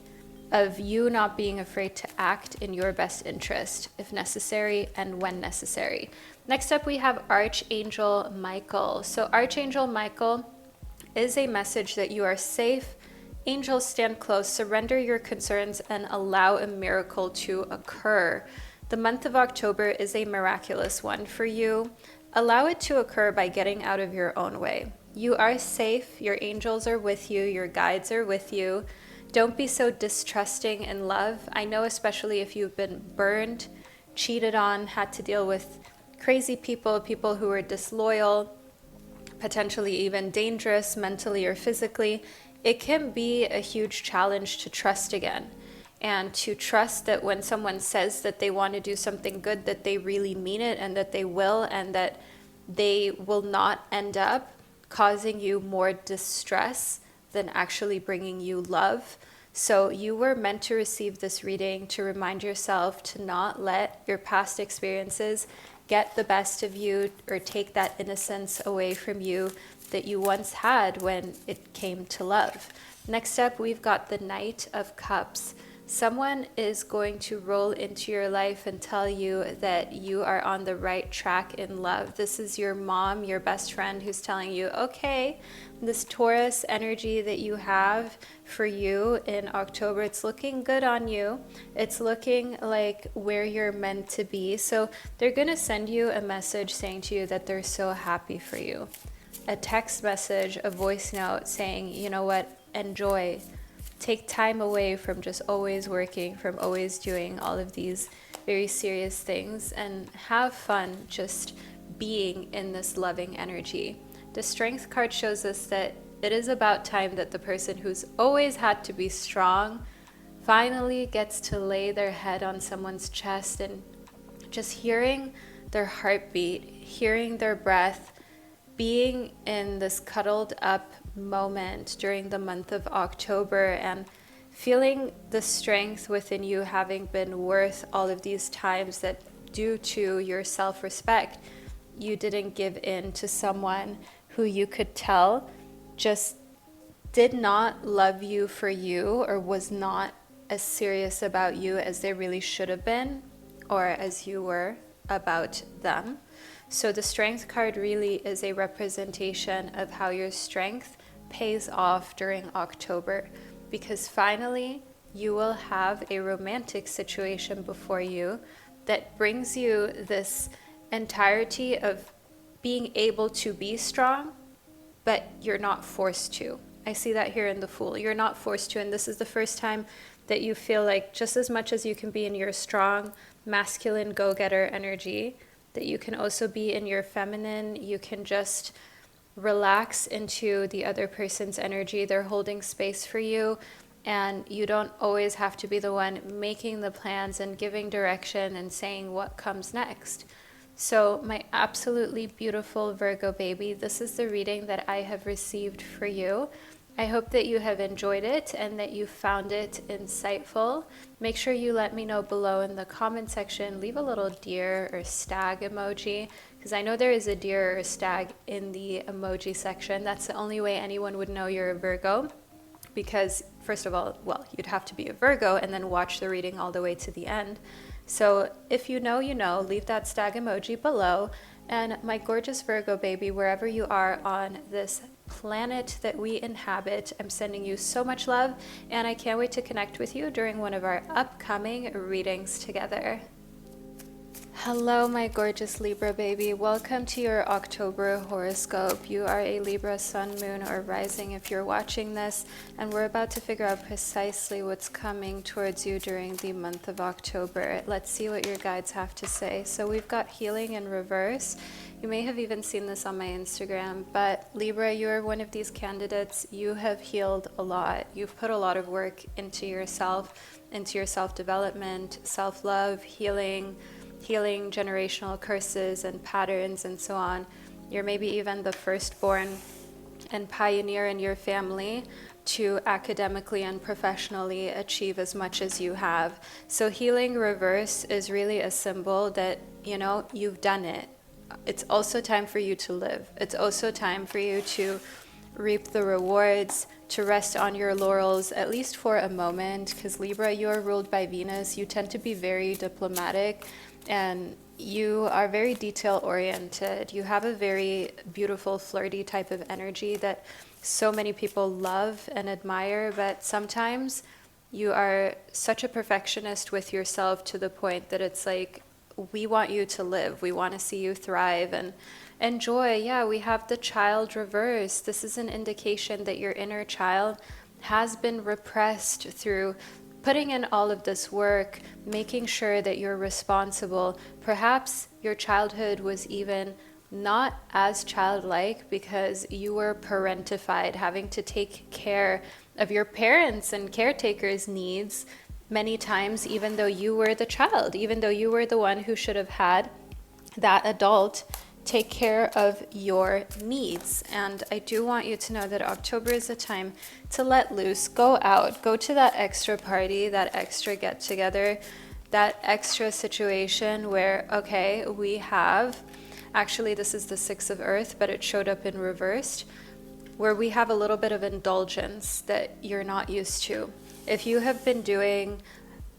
of you not being afraid to act in your best interest if necessary and when necessary. Next up, we have Archangel Michael. So Archangel Michael is a message that you are safe. Angels, stand close, surrender your concerns, and allow a miracle to occur. The month of October is a miraculous one for you. Allow it to occur by getting out of your own way. You are safe. Your angels are with you. Your guides are with you. Don't be so distrusting in love. I know, especially if you've been burned, cheated on, had to deal with crazy people, people who were disloyal, potentially even dangerous mentally or physically, it can be a huge challenge to trust again. And to trust that when someone says that they want to do something good, that they really mean it and that they will, and that they will not end up causing you more distress than actually bringing you love. So you were meant to receive this reading to remind yourself to not let your past experiences get the best of you or take that innocence away from you that you once had when it came to love. Next up, we've got the Knight of Cups. Someone is going to roll into your life and tell you that you are on the right track in love. This is your mom, your best friend, who's telling you, okay, this Taurus energy that you have for you in October, it's looking good on you. It's looking like where you're meant to be. So they're going to send you a message saying to you that they're so happy for you. A text message, a voice note saying, you know what, enjoy. Take time away from just always working, from always doing all of these very serious things, and have fun just being in this loving energy. The Strength card shows us that it is about time that the person who's always had to be strong finally gets to lay their head on someone's chest, and just hearing their heartbeat, hearing their breath, being in this cuddled up moment during the month of October and feeling the strength within you having been worth all of these times that due to your self-respect, you didn't give in to someone who you could tell just did not love you for you or was not as serious about you as they really should have been or as you were about them. So the Strength card really is a representation of how your strength pays off during October, because finally you will have a romantic situation before you that brings you this entirety of being able to be strong, but you're not forced to. I see that here in the Fool. You're not forced to, and this is the first time that you feel like just as much as you can be in your strong, masculine, go-getter energy, that you can also be in your feminine. You can just relax into the other person's energy. They're holding space for you, and you don't always have to be the one making the plans and giving direction and saying what comes next. So my absolutely beautiful Virgo baby, this is the reading that I have received for you. I hope that you have enjoyed it and that you found it insightful. Make sure you let me know below in the comment section. Leave a little deer or stag emoji, because I know there is a deer or a stag in the emoji section. That's the only way anyone would know you're a Virgo, because first of all, well, you'd have to be a Virgo and then watch the reading all the way to the end. So if you know, leave that stag emoji below. And my gorgeous Virgo baby, wherever you are on this planet that we inhabit, I'm sending you so much love, and I can't wait to connect with you during one of our upcoming readings together. Hello, my gorgeous Libra baby. Welcome to your October horoscope. You are a Libra sun, moon, or rising if you're watching this, and we're about to figure out precisely what's coming towards you during the month of October. Let's see what your guides have to say. So we've got healing in reverse. You may have even seen this on my Instagram, but Libra, you're one of these candidates. You have healed a lot. You've put a lot of work into yourself, into your self-development, self-love, healing generational curses and patterns and so on. You're maybe even the firstborn and pioneer in your family to academically and professionally achieve as much as you have. So healing reverse is really a symbol that, you've done it. It's also time for you to live. It's also time for you to reap the rewards, to rest on your laurels, at least for a moment, because Libra, you're ruled by Venus. You tend to be very diplomatic, and you are very detail-oriented. You have a very beautiful, flirty type of energy that so many people love and admire, but sometimes you are such a perfectionist with yourself to the point that it's like, we want you to live. We want to see you thrive and enjoy. Yeah, we have the child reverse. This is an indication that your inner child has been repressed through putting in all of this work, making sure that you're responsible. Perhaps your childhood was even not as childlike because you were parentified, having to take care of your parents' and caretakers' needs many times, even though you were the child, even though you were the one who should have had that adult take care of your needs. And I do want you to know that October is a time to let loose, go out, go to that extra party, that extra get together, that extra situation where, okay, we have, actually this is the Six of Earth, but it showed up in reversed, where we have a little bit of indulgence that you're not used to. If you have been doing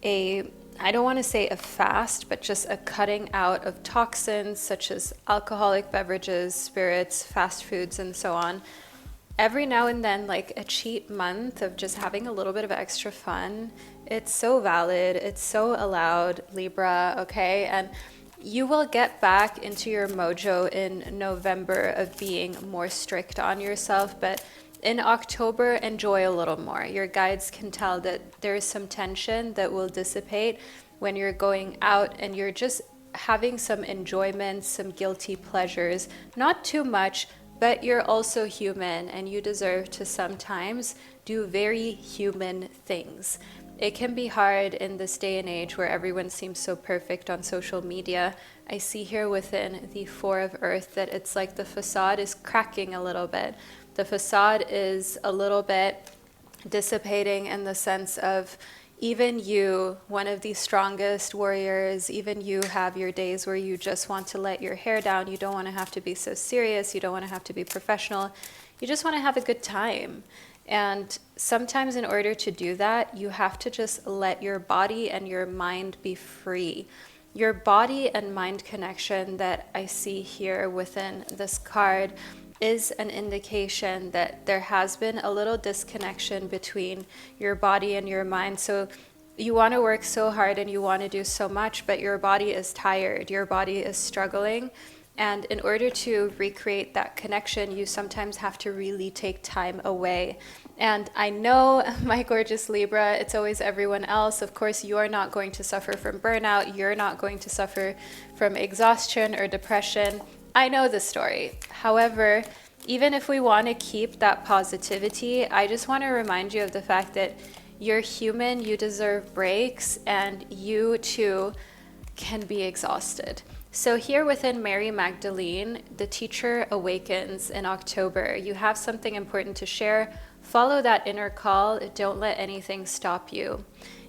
I don't want to say a fast, but just a cutting out of toxins such as alcoholic beverages, spirits, fast foods, and so on, every now and then, like a cheat month of just having a little bit of extra fun, it's so valid, it's so allowed, Libra, okay? And you will get back into your mojo in November of being more strict on yourself, but in October, enjoy a little more. Your guides can tell that there's some tension that will dissipate when you're going out and you're just having some enjoyment, some guilty pleasures. Not too much, but you're also human and you deserve to sometimes do very human things. It can be hard in this day and age where everyone seems so perfect on social media. I see here within the Four of Earth that it's like the facade is cracking a little bit. The facade is a little bit dissipating in the sense of even you, one of the strongest warriors, even you have your days where you just want to let your hair down. You don't want to have to be so serious. You don't want to have to be professional. You just want to have a good time. And sometimes in order to do that, you have to just let your body and your mind be free. Your body and mind connection that I see here within this card is an indication that there has been a little disconnection between your body and your mind. So you want to work so hard and you want to do so much, but your body is tired, your body is struggling. And in order to recreate that connection, you sometimes have to really take time away. And I know, my gorgeous Libra, it's always everyone else. Of course, you're not going to suffer from burnout. You're not going to suffer from exhaustion or depression. I know the story. However, even if we want to keep that positivity, I just want to remind you of the fact that you're human, you deserve breaks, and you too can be exhausted. So here within Mary Magdalene, the teacher awakens in October. You have something important to share. Follow that inner call. Don't let anything stop you.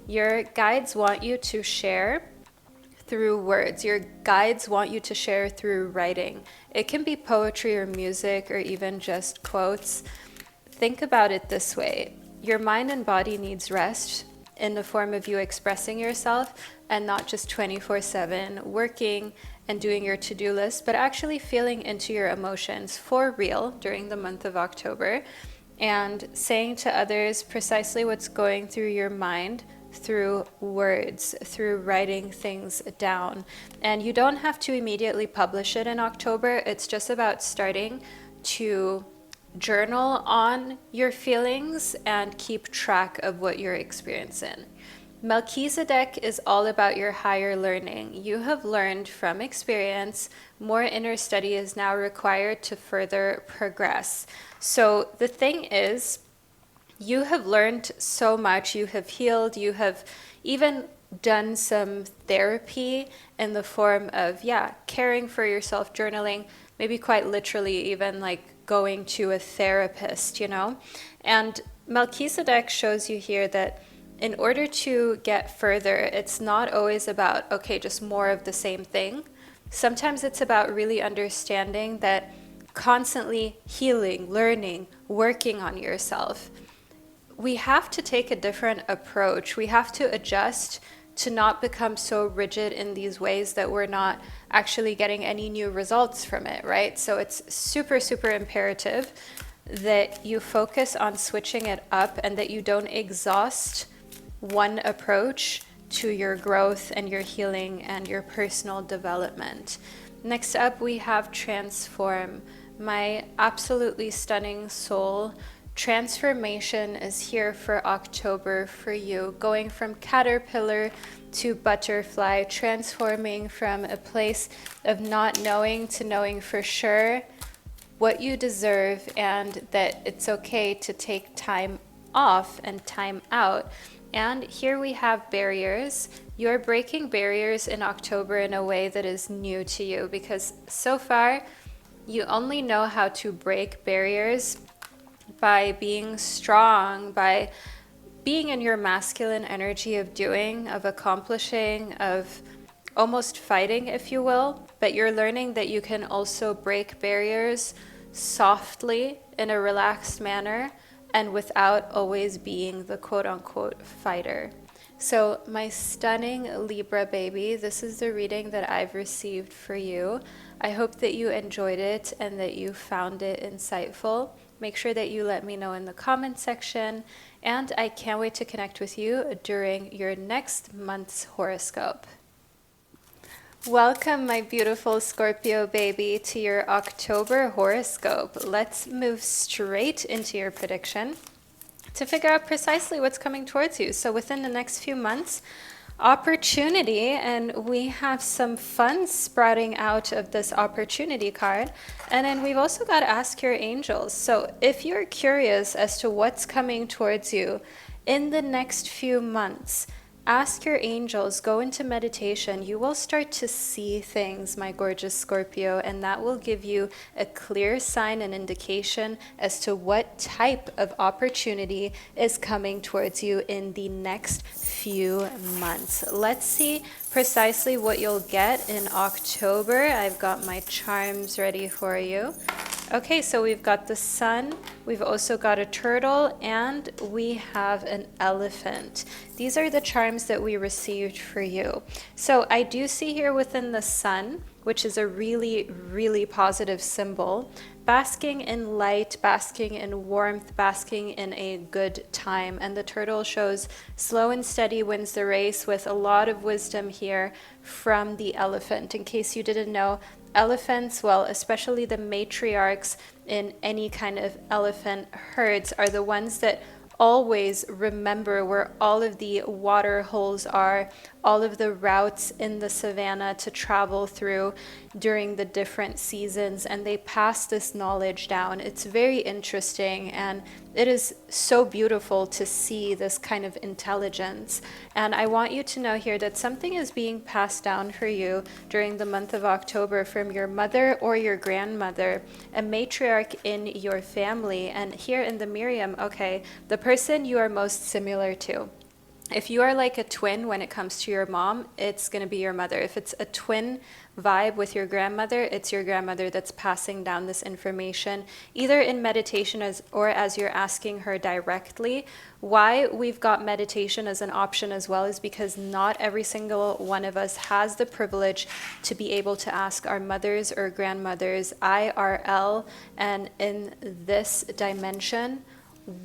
Your guides want you to share through words. Your guides want you to share through writing. It can be poetry or music or even just quotes. Think about it this way. Your mind and body needs rest in the form of you expressing yourself and not just 24/7 working and doing your to-do list, but actually feeling into your emotions for real during the month of October and saying to others precisely what's going through your mind through words, through writing things down. And you don't have to immediately publish it in October. It's just about starting to journal on your feelings and keep track of what you're experiencing. Melchizedek is all about your higher learning. You have learned from experience. More inner study is now required to further progress. So the thing is, you have learned so much, you have healed, you have even done some therapy in the form of, caring for yourself, journaling, maybe quite literally even like going to a therapist, And Melchizedek shows you here that in order to get further, it's not always about, just more of the same thing. Sometimes it's about really understanding that constantly healing, learning, working on yourself. We have to take a different approach. We have to adjust to not become so rigid in these ways that we're not actually getting any new results from it, right? So it's super, super imperative that you focus on switching it up and that you don't exhaust one approach to your growth and your healing and your personal development. Next up, we have transform. My absolutely stunning soul. Transformation is here for October for you, going from caterpillar to butterfly, transforming from a place of not knowing to knowing for sure what you deserve and that it's okay to take time off and time out And here we have barriers. You're breaking barriers in October in a way that is new to you, because so far you only know how to break barriers by being strong, by being in your masculine energy of doing, of accomplishing, of almost fighting, if you will. But you're learning that you can also break barriers softly in a relaxed manner and without always being the quote-unquote fighter. So my stunning Libra baby, this is the reading that I've received for you. I hope that you enjoyed it and that you found it insightful. Make sure that you let me know in the comment section, and I can't wait to connect with you during your next month's horoscope. Welcome, my beautiful Scorpio baby, to your October horoscope. Let's move straight into your prediction to figure out precisely what's coming towards you. So within the next few months, opportunity, and we have some fun sprouting out of this opportunity card. And then we've also got to ask your angels. So if you're curious as to what's coming towards you in the next few months, ask your angels, go into meditation. You will start to see things, my gorgeous Scorpio, and that will give you a clear sign and indication as to what type of opportunity is coming towards you in the next few months. Let's see precisely what you'll get in October. I've got my charms ready for you. Okay, so we've got the sun, we've also got a turtle, and we have an elephant. These are the charms that we received for you. So I do see here within the sun, which is a really, really positive symbol, basking in light, basking in warmth, basking in a good time. And the turtle shows slow and steady wins the race, with a lot of wisdom here from the elephant. In case you didn't know, elephants, well, especially the matriarchs in any kind of elephant herds, are the ones that always remember where all of the water holes are, all of the routes in the savannah to travel through during the different seasons, and they pass this knowledge down. It's very interesting, and it is so beautiful to see this kind of intelligence. And I want you to know here that something is being passed down for you during the month of October from your mother or your grandmother, a matriarch in your family. And here in the Miriam, okay, the person you are most similar to. If you are like a twin when it comes to your mom, it's going to be your mother. If it's a twin vibe with your grandmother, it's your grandmother that's passing down this information, either in meditation or as you're asking her directly. Why we've got meditation as an option as well is because not every single one of us has the privilege to be able to ask our mothers or grandmothers IRL and in this dimension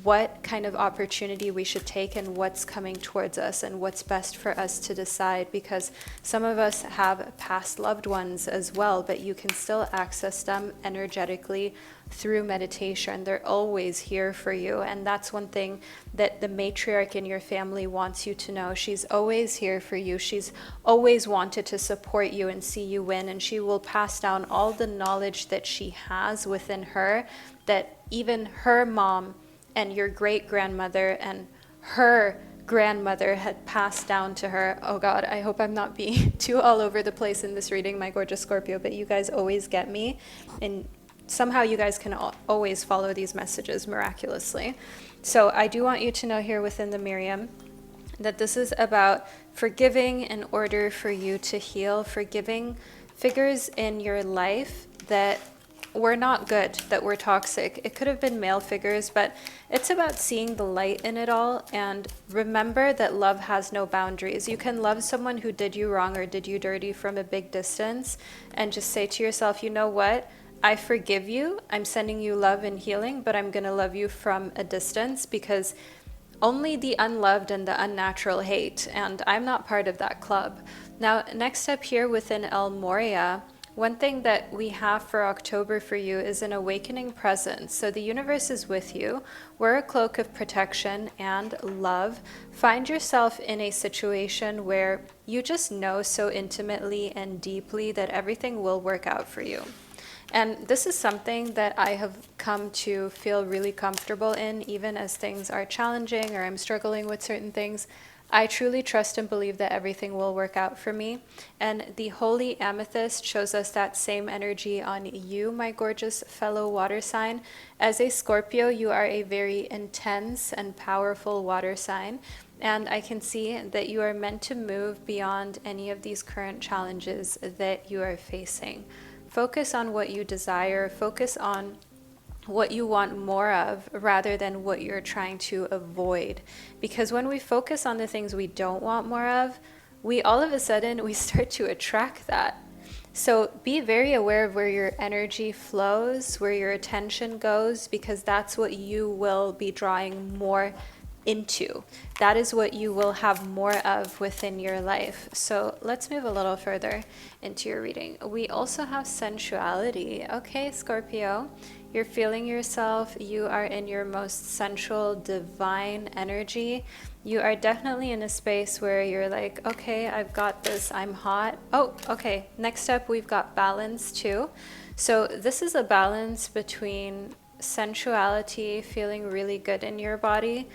what kind of opportunity we should take and what's coming towards us and what's best for us to decide, because some of us have past loved ones as well, but you can still access them energetically through meditation. They're always here for you, and that's one thing that the matriarch in your family wants you to know. She's always here for you. She's always wanted to support you and see you win, and she will pass down all the knowledge that she has within her that even her mom and your great-grandmother and her grandmother had passed down to her. Oh God, I hope I'm not being too all over the place in this reading, my gorgeous Scorpio, but you guys always get me, and somehow you guys can always follow these messages miraculously. So I do want you to know here within the Miriam that this is about forgiving in order for you to heal, forgiving figures in your life that were not good, that were toxic. It could have been male figures, but it's about seeing the light in it all. And remember that love has no boundaries. You can love someone who did you wrong or did you dirty from a big distance and just say to yourself, you know what? I forgive you. I'm sending you love and healing, but I'm going to love you from a distance, because only the unloved and the unnatural hate, and I'm not part of that club. Now, next up here within El Moria, one thing that we have for October for you is an awakening presence. So the universe is with you. Wear a cloak of protection and love. Find yourself in a situation where you just know so intimately and deeply that everything will work out for you. And this is something that I have come to feel really comfortable in, even as things are challenging or I'm struggling with certain things. I truly trust and believe that everything will work out for me. And the holy amethyst shows us that same energy on you, my gorgeous fellow water sign. As a Scorpio, you are a very intense and powerful water sign. And I can see that you are meant to move beyond any of these current challenges that you are facing. Focus on what you desire, focus on what you want more of rather than what you're trying to avoid. Because when we focus on the things we don't want more of, we all of a sudden we start to attract that. So be very aware of where your energy flows, where your attention goes, because that's what you will be drawing more into. That is what you will have more of within your life. So let's move a little further into your reading. We also have sensuality. Okay, Scorpio, you're feeling yourself. You are in your most sensual, divine energy. You are definitely in a space where you're like, okay, I've got this, I'm hot. Oh, okay, next up we've got balance too. So this is a balance between sensuality, feeling really good in your body,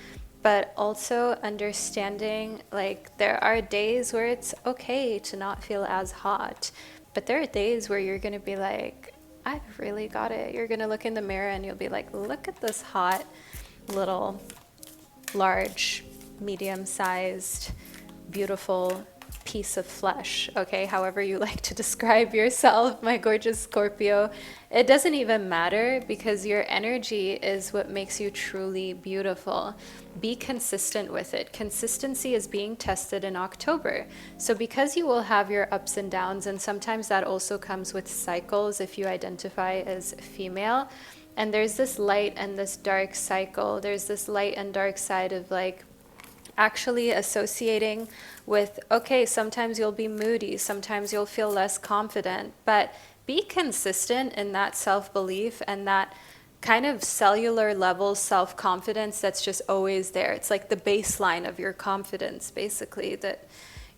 but also understanding like there are days where it's okay to not feel as hot, but there are days where you're going to be like, I've really got it. You're going to look in the mirror and you'll be like, look at this hot little large, medium-sized, beautiful piece of flesh, okay? However you like to describe yourself, my gorgeous Scorpio. It doesn't even matter because your energy is what makes you truly beautiful. Be consistent with it. Consistency is being tested in October. So because you will have your ups and downs, and sometimes that also comes with cycles if you identify as female, and there's this light and this dark cycle. There's this light and dark side of like actually associating with, okay, sometimes you'll be moody, sometimes you'll feel less confident, but be consistent in that self-belief and that kind of cellular level self-confidence that's just always there. It's like the baseline of your confidence, basically, that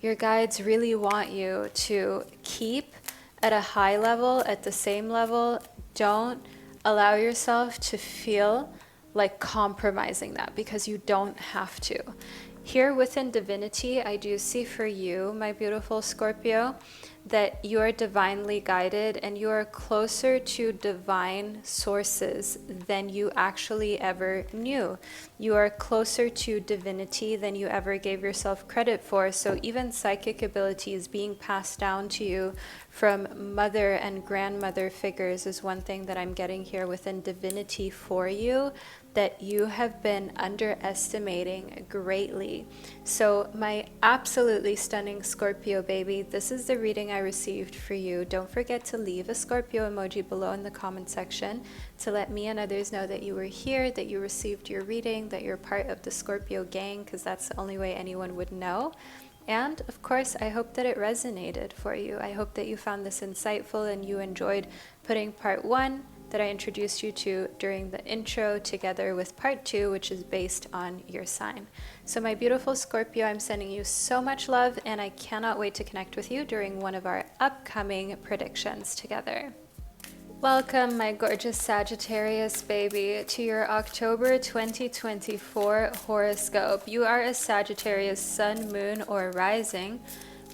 your guides really want you to keep at a high level, at the same level. Don't allow yourself to feel like compromising that, because you don't have to. Here within divinity, I do see for you, my beautiful Scorpio, that you are divinely guided and you are closer to divine sources than you actually ever knew. You are closer to divinity than you ever gave yourself credit for. So even psychic abilities being passed down to you from mother and grandmother figures is one thing that I'm getting here within divinity for you, that you have been underestimating greatly. So my absolutely stunning Scorpio baby, this is the reading I received for you. Don't forget to leave a Scorpio emoji below in the comment section to let me and others know that you were here, that you received your reading, that you're part of the Scorpio gang, because that's the only way anyone would know. And of course, I hope that it resonated for you. I hope that you found this insightful and you enjoyed putting part 1 that I introduced you to during the intro together with part 2, which is based on your sign. So my beautiful Scorpio, I'm sending you so much love, and I cannot wait to connect with you during one of our upcoming predictions together. Welcome, my gorgeous Sagittarius baby, to your October 2024 horoscope. You are a Sagittarius sun, moon, or rising,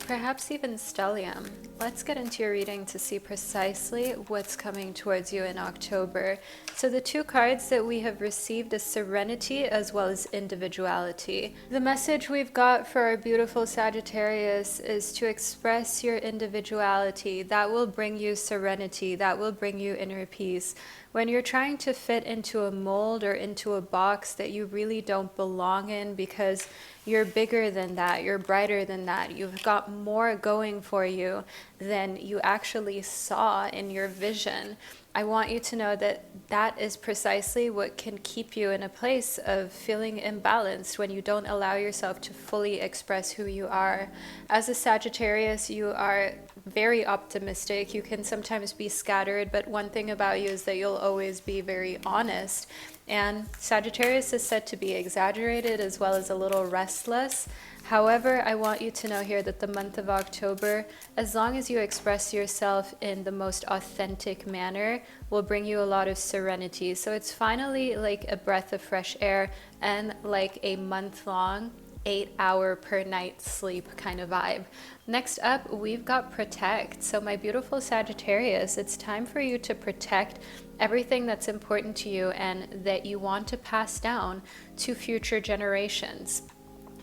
perhaps even stellium. Let's get into your reading to see precisely what's coming towards you in October. So the 2 cards that we have received is serenity as well as individuality. The message we've got for our beautiful Sagittarius is to express your individuality. That will bring you serenity. That will bring you inner peace. When you're trying to fit into a mold or into a box that you really don't belong in because you're bigger than that, you're brighter than that, you've got more going for you than you actually saw in your vision, I want you to know that that is precisely what can keep you in a place of feeling imbalanced when you don't allow yourself to fully express who you are. As a Sagittarius, you are very optimistic. You can sometimes be scattered, but one thing about you is that you'll always be very honest. And Sagittarius is said to be exaggerated as well as a little restless. However, I want you to know here that the month of October, as long as you express yourself in the most authentic manner, will bring you a lot of serenity. So it's finally like a breath of fresh air and like a month-long 8-hour per night sleep kind of vibe. Next up, we've got protect. So my beautiful Sagittarius, it's time for you to protect everything that's important to you and that you want to pass down to future generations.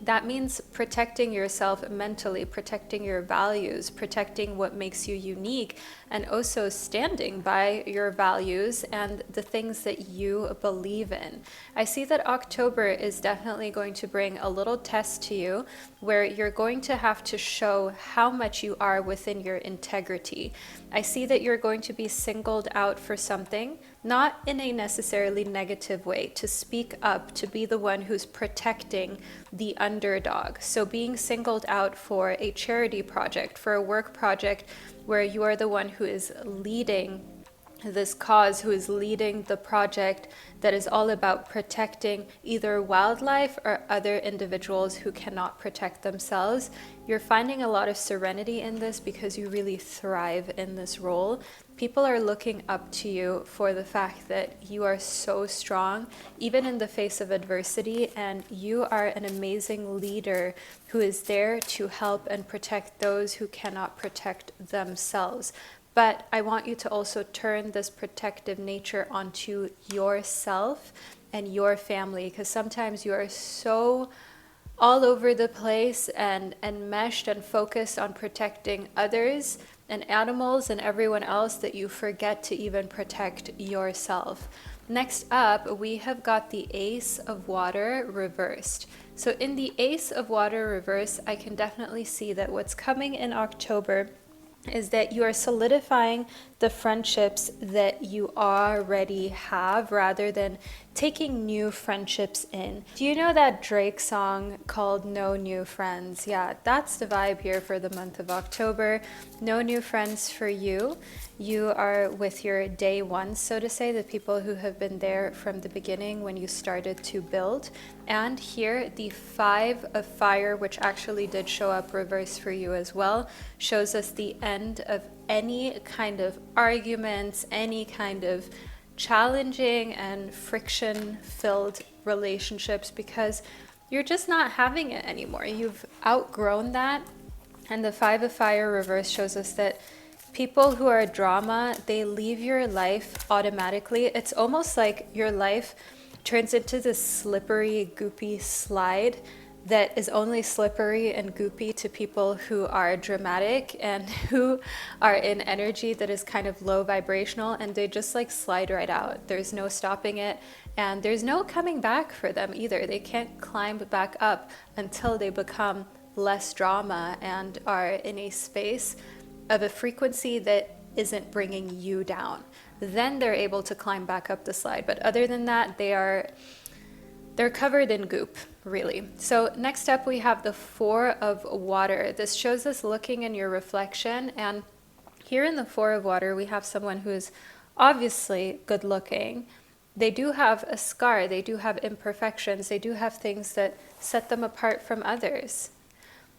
That means protecting yourself mentally, protecting your values, protecting what makes you unique, and also standing by your values and the things that you believe in. I see that October is definitely going to bring a little test to you where you're going to have to show how much you are within your integrity. I see that you're going to be singled out for something, not in a necessarily negative way, to speak up, to be the one who's protecting the underdog. So being singled out for a charity project, for a work project where you are the one who is leading this cause, who is leading the project that is all about protecting either wildlife or other individuals who cannot protect themselves. You're finding a lot of serenity in this because you really thrive in this role. People are looking up to you for the fact that you are so strong, even in the face of adversity, and you are an amazing leader who is there to help and protect those who cannot protect themselves. But I want you to also turn this protective nature onto yourself and your family, because sometimes you are so all over the place and meshed and focused on protecting others and animals and everyone else that you forget to even protect yourself. Next up, we have got the Ace of Water reversed. So in the Ace of Water reverse, I can definitely see that what's coming in October is that you are solidifying the friendships that you already have rather than taking new friendships in. Do you know that Drake song called No New Friends? Yeah, that's the vibe here for the month of October. No new friends for you. You are with your day one, so to say, the people who have been there from the beginning when you started to build. And here, the 5 of Fire, which actually did show up reverse for you as well, shows us the end of any kind of arguments, any kind of challenging and friction-filled relationships, because you're just not having it anymore. You've outgrown that. And the 5 of Fire reverse shows us that people who are drama, they leave your life automatically. It's almost like your life turns into this slippery, goopy slide that is only slippery and goopy to people who are dramatic and who are in energy that is kind of low vibrational, and they just like slide right out. There's no stopping it, and there's no coming back for them either. They can't climb back up until they become less drama and are in a space of a frequency that isn't bringing you down. Then they're able to climb back up the slide. But other than that, they're covered in goop, really. So next up, we have the 4 of Water. This shows us looking in your reflection. And here in the 4 of Water, we have someone who is obviously good looking. They do have a scar. They do have imperfections. They do have things that set them apart from others.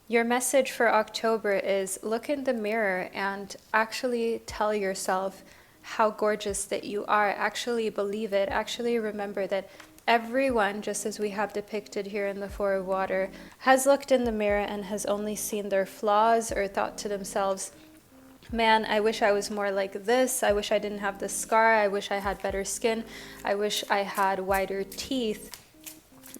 Your message for October is look in the mirror and actually tell yourself how gorgeous that you are. Actually believe it. Actually remember that everyone, just as we have depicted here in the 4 of Water, has looked in the mirror and has only seen their flaws or thought to themselves, man, I wish I was more like this. I wish I didn't have this scar. I wish I had better skin. I wish I had wider teeth.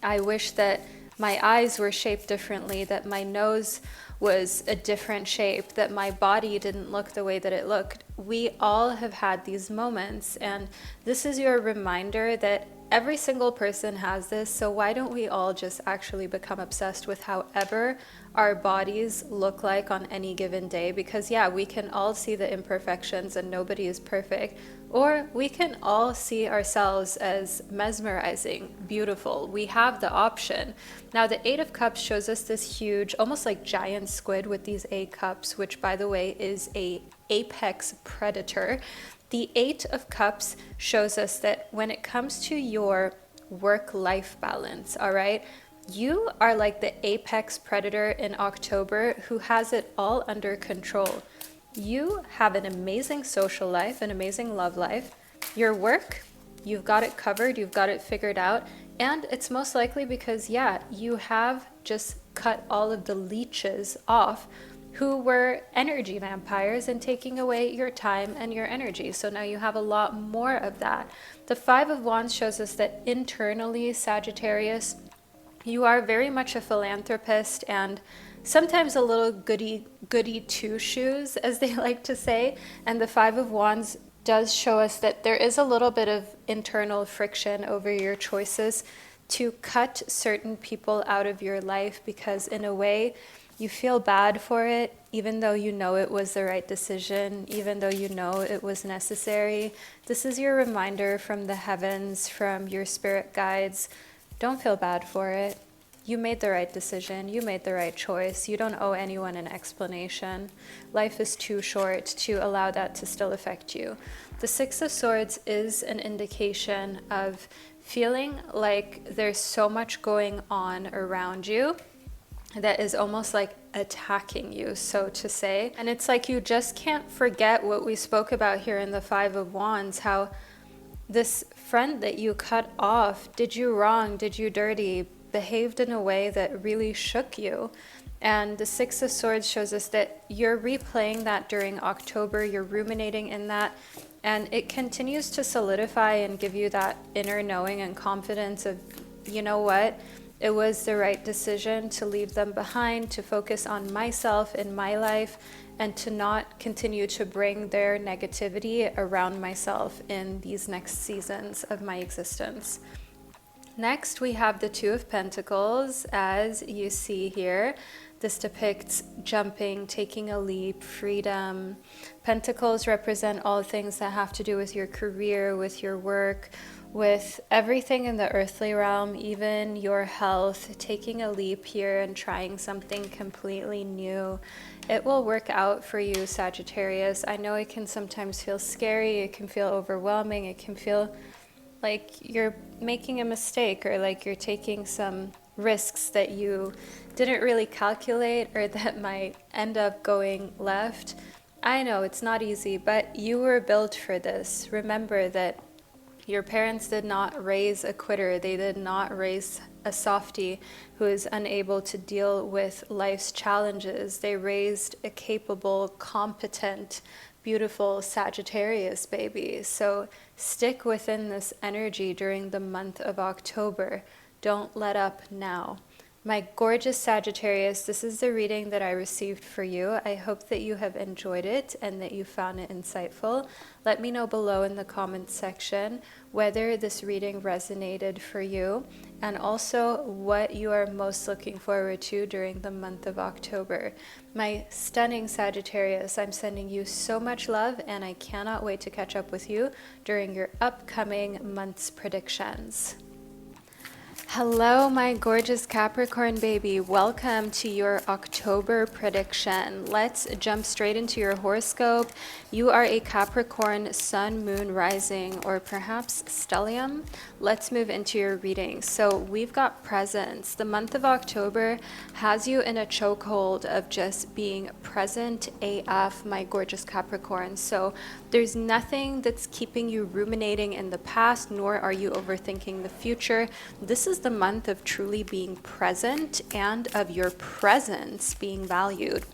I wish that my eyes were shaped differently, that my nose was a different shape, that my body didn't look the way that it looked. We all have had these moments, and this is your reminder that every single person has this, so why don't we all just actually become obsessed with however our bodies look like on any given day? Because yeah, we can all see the imperfections and nobody is perfect, or we can all see ourselves as mesmerizing, beautiful. We have the option. Now the Eight of Cups shows us this huge, almost like giant squid with these 8 cups, which by the way is a apex predator. The Eight of Cups shows us that when it comes to your work-life balance, all right, you are like the apex predator in October who has it all under control. You have an amazing social life, an amazing love life. Your work, you've got it covered, you've got it figured out, and it's most likely because, yeah, you have just cut all of the leeches off who were energy vampires and taking away your time and your energy. So now you have a lot more of that. The Five of Wands shows us that internally, Sagittarius, you are very much a philanthropist and sometimes a little goody two-shoes, as they like to say. And the Five of Wands does show us that there is a little bit of internal friction over your choices to cut certain people out of your life, because in a way, you feel bad for it, even though you know it was the right decision, even though you know it was necessary. This is your reminder from the heavens, from your spirit guides. Don't feel bad for it. You made the right decision. You made the right choice. You don't owe anyone an explanation. Life is too short to allow that to still affect you. The Six of Swords is an indication of feeling like there's so much going on around you that is almost like attacking you, so to say. And it's like you just can't forget what we spoke about here in the Five of Wands, how this friend that you cut off did you wrong, did you dirty, behaved in a way that really shook you. And the Six of Swords shows us that you're replaying that during October, you're ruminating in that, and it continues to solidify and give you that inner knowing and confidence of, you know what, it was the right decision to leave them behind, to focus on myself in my life, and to not continue to bring their negativity around myself in these next seasons of my existence. Next, we have the Two of Pentacles, as you see here. This depicts jumping, taking a leap, freedom. Pentacles represent all things that have to do with your career, with your work, with everything in the earthly realm, even your health. Taking a leap here and trying something completely new. It will work out for you, Sagittarius. I know it can sometimes feel scary, it can feel overwhelming, it can feel like you're making a mistake or like you're taking some risks that you didn't really calculate or that might end up going left. I know it's not easy, but you were built for this. Remember that your parents did not raise a quitter. They did not raise a softie who is unable to deal with life's challenges. They raised a capable, competent, beautiful Sagittarius baby. So stick within this energy during the month of October. Don't let up now. My gorgeous Sagittarius, this is the reading that I received for you. I hope that you have enjoyed it and that you found it insightful. Let me know below in the comments section whether this reading resonated for you and also what you are most looking forward to during the month of October. My stunning Sagittarius, I'm sending you so much love and I cannot wait to catch up with you during your upcoming month's predictions. Hello, my gorgeous Capricorn baby. Welcome to your October prediction. Let's jump straight into your horoscope. You are a Capricorn sun, moon, rising, or perhaps stellium. Let's move into your reading. So we've got presence. The month of October has you in a chokehold of just being present AF, my gorgeous Capricorn. So there's nothing that's keeping you ruminating in the past, nor are you overthinking the future. This is the month of truly being present and of your presence being valued.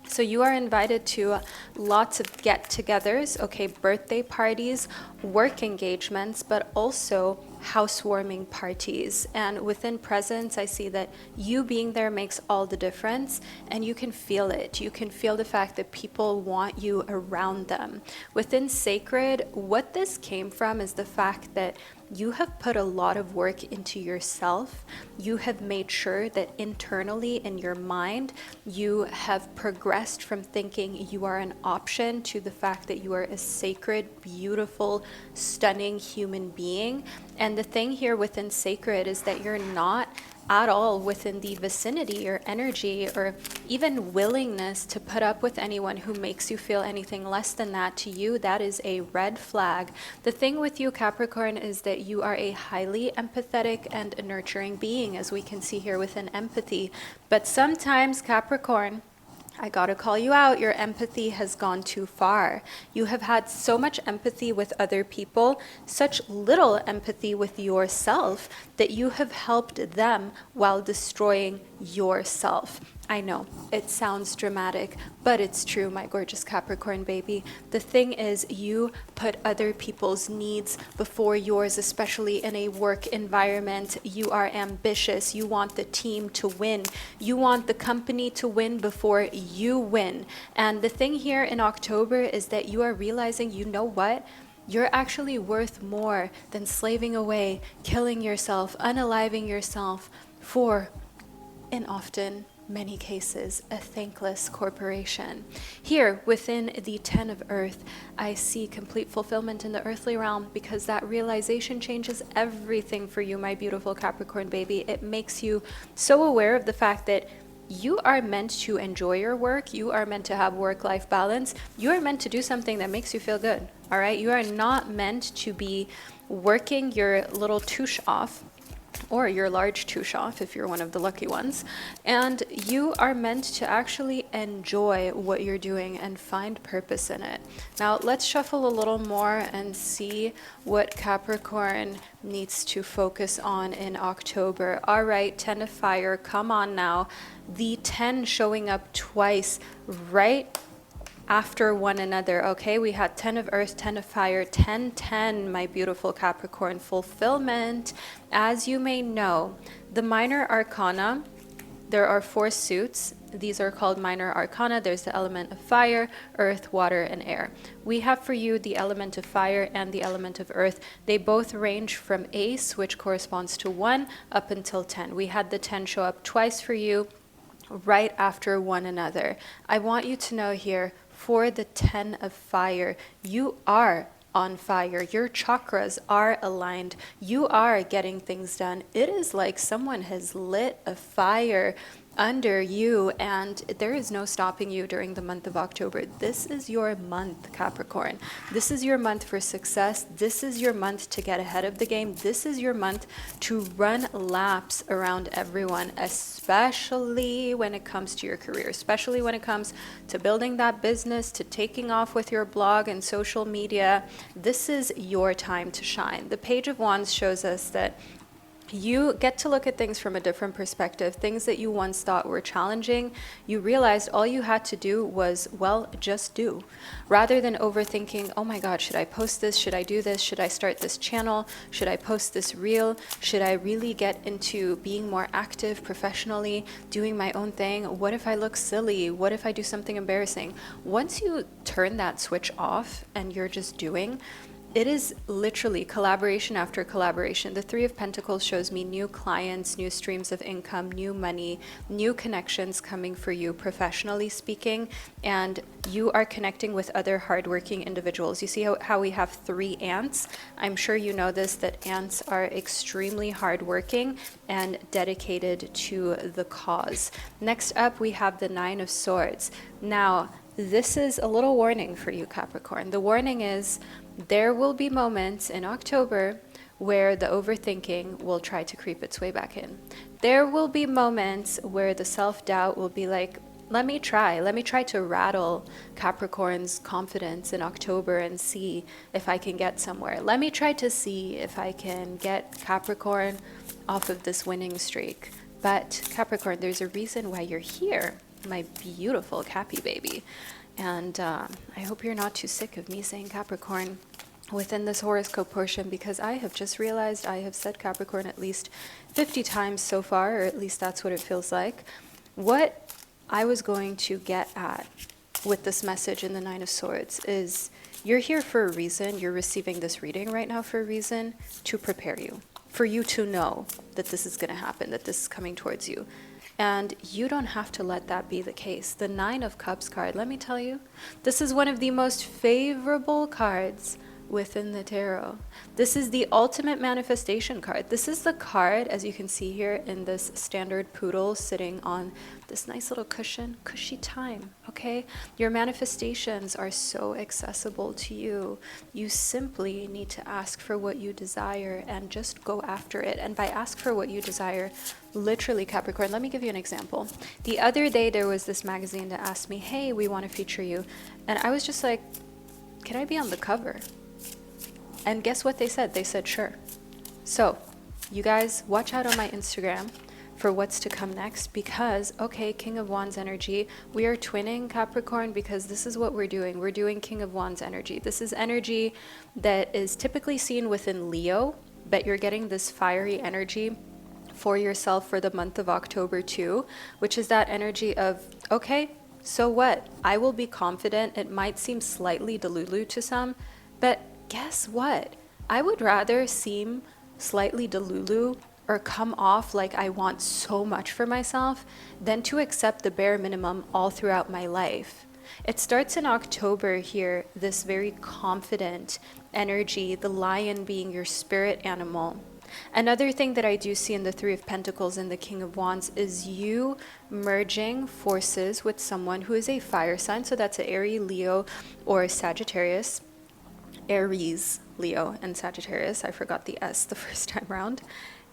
So you are invited to lots of get-togethers, okay, birthday parties, work engagements, but also housewarming parties. And within presence, I see that you being there makes all the difference, and you can feel it. You can feel the fact that people want you around them. Within sacred, what this came from is the fact that you have put a lot of work into yourself. You have made sure that internally in your mind, you have progressed from thinking you are an option to the fact that you are a sacred, beautiful, stunning human being. And the thing here within sacred is that you're not at all within the vicinity or energy or even willingness to put up with anyone who makes you feel anything less than that. To you, that is a red flag. The thing with you, Capricorn, is that you are a highly empathetic and nurturing being, as we can see here within empathy. But sometimes, Capricorn, I gotta call you out, your empathy has gone too far. You have had so much empathy with other people, such little empathy with yourself, that you have helped them while destroying yourself. I know, it sounds dramatic, but it's true, my gorgeous Capricorn baby. The thing is, you put other people's needs before yours, especially in a work environment. You are ambitious. You want the team to win. You want the company to win before you win. And the thing here in October is that you are realizing, you know what? You're actually worth more than slaving away, killing yourself, unaliving yourself for, and often many cases, a thankless corporation. Here within the 10 of Earth, I see complete fulfillment in the earthly realm, because that realization changes everything for you, my beautiful Capricorn baby. It makes you so aware of the fact that you are meant to enjoy your work. You are meant to have work-life balance. You are meant to do something that makes you feel good. All right. You are not meant to be working your little touche off, or your large touche off if you're one of the lucky ones. And you are meant to actually enjoy what you're doing and find purpose in it. Now let's shuffle a little more and see what Capricorn needs to focus on in October. All right, 10 of fire, come on now. The 10 showing up twice right after one another. Okay, we had 10 of earth, 10 of fire, 10, 10, my beautiful Capricorn. Fulfillment. As you may know, the minor arcana, there are 4 suits. These are called minor arcana. There's the element of fire, earth, water, and air. We have for you the element of fire and the element of earth. They both range from ace, which corresponds to 1, up until 10. We had the 10 show up twice for you right after one another. I want you to know here, for the 10 of fire, you are on fire. Your chakras are aligned. You are getting things done. It is like someone has lit a fire under you, and there is no stopping you during the month of October. This is your month, Capricorn. This is your month for success. This is your month to get ahead of the game. This is your month to run laps around everyone, especially when it comes to your career, especially when it comes to building that business, to taking off with your blog and social media. This is your time to shine. The Page of Wands shows us that you get to look at things from a different perspective. Things that you once thought were challenging, you realized all you had to do was, well, just do. Rather than overthinking, oh my God, should I post this? Should I do this? Should I start this channel? Should I post this reel? Should I really get into being more active professionally, doing my own thing? What if I look silly? What if I do something embarrassing? Once you turn that switch off and you're just doing, it is literally collaboration after collaboration. The 3 of Pentacles shows me new clients, new streams of income, new money, new connections coming for you professionally speaking, and you are connecting with other hardworking individuals. You see how we have 3 ants? I'm sure you know this, that ants are extremely hardworking and dedicated to the cause. Next up, we have the 9 of Swords. Now, this is a little warning for you, Capricorn. The warning is, there will be moments in October where the overthinking will try to creep its way back in. There will be moments where the self-doubt will be like, let me try to rattle Capricorn's confidence in October and see if I can get somewhere. Let me try to see if I can get Capricorn off of this winning streak. But Capricorn, there's a reason why you're here, my beautiful Cappy baby. And I hope you're not too sick of me saying Capricorn within this horoscope portion, because I have just realized I have said Capricorn at least 50 times so far, or at least that's what it feels like. What I was going to get at with this message in the 9 of Swords is, You're here for a reason. You're receiving this reading right now for a reason, to prepare you, for you to know that this is going to happen, that this is coming towards you. And you don't have to let that be the case. The Nine of Cups card, let me tell you, this is one of the most favorable cards within the tarot. This is the ultimate manifestation card. This is the card, as you can see here, in this standard poodle sitting on this nice little cushion, cushy time, okay? Your manifestations are so accessible to you. You simply need to ask for what you desire and just go after it. And by ask for what you desire, literally, Capricorn, let me give you an example. The other day, there was this magazine that asked me, hey, we want to feature you. And I was just like, can I be on the cover? And guess what they said? They said, sure. So, you guys, watch out on my Instagram for what's to come next, because, okay, King of Wands energy, we are twinning Capricorn because this is what we're doing. We're doing King of Wands energy. This is energy that is typically seen within Leo, but you're getting this fiery energy for yourself for the month of October too, which is that energy of, okay, so what? I will be confident. It might seem slightly delulu to some, but guess what? I would rather seem slightly delulu or come off like I want so much for myself than to accept the bare minimum all throughout my life. It starts in October here, this very confident energy, the lion being your spirit animal. Another thing that I do see in the Three of Pentacles and the King of Wands is you merging forces with someone who is a fire sign. So that's an Aries, Leo, or Sagittarius. Aries, Leo, and Sagittarius. I forgot the S the first time around.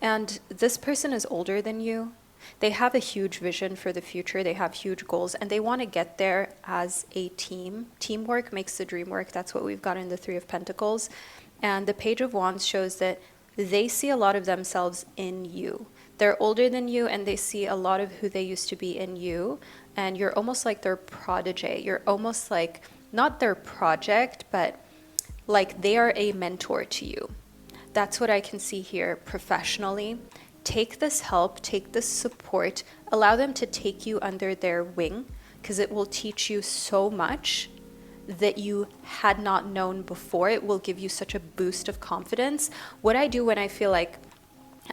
And this person is older than you. They have a huge vision for the future. They have huge goals, and they want to get there as a team. Teamwork makes the dream work. That's what we've got in the Three of Pentacles. And the Page of Wands shows that they see a lot of themselves in you. They're older than you, and they see a lot of who they used to be in you. And you're almost like their protege. You're almost like, not their project, but like they are a mentor to you. That's what I can see here professionally. Take this help, take this support, allow them to take you under their wing, because it will teach you so much that you had not known before. It will give you such a boost of confidence. What I do when I feel like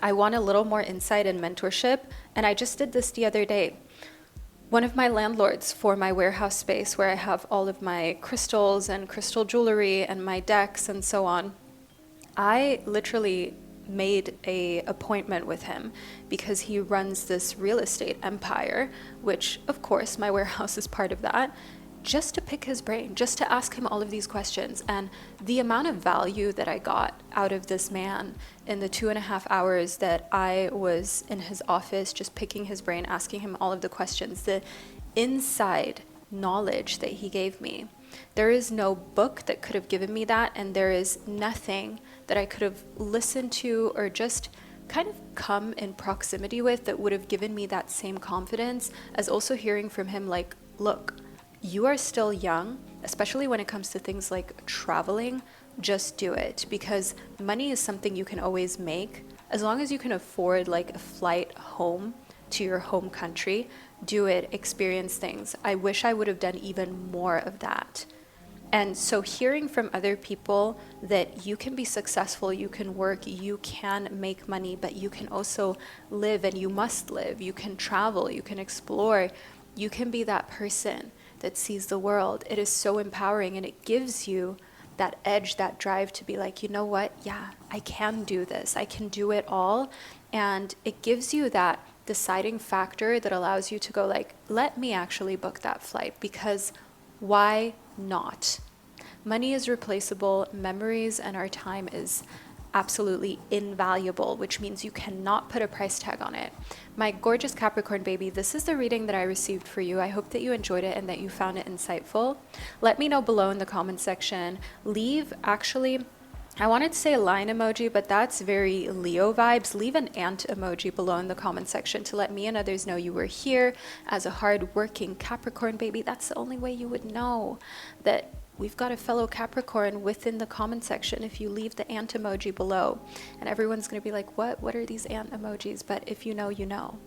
I want a little more insight and mentorship, and I just did this the other day. One of my landlords for my warehouse space where I have all of my crystals and crystal jewelry and my decks and so on, I literally made a appointment with him because he runs this real estate empire, which of course my warehouse is part of that, just to pick his brain, just to ask him all of these questions. And the amount of value that I got out of this man in the 2.5 hours that I was in his office, just picking his brain, asking him all of the questions, the inside knowledge that he gave me. There is no book that could have given me that, and there is nothing that I could have listened to or just kind of come in proximity with that would have given me that same confidence as also hearing from him like, look, you are still young, especially when it comes to things like traveling. Just do it, because money is something you can always make. As long as you can afford like a flight home to your home country, do it, experience things. I wish I would have done even more of that. And so hearing from other people that you can be successful, you can work, you can make money, but you can also live, and you must live. You can travel, you can explore, you can be that person that sees the world. It is so empowering, and it gives you that edge, that drive to be like, you know what? Yeah, I can do this. I can do it all. And it gives you that deciding factor that allows you to go like, let me actually book that flight, because why not? Money is replaceable. Memories and our time is absolutely invaluable, which means you cannot put a price tag on it. My gorgeous Capricorn baby, this is the reading that I received for you. I hope that you enjoyed it and that you found it insightful. Let me know below in the comment section. Leave, actually, I wanted to say a line emoji, but that's very Leo vibes. Leave an ant emoji below in the comment section to let me and others know you were here as a hard-working Capricorn baby. That's the only way you would know that we've got a fellow Capricorn within the comment section if you leave the ant emoji below. And everyone's going to be like, what are these ant emojis? But if you know, you know.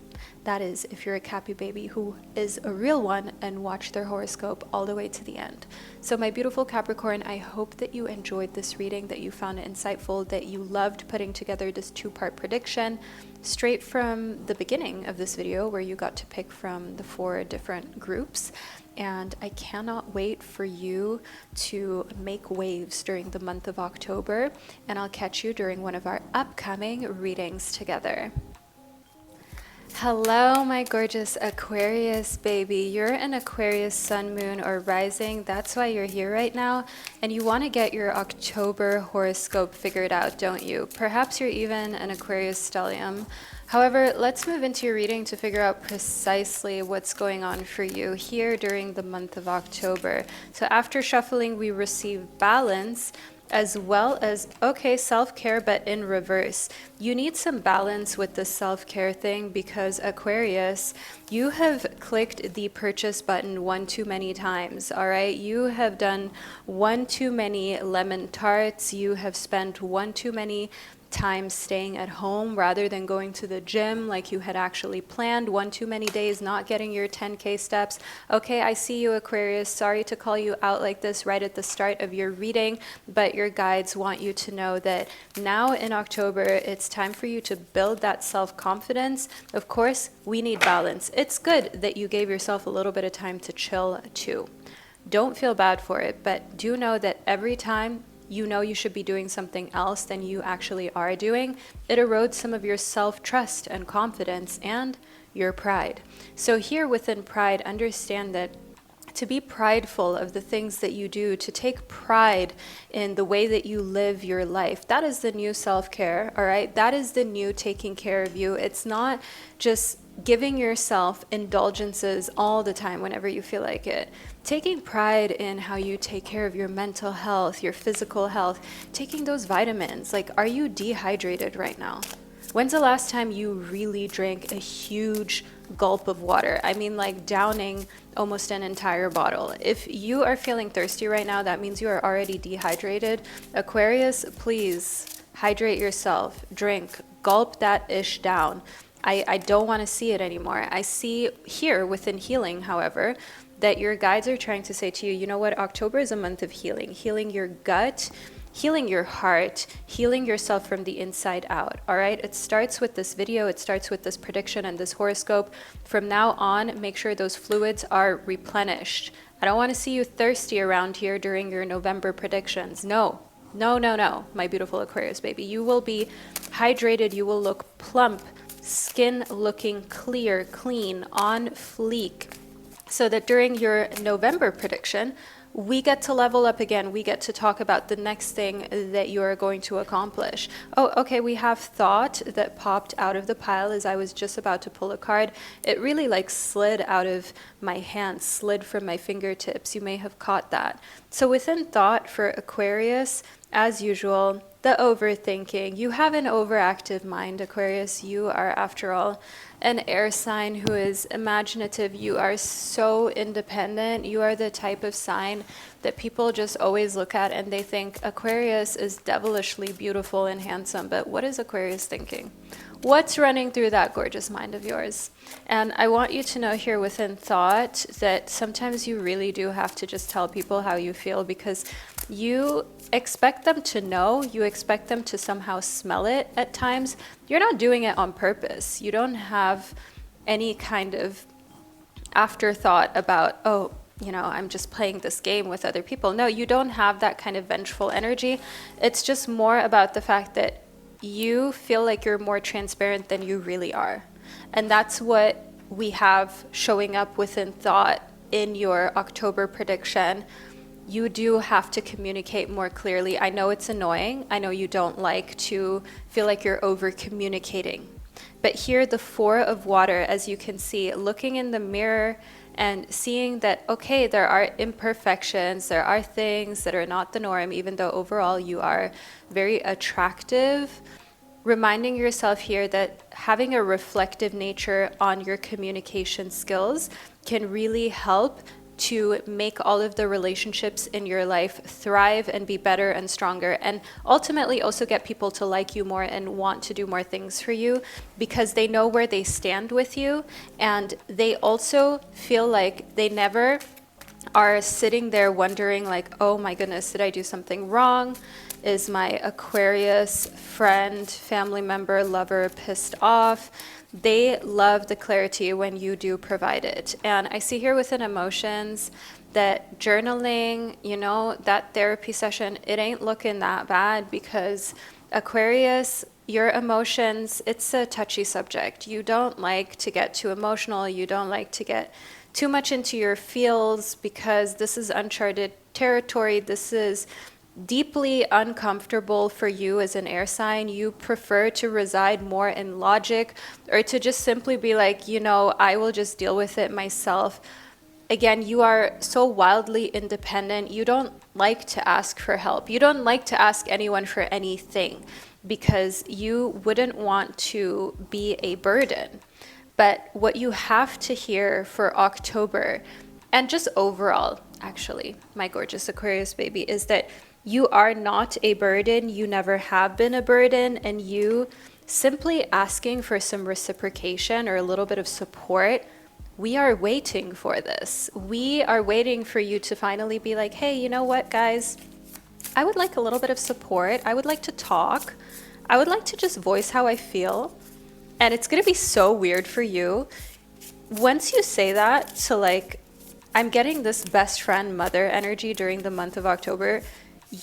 That is, if you're a Cappy baby who is a real one and watch their horoscope all the way to the end. So my beautiful Capricorn, I hope that you enjoyed this reading, that you found it insightful, that you loved putting together this 2-part prediction straight from the beginning of this video where you got to pick from the 4 different groups. And I cannot wait for you to make waves during the month of October, and I'll catch you during one of our upcoming readings together. Hello, my gorgeous Aquarius baby. You're an Aquarius sun, moon, or rising. That's why you're here right now. And you want to get your October horoscope figured out, don't you? Perhaps you're even an Aquarius stellium. However, let's move into your reading to figure out precisely what's going on for you here during the month of October. So after shuffling, we receive balance, as well as, okay, self-care, but in reverse. You need some balance with the self-care thing because Aquarius, you have clicked the purchase button one too many times, all right? You have done one too many lemon tarts. You have spent one too many time staying at home rather than going to the gym like you had actually planned, one too many days not getting your 10K steps. Okay, I see you, Aquarius. Sorry to call you out like this right at the start of your reading, but your guides want you to know that now in October, it's time for you to build that self-confidence. Of course, we need balance. It's good that you gave yourself a little bit of time to chill too. Don't feel bad for it, but do know that every time you know you should be doing something else than you actually are doing, it erodes some of your self-trust and confidence and your pride. So here within pride, understand that to be prideful of the things that you do, to take pride in the way that you live your life, that is the new self-care, all right? That is the new taking care of you. It's not just giving yourself indulgences all the time whenever you feel like it. Taking pride in how you take care of your mental health, your physical health, taking those vitamins. Like, are you dehydrated right now? When's the last time you really drank a huge gulp of water? I mean, like downing almost an entire bottle. If you are feeling thirsty right now, that means you are already dehydrated. Aquarius, please hydrate yourself, drink, gulp that ish down. I don't want to see it anymore. I see here within healing, however, that your guides are trying to say to you, you know what, October is a month of healing, healing your gut, healing your heart, healing yourself from the inside out, all right? It starts with this video, it starts with this prediction and this horoscope. From now on, make sure those fluids are replenished. I don't want to see you thirsty around here during your November predictions. No, no, no, no, my beautiful Aquarius baby. You will be hydrated, you will look plump, skin looking clear, clean, on fleek, so that during your November prediction, we get to level up again. We get to talk about the next thing that you are going to accomplish. Oh, okay, we have thought that popped out of the pile as I was just about to pull a card. It really like slid out of my hand, slid from my fingertips. You may have caught that. So within thought for Aquarius, as usual, the overthinking. You have an overactive mind, Aquarius. You are, after all, an air sign who is imaginative. You are so independent. You are the type of sign that people just always look at and they think Aquarius is devilishly beautiful and handsome. But what is Aquarius thinking? What's running through that gorgeous mind of yours? And I want you to know here within thought that sometimes you really do have to just tell people how you feel, because you expect them to know, you expect them to somehow smell it at times. You're not doing it on purpose. You don't have any kind of afterthought about, oh, you know, I'm just playing this game with other people. No, you don't have that kind of vengeful energy. It's just more about the fact that you feel like you're more transparent than you really are. And that's what we have showing up within thought in your October prediction. You do have to communicate more clearly. I know it's annoying. I know you don't like to feel like you're over communicating. But here, the 4 of water, as you can see, looking in the mirror and seeing that, okay, there are imperfections, there are things that are not the norm, even though overall you are very attractive. Reminding yourself here that having a reflective nature on your communication skills can really help to make all of the relationships in your life thrive and be better and stronger, and ultimately also get people to like you more and want to do more things for you because they know where they stand with you, and they also feel like they never are sitting there wondering like, oh my goodness, did I do something wrong? Is my Aquarius friend, family member, lover pissed off? They love the clarity when you do provide it. And I see here within emotions that journaling, you know, that therapy session, it ain't looking that bad because Aquarius, your emotions, it's a touchy subject. You don't like to get too emotional. You don't like to get too much into your feels because this is uncharted territory. This is deeply uncomfortable for you as an air sign. You prefer to reside more in logic or to just simply be like, you know, I will just deal with it myself. Again, you are so wildly independent. You don't like to ask for help. You don't like to ask anyone for anything because you wouldn't want to be a burden. But what you have to hear for October, and just overall, actually, my gorgeous Aquarius baby, is that you are not a burden. You never have been a burden. And you simply asking for some reciprocation or a little bit of support, we are waiting for this. We are waiting for you to finally be like, hey, you know what, guys? I would like a little bit of support. I would like to talk. I would like to just voice how I feel. And it's going to be so weird for you. Once you say that to like, I'm getting this best friend mother energy during the month of October,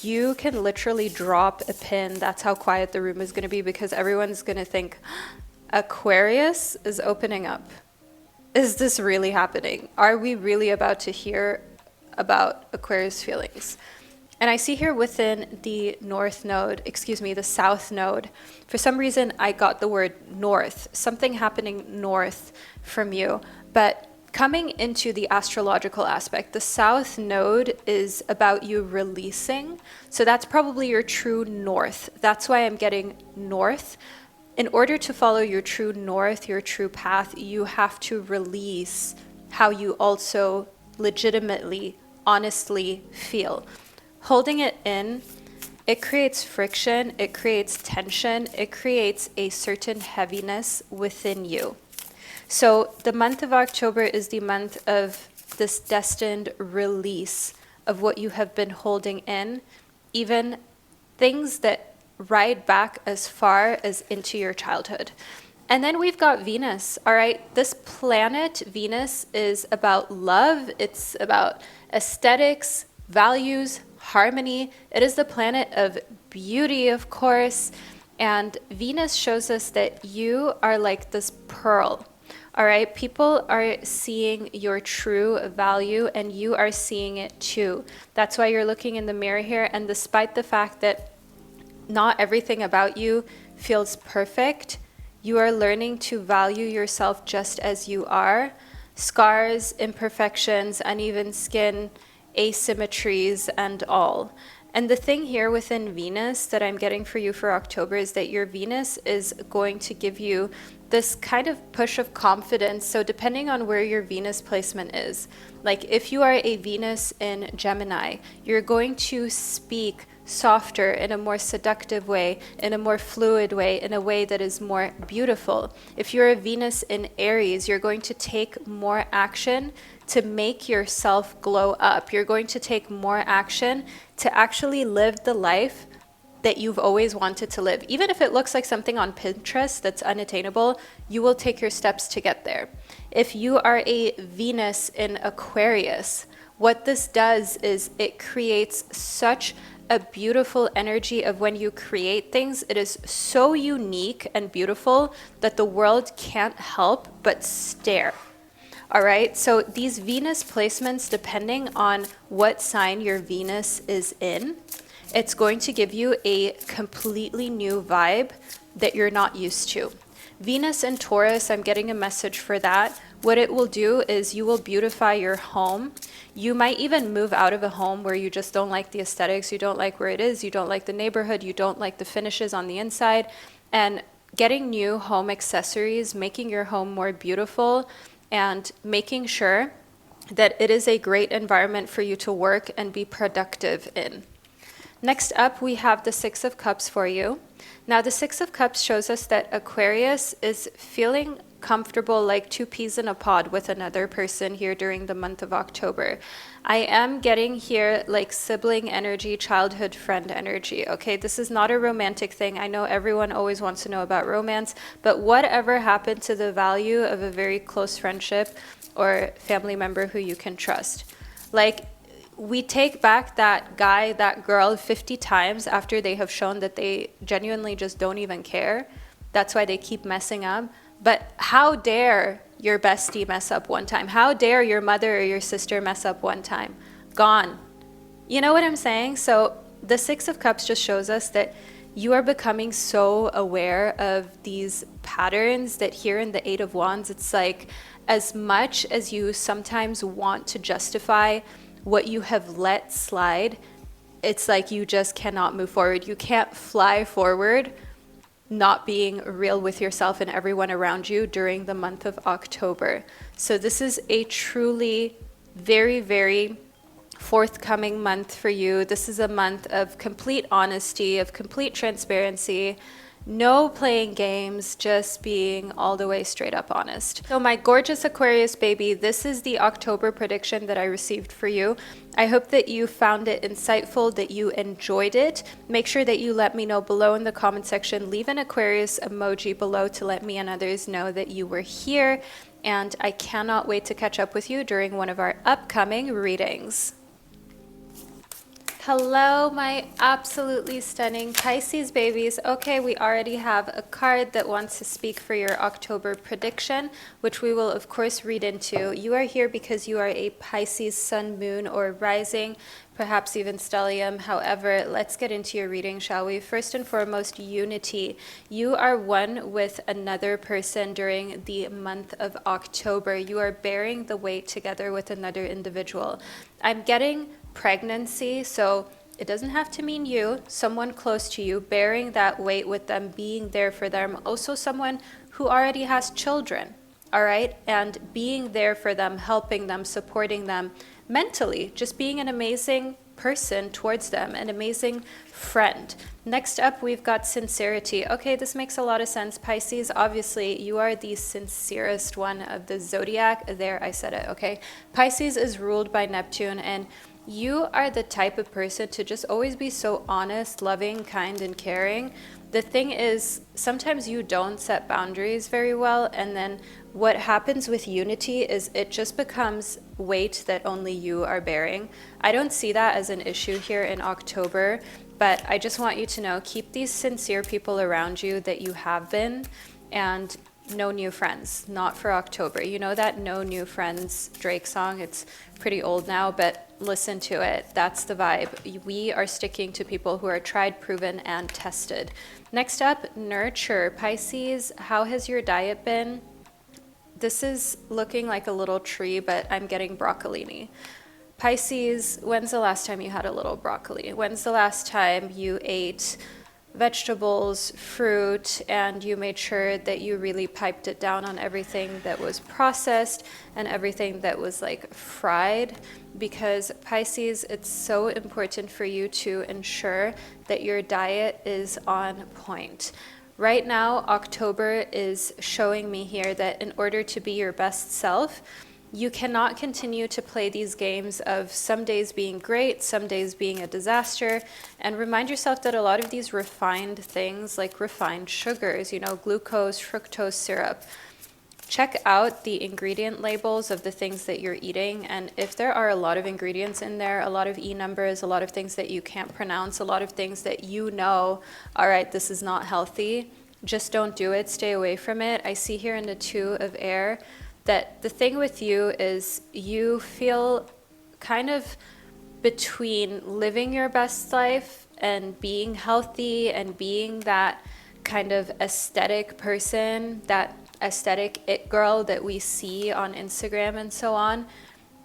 you can literally drop a pin. That's how quiet the room is going to be because everyone's going to think, Aquarius is opening up. Is this really happening? Are we really about to hear about Aquarius feelings? And I see here within the the south node, for some reason I got the word north, something happening north from you. But coming into the astrological aspect, the south node is about you releasing. So that's probably your true north. That's why I'm getting north. In order to follow your true north, your true path, you have to release how you also legitimately, honestly feel. Holding it in, it creates friction, it creates tension, it creates a certain heaviness within you. So the month of October is the month of this destined release of what you have been holding in, even things that ride back as far as into your childhood. And then we've got Venus, all right? This planet, Venus, is about love. It's about aesthetics, values, harmony. It is the planet of beauty, of course. And Venus shows us that you are like this pearl. All right, people are seeing your true value and you are seeing it too. That's why you're looking in the mirror here. And despite the fact that not everything about you feels perfect, you are learning to value yourself just as you are. Scars, imperfections, uneven skin, asymmetries, and all. And the thing here within Venus that I'm getting for you for October is that your Venus is going to give you this kind of push of confidence. So depending on where your Venus placement is, like if you are a Venus in Gemini, you're going to speak softer, in a more seductive way, in a more fluid way, in a way that is more beautiful. If you're a Venus in Aries, you're going to take more action to make yourself glow up. You're going to take more action to actually live the life that you've always wanted to live. Even if it looks like something on Pinterest that's unattainable, you will take your steps to get there. If you are a Venus in Aquarius, what this does is it creates such a beautiful energy of when you create things. It is so unique and beautiful that the world can't help but stare. All right, so these Venus placements, depending on what sign your Venus is in, it's going to give you a completely new vibe that you're not used to. Venus in Taurus, I'm getting a message for that. What it will do is you will beautify your home. You might even move out of a home where you just don't like the aesthetics, you don't like where it is, you don't like the neighborhood, you don't like the finishes on the inside. And getting new home accessories, making your home more beautiful, and making sure that it is a great environment for you to work and be productive in. Next up, we have the Six of Cups for you. Now, the Six of Cups shows us that Aquarius is feeling comfortable like two peas in a pod with another person here during the month of October. I am getting here like sibling energy, childhood friend energy, okay? This is not a romantic thing. I know everyone always wants to know about romance, but whatever happened to the value of a very close friendship or family member who you can trust? Like, we take back that guy, that girl 50 times after they have shown that they genuinely just don't even care. That's why they keep messing up. But how dare your bestie mess up one time? How dare your mother or your sister mess up one time? Gone. You know what I'm saying? So the Six of Cups just shows us that you are becoming so aware of these patterns that here in the Eight of Wands, it's like as much as you sometimes want to justify what you have let slide, it's like you just cannot move forward. You can't fly forward not being real with yourself and everyone around you during the month of October. So this is a truly very, very forthcoming month for you. This is a month of complete honesty, of complete transparency. No playing games, just being all the way straight up honest. So my gorgeous Aquarius baby, this is the October prediction that I received for you. I hope that you found it insightful, that you enjoyed it. Make sure that you let me know below in the comment section. Leave an Aquarius emoji below to let me and others know that you were here. And I cannot wait to catch up with you during one of our upcoming readings. Hello, my absolutely stunning Pisces babies. Okay, we already have a card that wants to speak for your October prediction, which we will of course read into. You are here because you are a Pisces sun, moon, or rising, perhaps even stellium. However, let's get into your reading, shall we? First and foremost, unity. You are one with another person during the month of October. You are bearing the weight together with another individual. I'm getting pregnancy, so it doesn't have to mean you, someone close to you, bearing that weight with them, being there for them. Also someone who already has children, all right? And being there for them, helping them, supporting them mentally, just being an amazing person towards them, an amazing friend. Next up, we've got sincerity. Okay, this makes a lot of sense. Pisces, obviously, you are the sincerest one of the zodiac. There, I said it, okay? Pisces is ruled by Neptune, and you are the type of person to just always be so honest, loving, kind, and caring. The thing is, sometimes you don't set boundaries very well, and then what happens with unity is it just becomes weight that only you are bearing. I don't see that as an issue here in October, but I just want you to know, keep these sincere people around you that you have been, and no new friends, not for October. You know that No New Friends Drake song? It's pretty old now, but listen to it. That's the vibe. We are sticking to people who are tried, proven, and tested. Next up, nurture. Pisces, how has your diet been? This is looking like a little tree, but I'm getting broccolini. Pisces, when's the last time you had a little broccoli? When's the last time you ate vegetables, fruit, and you made sure that you really piped it down on everything that was processed and everything that was like fried? Because Pisces, it's so important for you to ensure that your diet is on point. Right now, October is showing me here that in order to be your best self, you cannot continue to play these games of some days being great, some days being a disaster, and remind yourself that a lot of these refined things, like refined sugars, you know, glucose, fructose syrup, check out the ingredient labels of the things that you're eating, and if there are a lot of ingredients in there, a lot of E numbers, a lot of things that you can't pronounce, a lot of things that you know, all right, this is not healthy, just don't do it, stay away from it. I see here in the Two of Air that the thing with you is you feel kind of between living your best life and being healthy and being that kind of aesthetic person, that aesthetic it girl that we see on Instagram and so on.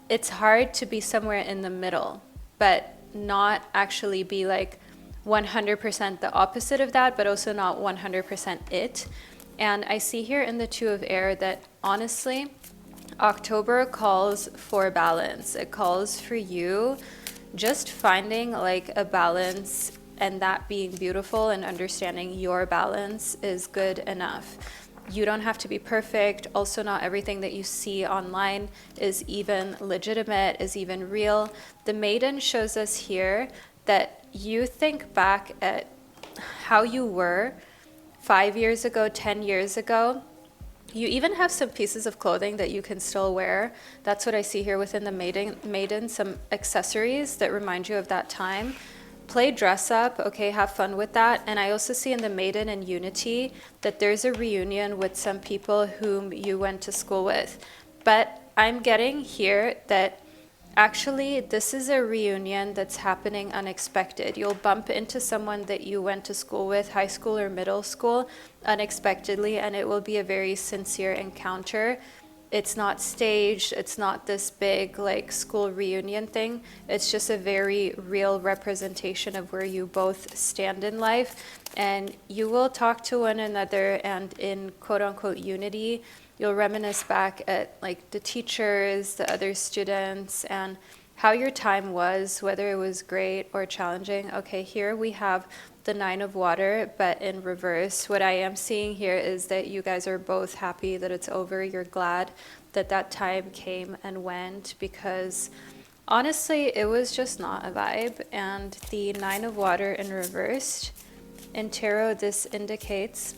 It's hard to be somewhere in the middle, but not actually be like 100% the opposite of that, but also not 100% it. And I see here in the Two of Air that honestly, October calls for balance. It calls for you just finding like a balance, and that being beautiful and understanding your balance is good enough. You don't have to be perfect. Also, not everything that you see online is even legitimate, is even real. The Maiden shows us here that you think back at how you were 5 years ago, 10 years ago. You even have some pieces of clothing that you can still wear. That's what I see here within the maiden, some accessories that remind you of that time. Play dress up, okay, have fun with that. And I also see in the Maiden and Unity that there's a reunion with some people whom you went to school with. But I'm getting here that actually this is a reunion that's happening unexpected. You'll bump into someone that you went to school with, high school or middle school, unexpectedly, and it will be a very sincere encounter. It's not staged, it's not this big like school reunion thing. It's just a very real representation of where you both stand in life, and you will talk to one another, and in quote unquote unity, you'll reminisce back at like the teachers, the other students, and how your time was, whether it was great or challenging. Okay, here we have the Nine of Water, but in reverse. What I am seeing here is that you guys are both happy that it's over. You're glad that that time came and went, because honestly, it was just not a vibe. And the Nine of Water in reversed, in tarot, this indicates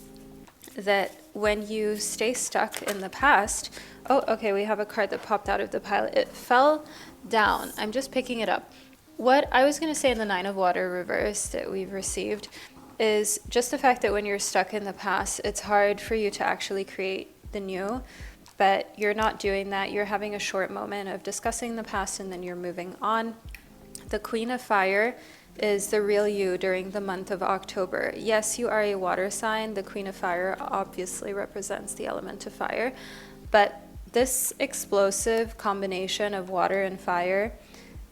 that when you stay stuck in the past, oh, okay, we have a card that popped out of the pile. It fell down. I'm just picking it up. What I was going to say in the Nine of Water reverse that we've received is just the fact that when you're stuck in the past, it's hard for you to actually create the new, but you're not doing that. You're having a short moment of discussing the past and then you're moving on. The Queen of Fire is the real you during the month of October. Yes, you are a water sign. The Queen of Fire obviously represents the element of fire, but this explosive combination of water and fire,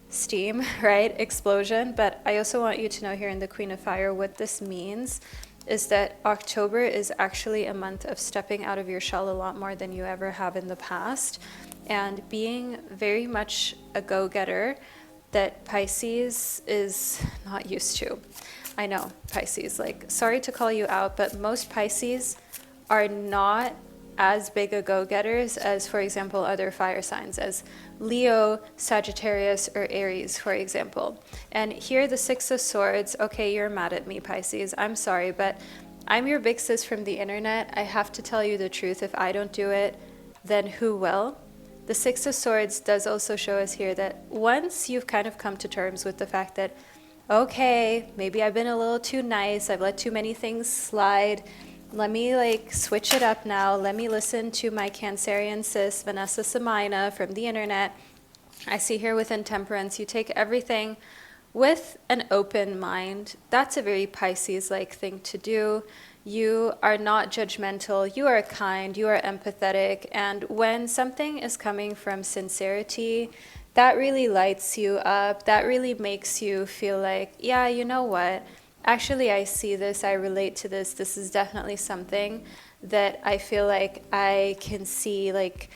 steam, right? Explosion. But I also want you to know here in the Queen of Fire, what this means is that October is actually a month of stepping out of your shell a lot more than you ever have in the past, and being very much a go-getter that Pisces is not used to. I know, Pisces, like, sorry to call you out, but most Pisces are not as big a go-getters as, for example, other fire signs, as Leo, Sagittarius, or Aries, for example. And here, the Six of Swords, okay, you're mad at me, Pisces, I'm sorry, but I'm your big sis from the internet. I have to tell you the truth. If I don't do it, then who will? The Six of Swords does also show us here that once you've kind of come to terms with the fact that, okay, maybe I've been a little too nice, I've let too many things slide, let me like switch it up now, let me listen to my Cancerian sis, Vanessa Somuayina from the internet. I see here within Temperance, you take everything with an open mind. That's a very Pisces-like thing to do. You are not judgmental, you are kind, you are empathetic, and when something is coming from sincerity, that really lights you up, that really makes you feel like, yeah, you know what, actually I see this, I relate to this, this is definitely something that I feel like I can see like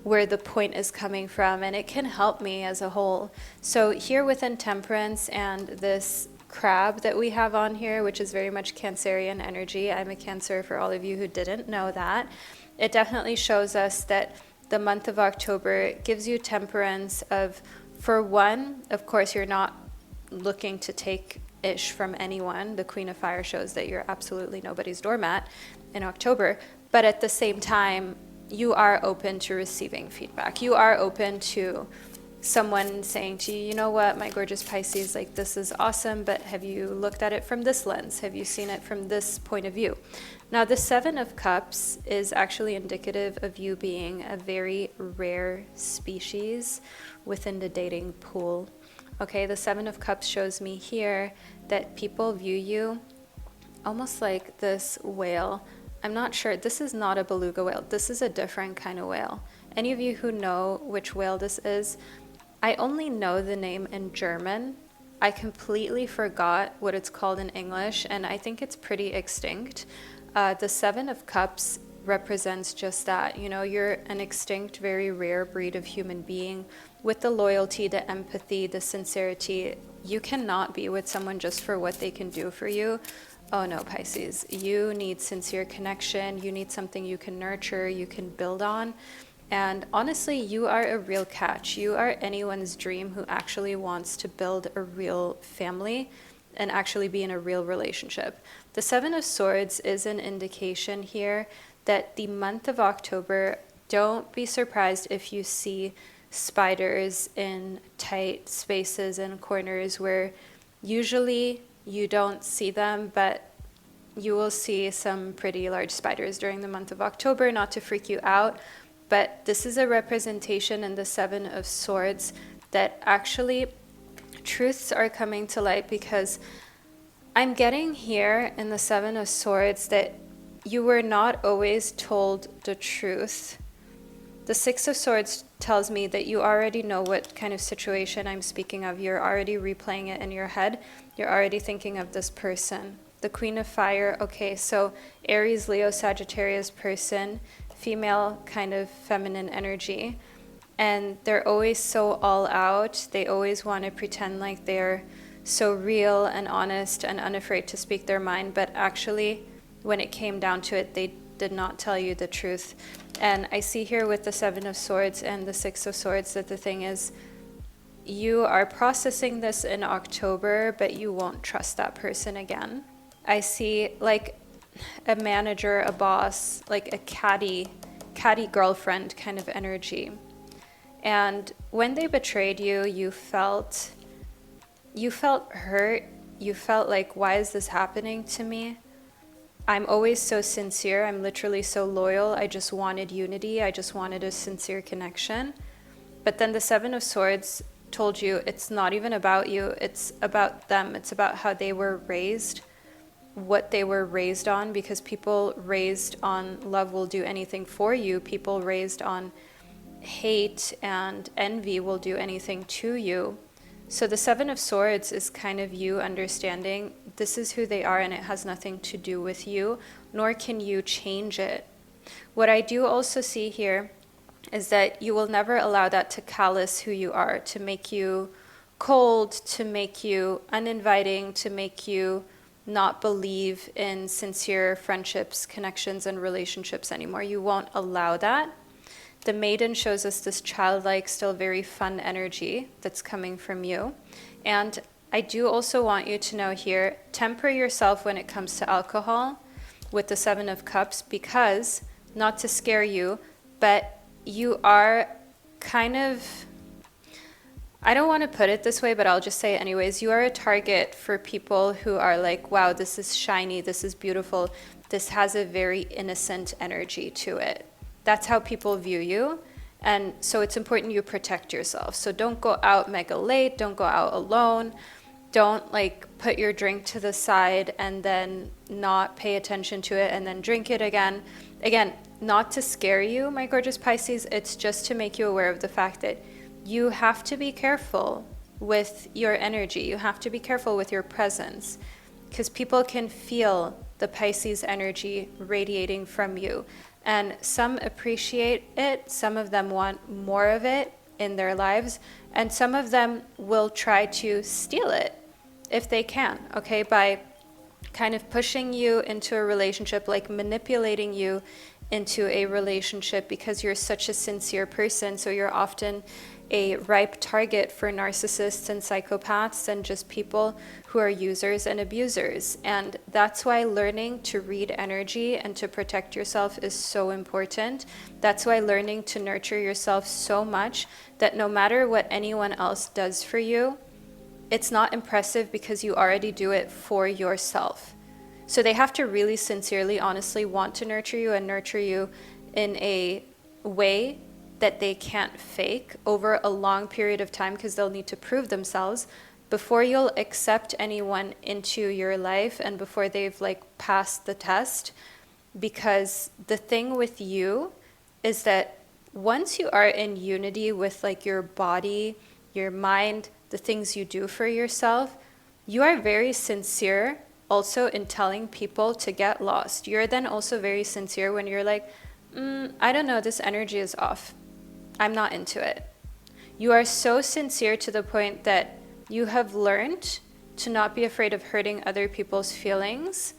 where the point is coming from, and it can help me as a whole. So here within Temperance and this crab that we have on here, which is very much Cancerian energy. I'm a Cancer for all of you who didn't know that. It definitely shows us that the month of October gives you temperance of, for one, of course, you're not looking to take ish from anyone. The Queen of Fire shows that you're absolutely nobody's doormat in October, but at the same time, you are open to receiving feedback. You are open to someone saying to you, you know what, my gorgeous Pisces, like this is awesome, but have you looked at it from this lens? Have you seen it from this point of view? Now, the Seven of Cups is actually indicative of you being a very rare species within the dating pool. Okay, the Seven of Cups shows me here that people view you almost like this whale. I'm not sure, this is not a beluga whale, this is a different kind of whale. Any of you who know which whale this is, I only know the name in German. I completely forgot what it's called in English, and I think it's pretty extinct. The Seven of Cups represents just that. You know, you're an extinct, very rare breed of human being with the loyalty, the empathy, the sincerity. You cannot be with someone just for what they can do for you. Oh no, Pisces, you need sincere connection. You need something you can nurture, you can build on. And honestly, you are a real catch. You are anyone's dream who actually wants to build a real family and actually be in a real relationship. The Seven of Swords is an indication here that the month of October, don't be surprised if you see spiders in tight spaces and corners where usually you don't see them, but you will see some pretty large spiders during the month of October, not to freak you out. But this is a representation in the Seven of Swords that actually truths are coming to light, because I'm getting here in the Seven of Swords that you were not always told the truth. The Six of Swords tells me that you already know what kind of situation I'm speaking of. You're already replaying it in your head. You're already thinking of this person. The Queen of Fire, okay, so Aries, Leo, Sagittarius person, female kind of feminine energy. And they're always so all out. They always want to pretend like they're so real and honest and unafraid to speak their mind. But actually, when it came down to it, they did not tell you the truth. And I see here with the Seven of Swords and the Six of Swords that the thing is, you are processing this in October, but you won't trust that person again. I see like a manager, a boss, like a catty girlfriend kind of energy. And when they betrayed you, you felt hurt. You felt like, why is this happening to me? I'm always so sincere. I'm literally so loyal. I just wanted unity. I just wanted a sincere connection. But then the Seven of Swords told you it's not even about you. It's about them. It's about how they were raised, what they were raised on, because people raised on love will do anything for you. People raised on hate and envy will do anything to you. So the Seven of Swords is kind of you understanding this is who they are and it has nothing to do with you, nor can you change it. What I do also see here is that you will never allow that to callous who you are, to make you cold, to make you uninviting, to make you not believe in sincere friendships, connections, and relationships anymore. You won't allow that. The Maiden shows us this childlike, still very fun energy that's coming from you. And I do also want you to know here, temper yourself when it comes to alcohol with the Seven of Cups, because, not to scare you, but you are kind of, I don't want to put it this way, but I'll just say it anyways, you are a target for people who are like, wow, this is shiny, this is beautiful, this has a very innocent energy to it. That's how people view you. And so it's important you protect yourself. So don't go out mega late, don't go out alone, don't like put your drink to the side and then not pay attention to it and then drink it again. Again, not to scare you, my gorgeous Pisces, it's just to make you aware of the fact that you have to be careful with your energy. You have to be careful with your presence, because people can feel the Pisces energy radiating from you. And some appreciate it, some of them want more of it in their lives, and some of them will try to steal it if they can, okay, by kind of pushing you into a relationship, like manipulating you into a relationship because you're such a sincere person. So you're often a ripe target for narcissists and psychopaths and just people who are users and abusers. And that's why learning to read energy and to protect yourself is so important. That's why learning to nurture yourself so much that no matter what anyone else does for you, it's not impressive because you already do it for yourself. So they have to really sincerely, honestly want to nurture you and nurture you in a way that they can't fake over a long period of time, because they'll need to prove themselves before you'll accept anyone into your life and before they've like passed the test. Because the thing with you is that once you are in unity with like your body, your mind, the things you do for yourself, you are very sincere also in telling people to get lost. You're then also very sincere when you're like, I don't know, this energy is off. I'm not into it. You are so sincere to the point that you have learned to not be afraid of hurting other people's feelings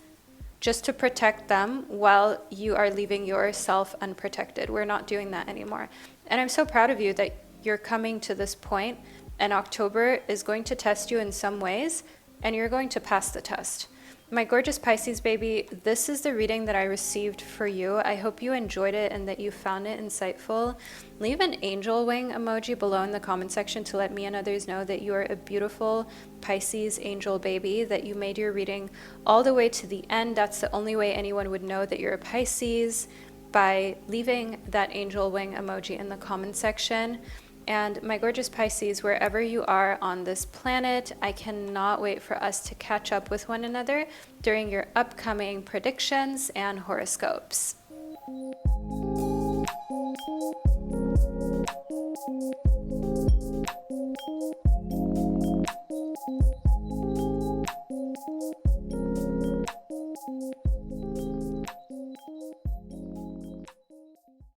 just to protect them while you are leaving yourself unprotected. We're not doing that anymore. And I'm so proud of you that you're coming to this point, and October is going to test you in some ways, and you're going to pass the test. My gorgeous Pisces baby, this is the reading that I received for you. I hope you enjoyed it and that you found it insightful. Leave an angel wing emoji below in the comment section to let me and others know that you are a beautiful Pisces angel baby, that you made your reading all the way to the end. That's the only way anyone would know that you're a Pisces, by leaving that angel wing emoji in the comment section. And my gorgeous Pisces, wherever you are on this planet, I cannot wait for us to catch up with one another during your upcoming predictions and horoscopes.